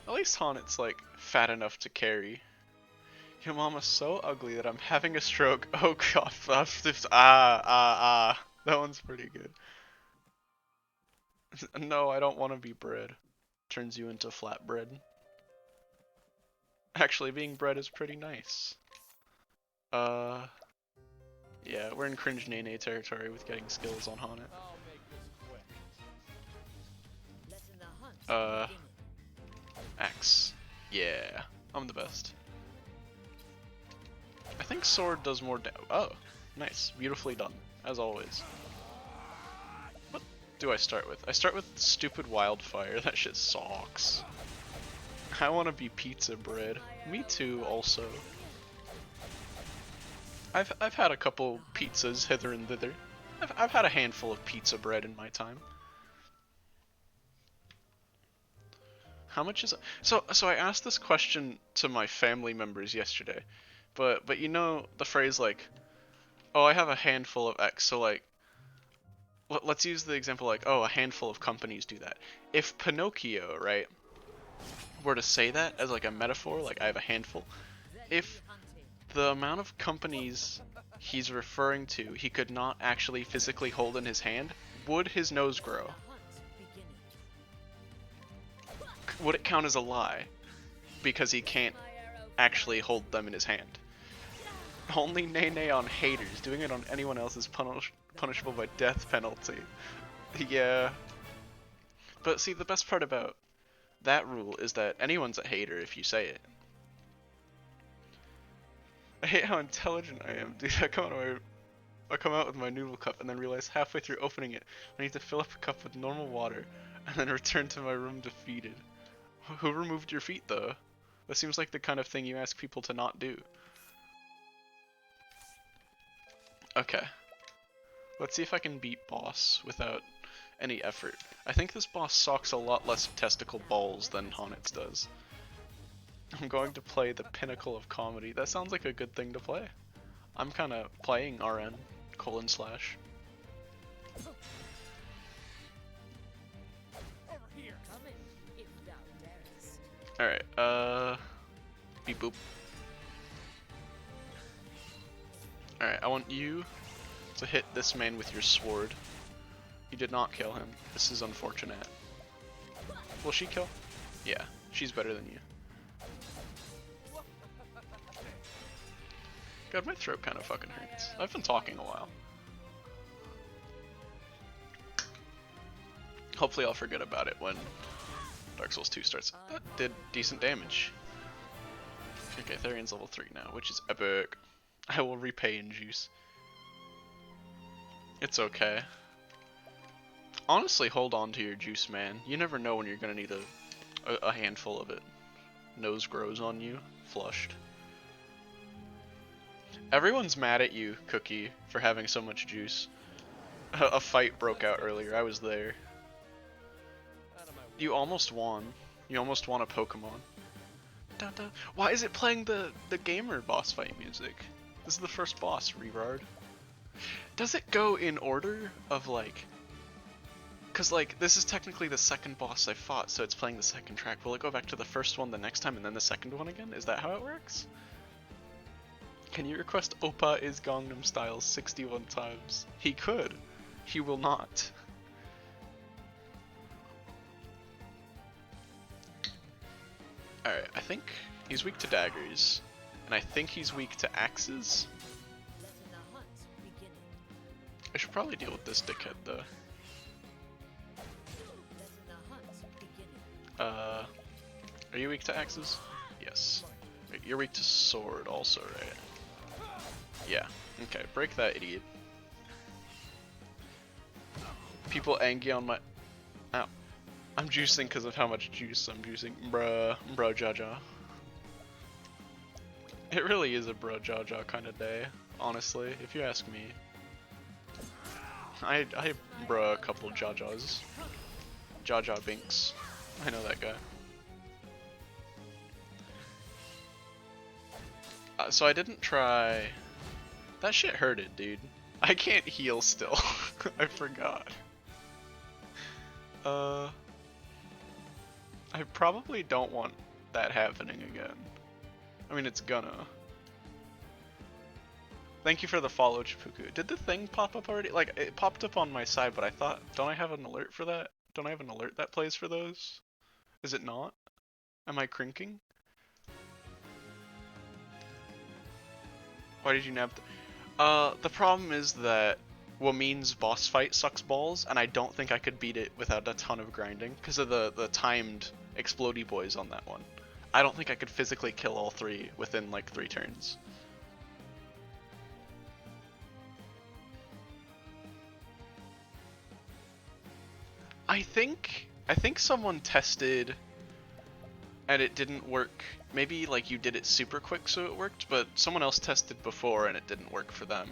At least Honnet's like fat enough to carry. Your mama's so ugly that I'm having a stroke. Oh god, that one's pretty good. No, I don't want to be bread. Turns you into flatbread. Actually, being bread is pretty nice. Yeah, we're in cringe Nene territory with getting skills on Haunted. Letting the hunt Uh, begin. Axe. Yeah, I'm the best. I think sword does more oh, nice. Beautifully done, as always. What do I start with? I start with stupid wildfire. That shit sucks. I want to be pizza bread. Me too, also. I've had a couple pizzas hither and thither. I've had a handful of pizza bread in my time. How much is it? So I asked this question to my family members yesterday, but you know the phrase like, oh, I have a handful of X. So like, let's use the example like, oh, a handful of companies do that. If Pinocchio, right, were to say that as like a metaphor, like I have a handful, if the amount of companies he's referring to he could not actually physically hold in his hand, would his nose grow? The hunt beginning. Would it count as a lie? Because he can't My arrow actually hold them in his hand. Only Nene on haters. Doing it on anyone else is punishable by death penalty. Yeah. But see, the best part about that rule is that anyone's a hater if you say it. I hate how intelligent I am, dude. I come out with my noodle cup and then realize halfway through opening it, I need to fill up a cup with normal water and then return to my room defeated. Who removed your feet, though? That seems like the kind of thing you ask people to not do. Okay. Let's see if I can beat boss without any effort. I think this boss socks a lot less testicle balls than Honitz does. I'm going to play the pinnacle of comedy. That sounds like a good thing to play. I'm kind of playing RN:/. coming if thou darest. Alright, beep boop. Alright, I want you to hit this man with your sword. You did not kill him. This is unfortunate. Will she kill? Yeah, she's better than you. God, my throat kind of fucking hurts. I've been talking a while. Hopefully I'll forget about it when Dark Souls 2 starts. That did decent damage. Okay, Therion's level 3 now, which is epic. I will repay in juice. It's okay. Honestly, hold on to your juice, man. You never know when you're gonna need a handful of it. Nose grows on you, flushed. Everyone's mad at you, Cookie, for having so much juice. A fight broke out earlier, I was there. You almost won. You almost won a Pokemon. Da, da. Why is it playing the gamer boss fight music? This is the first boss, Rerard. Does it go in order of like... Cause like, this is technically the second boss I fought, so it's playing the second track. Will it go back to the first one the next time and then the second one again? Is that how it works? Can you request Oppa is Gangnam Style 61 times? He could. He will not. Alright, I think he's weak to daggers. And I think he's weak to axes. Letting the hunt beginning. I should probably deal with this dickhead though. Letting the hunt beginning. Are you weak to axes? Yes. Wait, you're weak to sword also, right? Yeah. Okay, break that idiot. People angry on my... Ow. I'm juicing because of how much juice I'm juicing. Bruh Jaja. It really is a bruh Jaja kind of day, honestly, if you ask me. I bruh a couple Jajas. Jaja Binks. I know that guy. So I didn't try... That shit hurted, dude. I can't heal still. I forgot. I probably don't want that happening again. I mean, it's gonna. Thank you for the follow, Chipuku. Did the thing pop up already? Like, it popped up on my side, but I thought, don't I have an alert for that? Don't I have an alert that plays for those? Is it not? Am I crinking? Why did you nab? The problem is that Wamin's boss fight sucks balls, and I don't think I could beat it without a ton of grinding because of the timed explodey boys on that one. I don't think I could physically kill all three within like 3 turns. I think someone tested and it didn't work. Maybe like you did it super quick so it worked, but someone else tested before and it didn't work for them.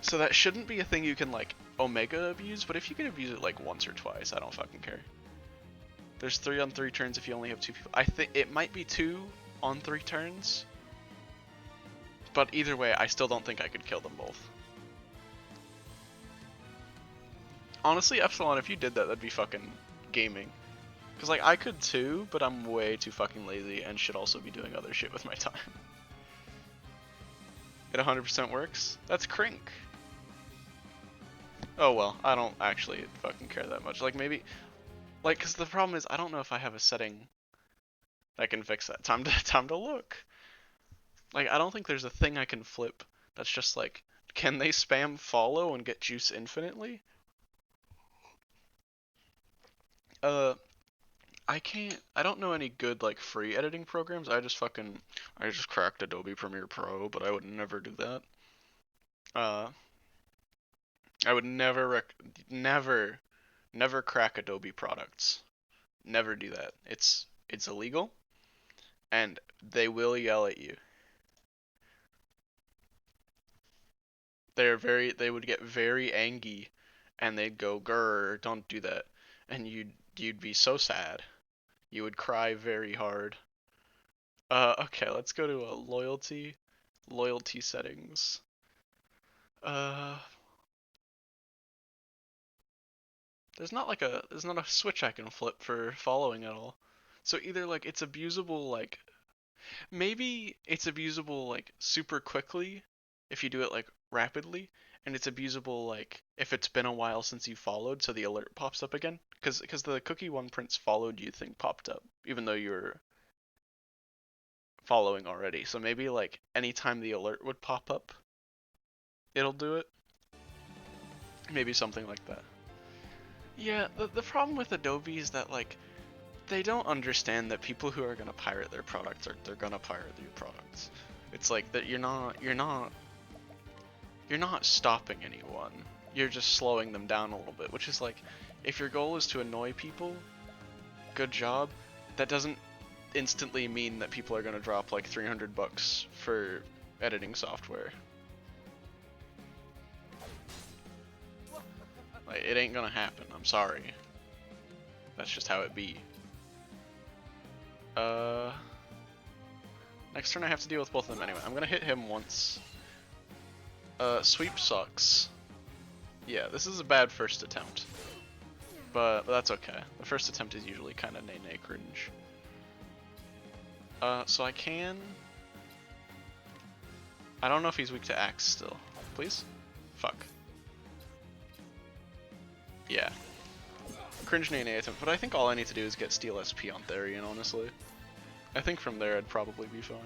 So that shouldn't be a thing you can like Omega abuse, but if you can abuse it like once or twice, I don't fucking care. There's 3 on 3 turns if you only have 2 people. I think it might be 2 on 3 turns. But either way, I still don't think I could kill them both. Honestly, Epsilon, if you did that, that'd be fucking gaming. Because, like, I could too, but I'm way too fucking lazy and should also be doing other shit with my time. It 100% works? That's crink. Oh well, I don't actually fucking care that much. Like, maybe... Like, because the problem is, I don't know if I have a setting that can fix that. Time to look. Like, I don't think there's a thing I can flip that's just like, can they spam follow and get juice infinitely? I don't know any good like free editing programs. I just cracked Adobe Premiere Pro, but I would never do that. I would never crack Adobe products. Never do that. It's illegal, and they will yell at you. They would get very angry, and they'd go, "Grr, don't do that," and you'd be so sad. You would cry very hard. Okay, let's go to a loyalty settings. There's not a switch I can flip for following at all. So either like it's abusable like maybe it's abusable like super quickly if you do it like rapidly, and it's abusable like if it's been a while since you followed, so the alert pops up again. Because the cookie one prints followed you thing popped up, even though you're following already. So maybe like anytime the alert would pop up, it'll do it. Maybe something like that. Yeah, the problem with Adobe is that like they don't understand that people who are gonna pirate their products they're gonna pirate your products. It's like that you're not stopping anyone. You're just slowing them down a little bit, which is like if your goal is to annoy people, good job. That doesn't instantly mean that people are gonna drop like $300 for editing software. Like, it ain't gonna happen. I'm sorry. That's just how it be. Next turn I have to deal with both of them anyway. I'm gonna hit him once. Sweep sucks. Yeah, this is a bad first attempt. But that's okay. The first attempt is usually kind of nay-nay cringe. So I can... I don't know if he's weak to axe still. Please? Fuck. Yeah. Cringe nay-nay attempt, but I think all I need to do is get Steel SP on Therian, honestly. I think from there I'd probably be fine.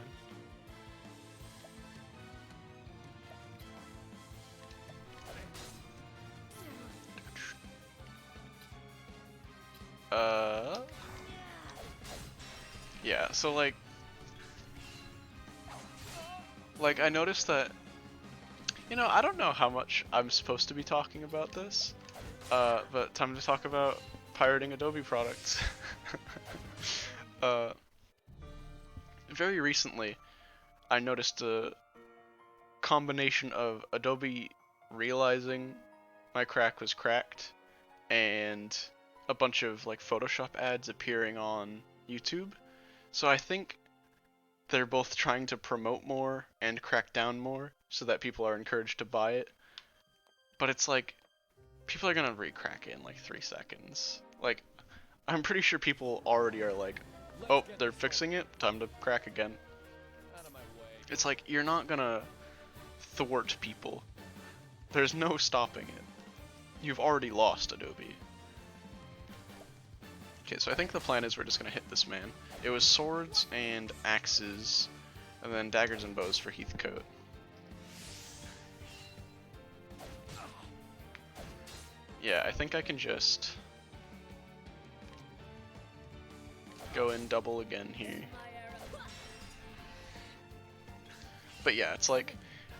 Yeah, so like I noticed that, you know, I don't know how much I'm supposed to be talking about this, but time to talk about pirating Adobe products. Very recently, I noticed a combination of Adobe realizing my crack was cracked and a bunch of like Photoshop ads appearing on YouTube. So I think they're both trying to promote more and crack down more so that people are encouraged to buy it. But it's like, people are gonna re-crack it in like 3 seconds. Like, I'm pretty sure people already are like, oh, they're fixing it, time to crack again. It's like, you're not gonna thwart people. There's no stopping it. You've already lost, Adobe. Okay, so I think the plan is we're just gonna hit this man. It was swords and axes, and then daggers and bows for Heathcote. Yeah, I think I can just go in double again here. But yeah, it's like,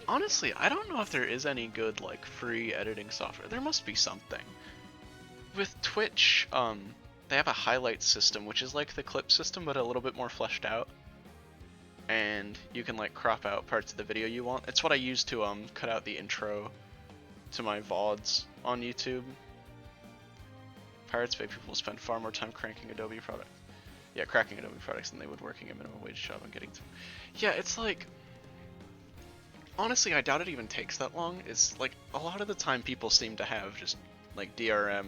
honestly, I don't know if there is any good like free editing software. There must be something. With Twitch, they have a highlight system, which is like the clip system, but a little bit more fleshed out. And you can like crop out parts of the video you want. It's what I use to cut out the intro to my VoDs on YouTube. Pirates Bay people spend far more time cranking Adobe product. Yeah, cracking Adobe products than they would working a minimum wage job and getting through. Yeah, it's like, honestly, I doubt it even takes that long. It's like a lot of the time people seem to have just like DRM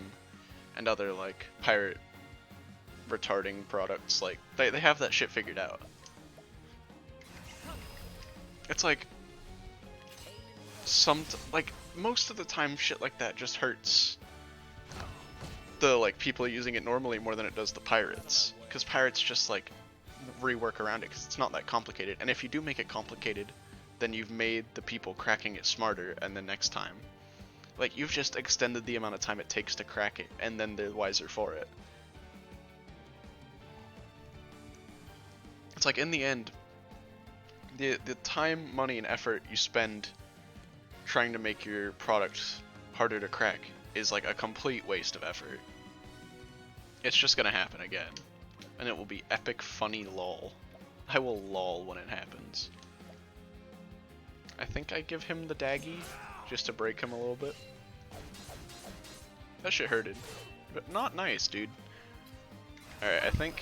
and other like pirate retarding products. Like they have that shit figured out. It's like like most of the time shit like that just hurts the like people using it normally more than it does the pirates, because pirates just like rework around it because it's not that complicated, and if you do make it complicated, then you've made the people cracking it smarter, and the next time, like, you've just extended the amount of time it takes to crack it, and then they're wiser for it. It's like, in the end, the time, money, and effort you spend trying to make your product harder to crack is like a complete waste of effort. It's just gonna happen again, and it will be epic funny lol. I will lol when it happens. I think I give him the daggy just to break him a little bit. That shit hurted, but not nice, dude. Alright, I think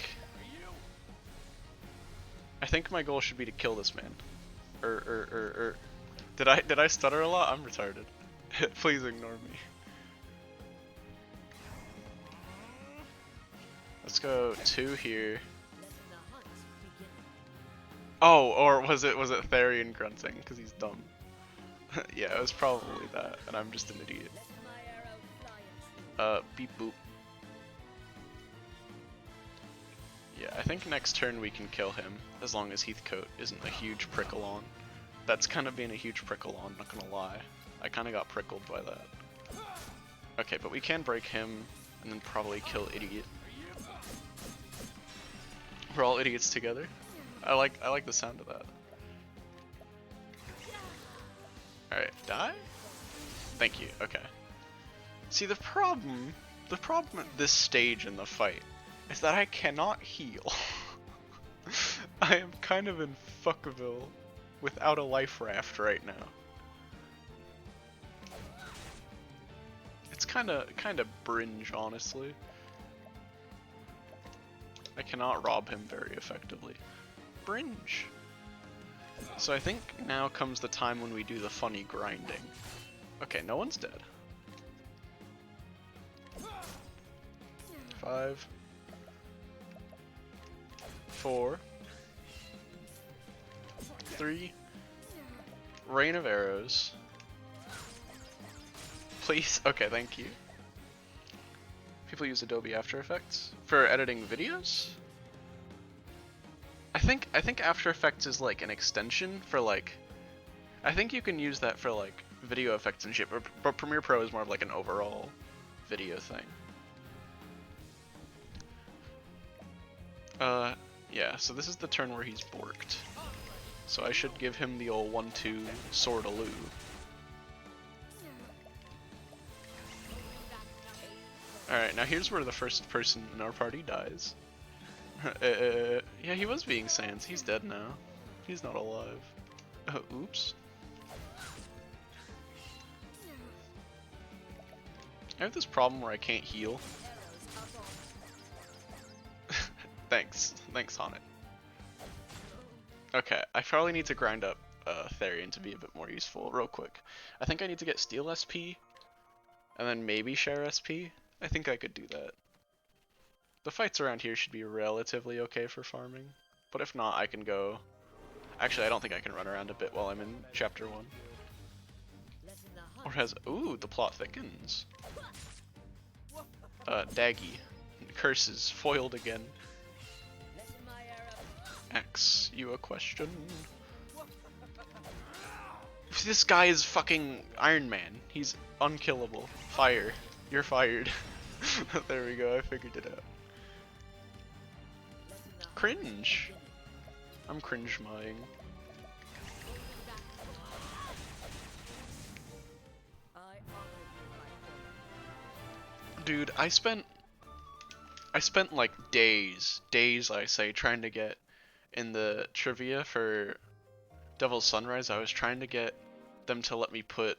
my goal should be to kill this man. Did I stutter a lot? I'm retarded. Please ignore me. Let's go 2 here. Oh, or was it Therian grunting because he's dumb? Yeah, it was probably that, and I'm just an idiot. Beep boop. Yeah, I think next turn we can kill him, as long as Heathcote isn't a huge prickle on. That's kind of being a huge prickle on, not gonna lie. I kind of got prickled by that. Okay, but we can break him, and then probably kill Idiot. We're all idiots together. I like the sound of that. Alright, die? Thank you, okay. See, the problem at this stage in the fight is that I cannot heal. I am kind of in Fuckville without a life raft right now. It's kinda bringe, honestly. I cannot rob him very effectively. Bringe. So I think now comes the time when we do the funny grinding. Okay, no one's dead. 5, 4, 3, rain of arrows. Please, okay, thank you. People use Adobe After Effects for editing videos? I think After Effects is like an extension for like, I think you can use that for like video effects and shit, but Premiere Pro is more of like an overall video thing. Yeah, so this is the turn where he's borked. So I should give him the old 1-2 sword-a-loo. Alright, now here's where the first person in our party dies. Yeah, he was being Sans. He's dead now. He's not alive. Oops. I have this problem where I can't heal. Thanks on it. Okay, I probably need to grind up Therian to be a bit more useful real quick. I think I need to get Steel SP, and then maybe Share SP. I think I could do that. The fights around here should be relatively okay for farming, but if not, I can go... Actually, I don't think I can run around a bit while I'm in Chapter 1. Or has... Ooh, the plot thickens. Daggy. Curses, foiled again. Let my arrow. Ax you a question. This guy is fucking Iron Man. He's unkillable. Fire. You're fired. There we go, I figured it out. Let the hunt Cringe. begin. I'm cringe-mying. I honor you, my friend. Dude, I spent like days I say, trying to get in the trivia for Devil's Sunrise. I was trying to get them to let me put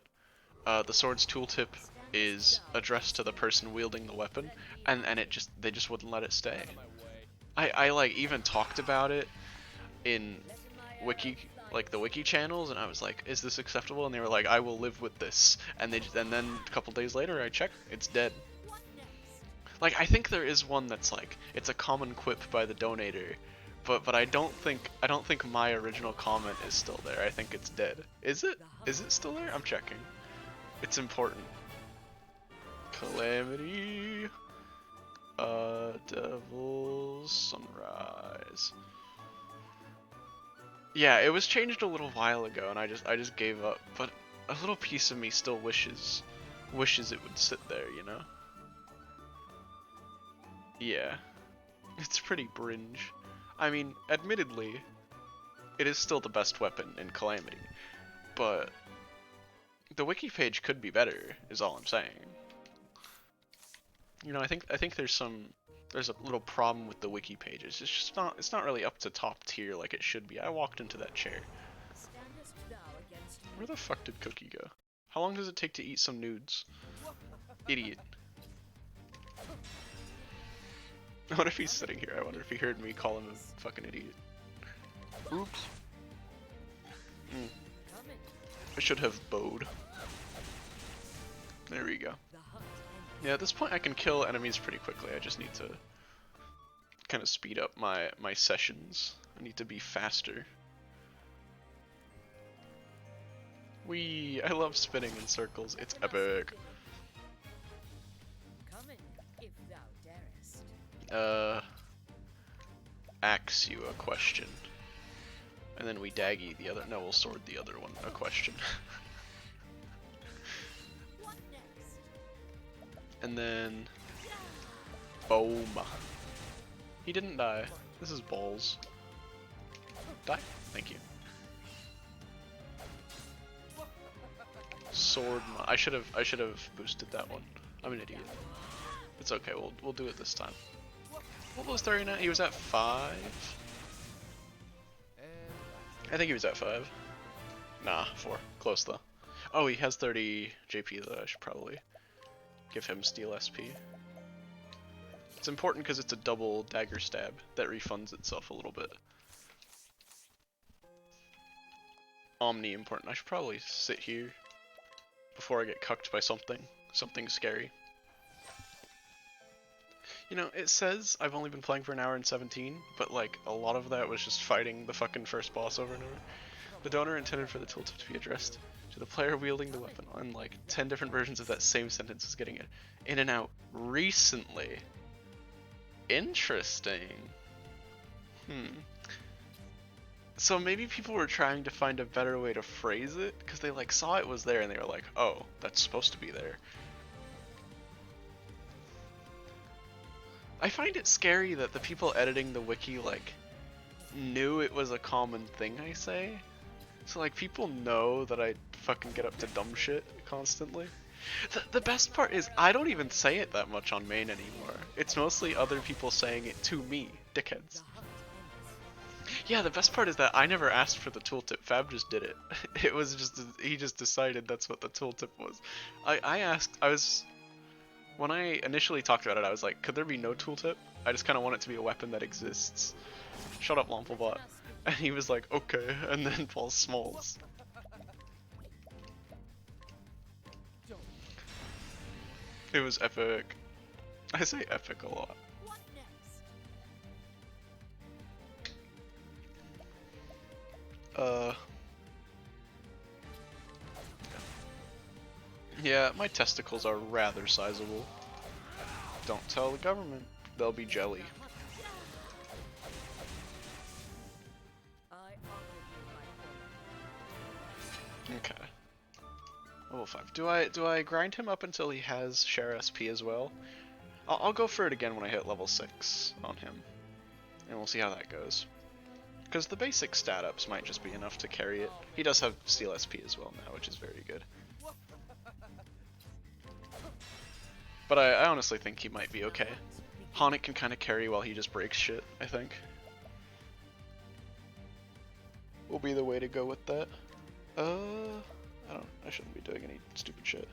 the sword's tooltip is addressed to the person wielding the weapon, and they just wouldn't let it stay. I like even talked about it in wiki, like the wiki channels, and I was like, is this acceptable? And they were like, I will live with this. And then a couple days later I checked, it's dead. What next? Like, I think there is one that's like, it's a common quip by the donator, but I don't think my original comment is still there. I think it's dead. Is it? Is it still there? I'm checking. It's important. Calamity. Devil's Sunrise. Yeah, it was changed a little while ago, and I just gave up. But a little piece of me still wishes it would sit there, you know? Yeah, it's pretty bringe. I mean, admittedly, it is still the best weapon in Calamity, but the wiki page could be better, is all I'm saying. You know, I think there's a little problem with the wiki pages. It's not really up to top tier like it should be. I walked into that chair. Standest thou against me? Where the fuck did Cookie go? How long does it take to eat some nudes? Idiot. What if he's sitting here? I wonder if he heard me call him a fucking idiot. Oops. Coming. I should have bowed. There we go. The hunt ends. Yeah, at this point I can kill enemies pretty quickly. I just need to kind of speed up my sessions. I need to be faster. I love spinning in circles. It's epic. Coming, if thou darest. Ax you a question. And then we daggy the other. No, we'll sword the other one a question. What next? And then boom. He didn't die. This is balls. Die. Thank you. Sword. I should have boosted that one. I'm an idiot. It's okay. We'll do it this time. What was 39? He was at 5. I think he was at 5. Nah, 4. Close though. Oh, he has 30 JP though. I should probably give him Steel SP. It's important because it's a double dagger stab that refunds itself a little bit. Omni important. I should probably sit here before I get cucked by something scary. You know, it says I've only been playing for an hour and 17, but like a lot of that was just fighting the fucking first boss over and over. The donor intended for the tooltip to be addressed to the player wielding the weapon, and like 10 different versions of that same sentence is getting it in and out recently. Interesting. So maybe people were trying to find a better way to phrase it, because they like saw it was there and they were like, oh, that's supposed to be there. I find it scary that the people editing the wiki like knew it was a common thing I say. So like people know that I fucking get up to dumb shit constantly. The best part is I don't even say it that much on main anymore. It's mostly other people saying it to me, dickheads. The hunt ends. Yeah, the best part is that I never asked for the tooltip. Fab just did it. It was just, he just decided that's what the tooltip was. When I initially talked about it, I was like, could there be no tooltip? I just kind of want it to be a weapon that exists. Shut up, Lompobot. And he was like, okay, and then Paul Smalls. It was epic. I say epic a lot. What next? Yeah, my testicles are rather sizable. Don't tell the government. they'll be jelly. I offer you my Okay. Level 5. Do I grind him up until he has share SP as well? I'll go for it again when I hit level 6 on him. And we'll see how that goes. Because the basic stat ups might just be enough to carry it. He does have Steel SP as well now, which is very good. But I honestly think he might be okay. Honic can kind of carry while he just breaks shit, I think. Will be the way to go with that. I shouldn't be doing any stupid shit.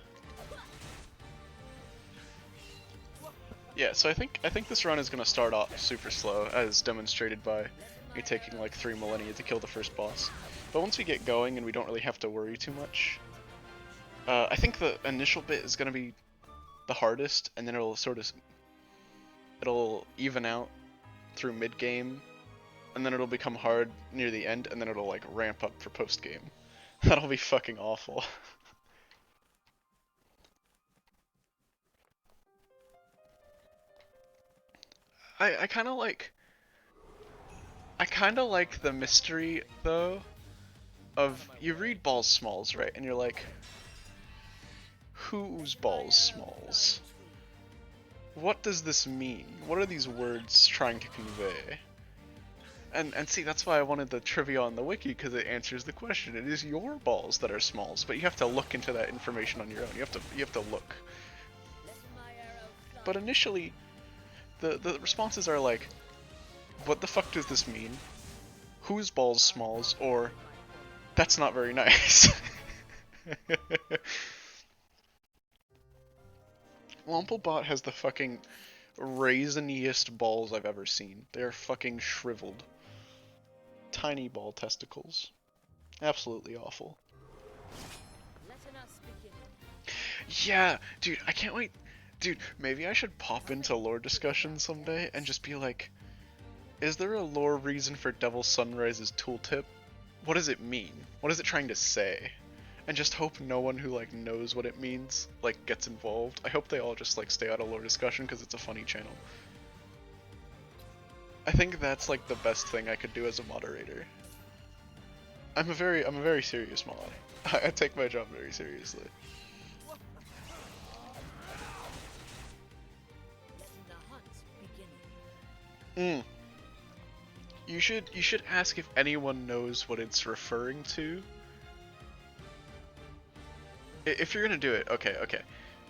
Yeah, so I think this run is gonna start off super slow, as demonstrated by me taking like 3 millennia to kill the first boss. But once we get going and we don't really have to worry too much, I think the initial bit is gonna be the hardest, and then it'll even out through mid game, and then it'll become hard near the end, and then it'll like ramp up for post game. That'll be fucking awful. I kind of like the mystery though of you read balls smalls, right, and you're like, whose balls smalls? What does this mean? What are these words trying to convey? And see, that's why I wanted the trivia on the wiki, because it answers the question. It is your balls that are smalls, but you have to look into that information on your own. You have to look. But initially, the responses are like, what the fuck does this mean? Whose balls smalls? Or, that's not very nice. Womplebot has the fucking raisiniest balls I've ever seen. They are fucking shriveled. Tiny ball testicles. Absolutely awful. Yeah, dude, I can't wait. Dude, maybe I should pop into lore discussion someday and just be like, is there a lore reason for Devil Sunrise's tooltip? What does it mean? What is it trying to say? And just hope no one who like knows what it means like gets involved. I hope they all just like stay out of lore discussion because it's a funny channel. I think that's like the best thing I could do as a moderator. I'm a very serious mod. I take my job very seriously. You should ask if anyone knows what it's referring to. If you're gonna do it, okay.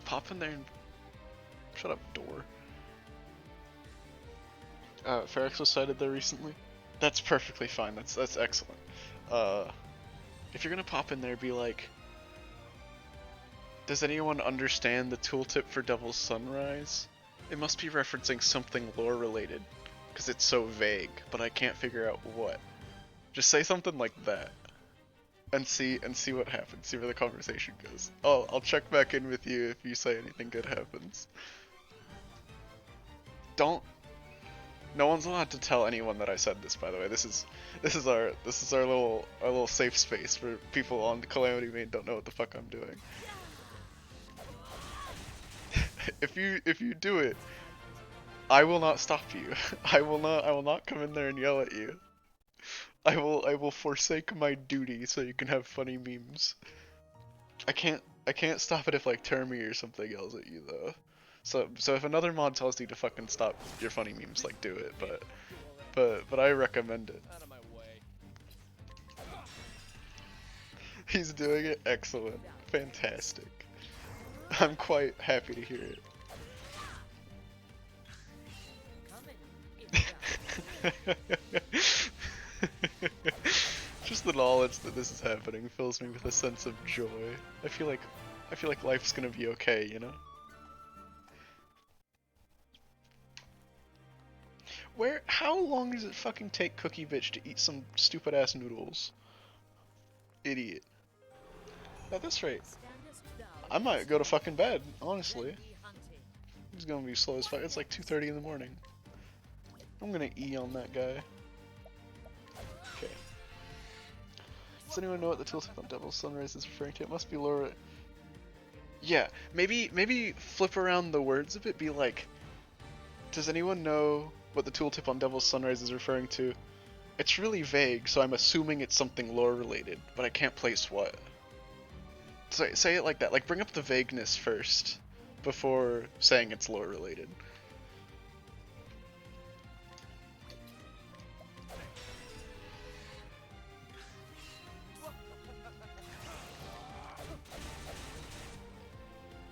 Pop in there and shut up, door. Ferrex was cited there recently. That's perfectly fine. That's excellent. If you're gonna pop in there, be like, does anyone understand the tooltip for Devil's Sunrise? It must be referencing something lore related, because it's so vague, but I can't figure out what. Just say something like that, and see what happens. See where the conversation goes. I'll check back in with you if you say anything good happens. No one's allowed to tell anyone that I said this, by the way. This is our little safe space where people on Calamity Main don't know what the fuck I'm doing. If you do it, I will not stop you. I will not come in there and yell at you. I will forsake my duty so you can have funny memes. I can't stop it if like Termy or something yells at you though. So if another mod tells you to fucking stop your funny memes, like do it, but I recommend it. He's doing it excellent. Fantastic. I'm quite happy to hear it. Just the knowledge that this is happening fills me with a sense of joy. I feel like life's gonna be okay, you know? How long does it fucking take Cookie Bitch to eat some stupid ass noodles? Idiot. At this rate, I might go to fucking bed, honestly. He's gonna be slow as fuck. It's like 2:30 in the morning. I'm gonna E on that guy. Okay. Does anyone know what the tooltip on Devil's Sunrise is referring to? It must be Laura. Yeah, maybe flip around the words a bit. Be like, Does anyone know what the tooltip on Devil's Sunrise is referring to? It's really vague, so I'm assuming it's something lore related, but I can't place what. Say it like that. Like, bring up the vagueness first before saying it's lore related.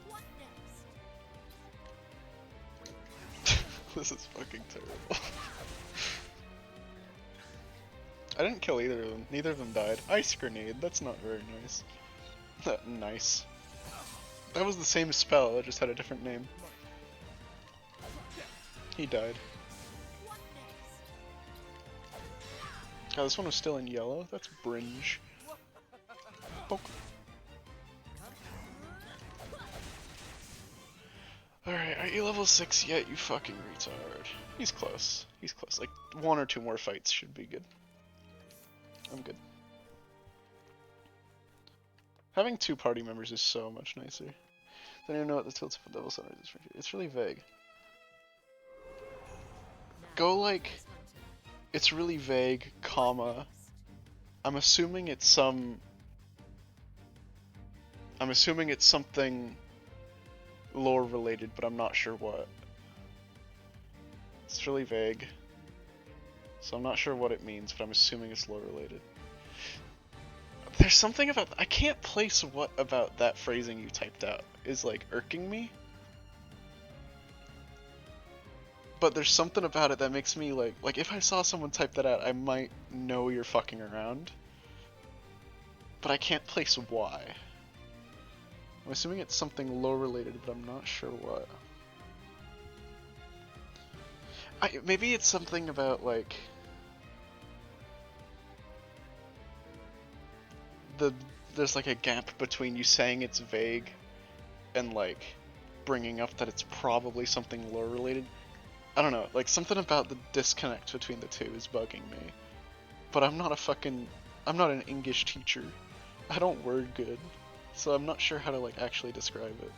What next? This is fucking terrible. I didn't kill either of them. Neither of them died. Ice grenade. That's not very nice. Nice. That was the same spell. It just had a different name. He died. What next? Oh, this one was still in yellow. That's Bringe. Poke. Alright, are you level 6 yet, you fucking retard? He's close. He's close. Like, 1 or 2 more fights should be good. I'm good. Having 2 party members is so much nicer. I don't even know what the tilt for Devil Sunrise is. It's really vague. Go like, it's really vague, comma. I'm assuming it's something lore related, but I'm not sure what. It's really vague. So I'm not sure what it means, but I'm assuming it's lore related. There's something about, I can't place what about that phrasing you typed out is like irking me. But there's something about it that makes me like if I saw someone type that out, I might know you're fucking around. But I can't place why. I'm assuming it's something lore related, but I'm not sure what. Maybe it's something about like there's like a gap between you saying it's vague and like bringing up that it's probably something lore related. I don't know, like something about the disconnect between the two is bugging me. But I'm not an English teacher. I don't word good. So I'm not sure how to like actually describe it.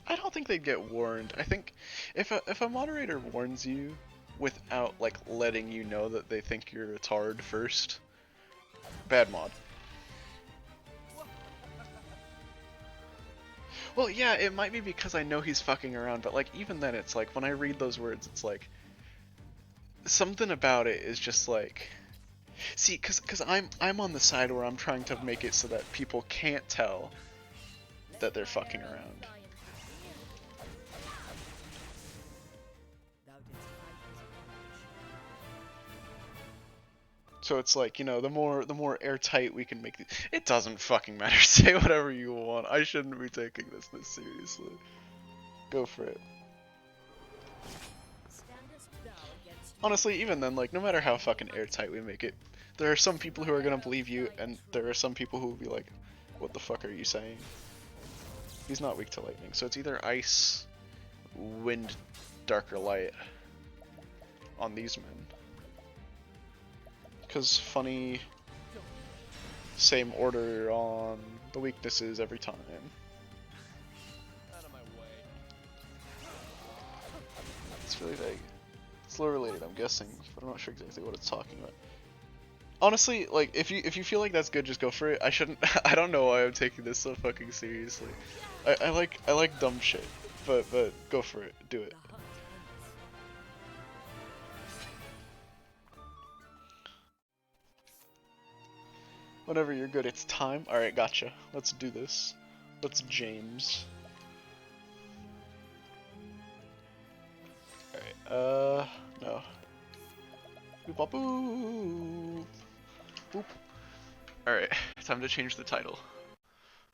I don't think they'd get warned. I think if a moderator warns you without like letting you know that they think you're a tard first, bad mod. Well, yeah, it might be because I know he's fucking around, but like even then it's like when I read those words it's like something about it is just like, see, cuz I'm on the side where I'm trying to make it so that people can't tell that they're fucking around. So it's like, you know, the more airtight we can make it. It doesn't fucking matter. Say whatever you want. I shouldn't be taking this seriously. Go for it. Honestly, even then, like, no matter how fucking airtight we make it, there are some people who are gonna believe you, and there are some people who will be like, what the fuck are you saying? He's not weak to lightning, so it's either ice, wind, dark, or light on these men. Because funny, same order on the weaknesses every time. Out of my way. It's really vague. It's lore related, I'm guessing, but I'm not sure exactly what it's talking about. Honestly, like if you feel like that's good, just go for it. I shouldn't. I don't know why I'm taking this so fucking seriously. I like dumb shit, but go for it. Do it. Whenever you're good, it's time. Alright, gotcha. Let's do this. Let's James. Alright, no. Boop boop boop. Boop. Alright, time to change the title.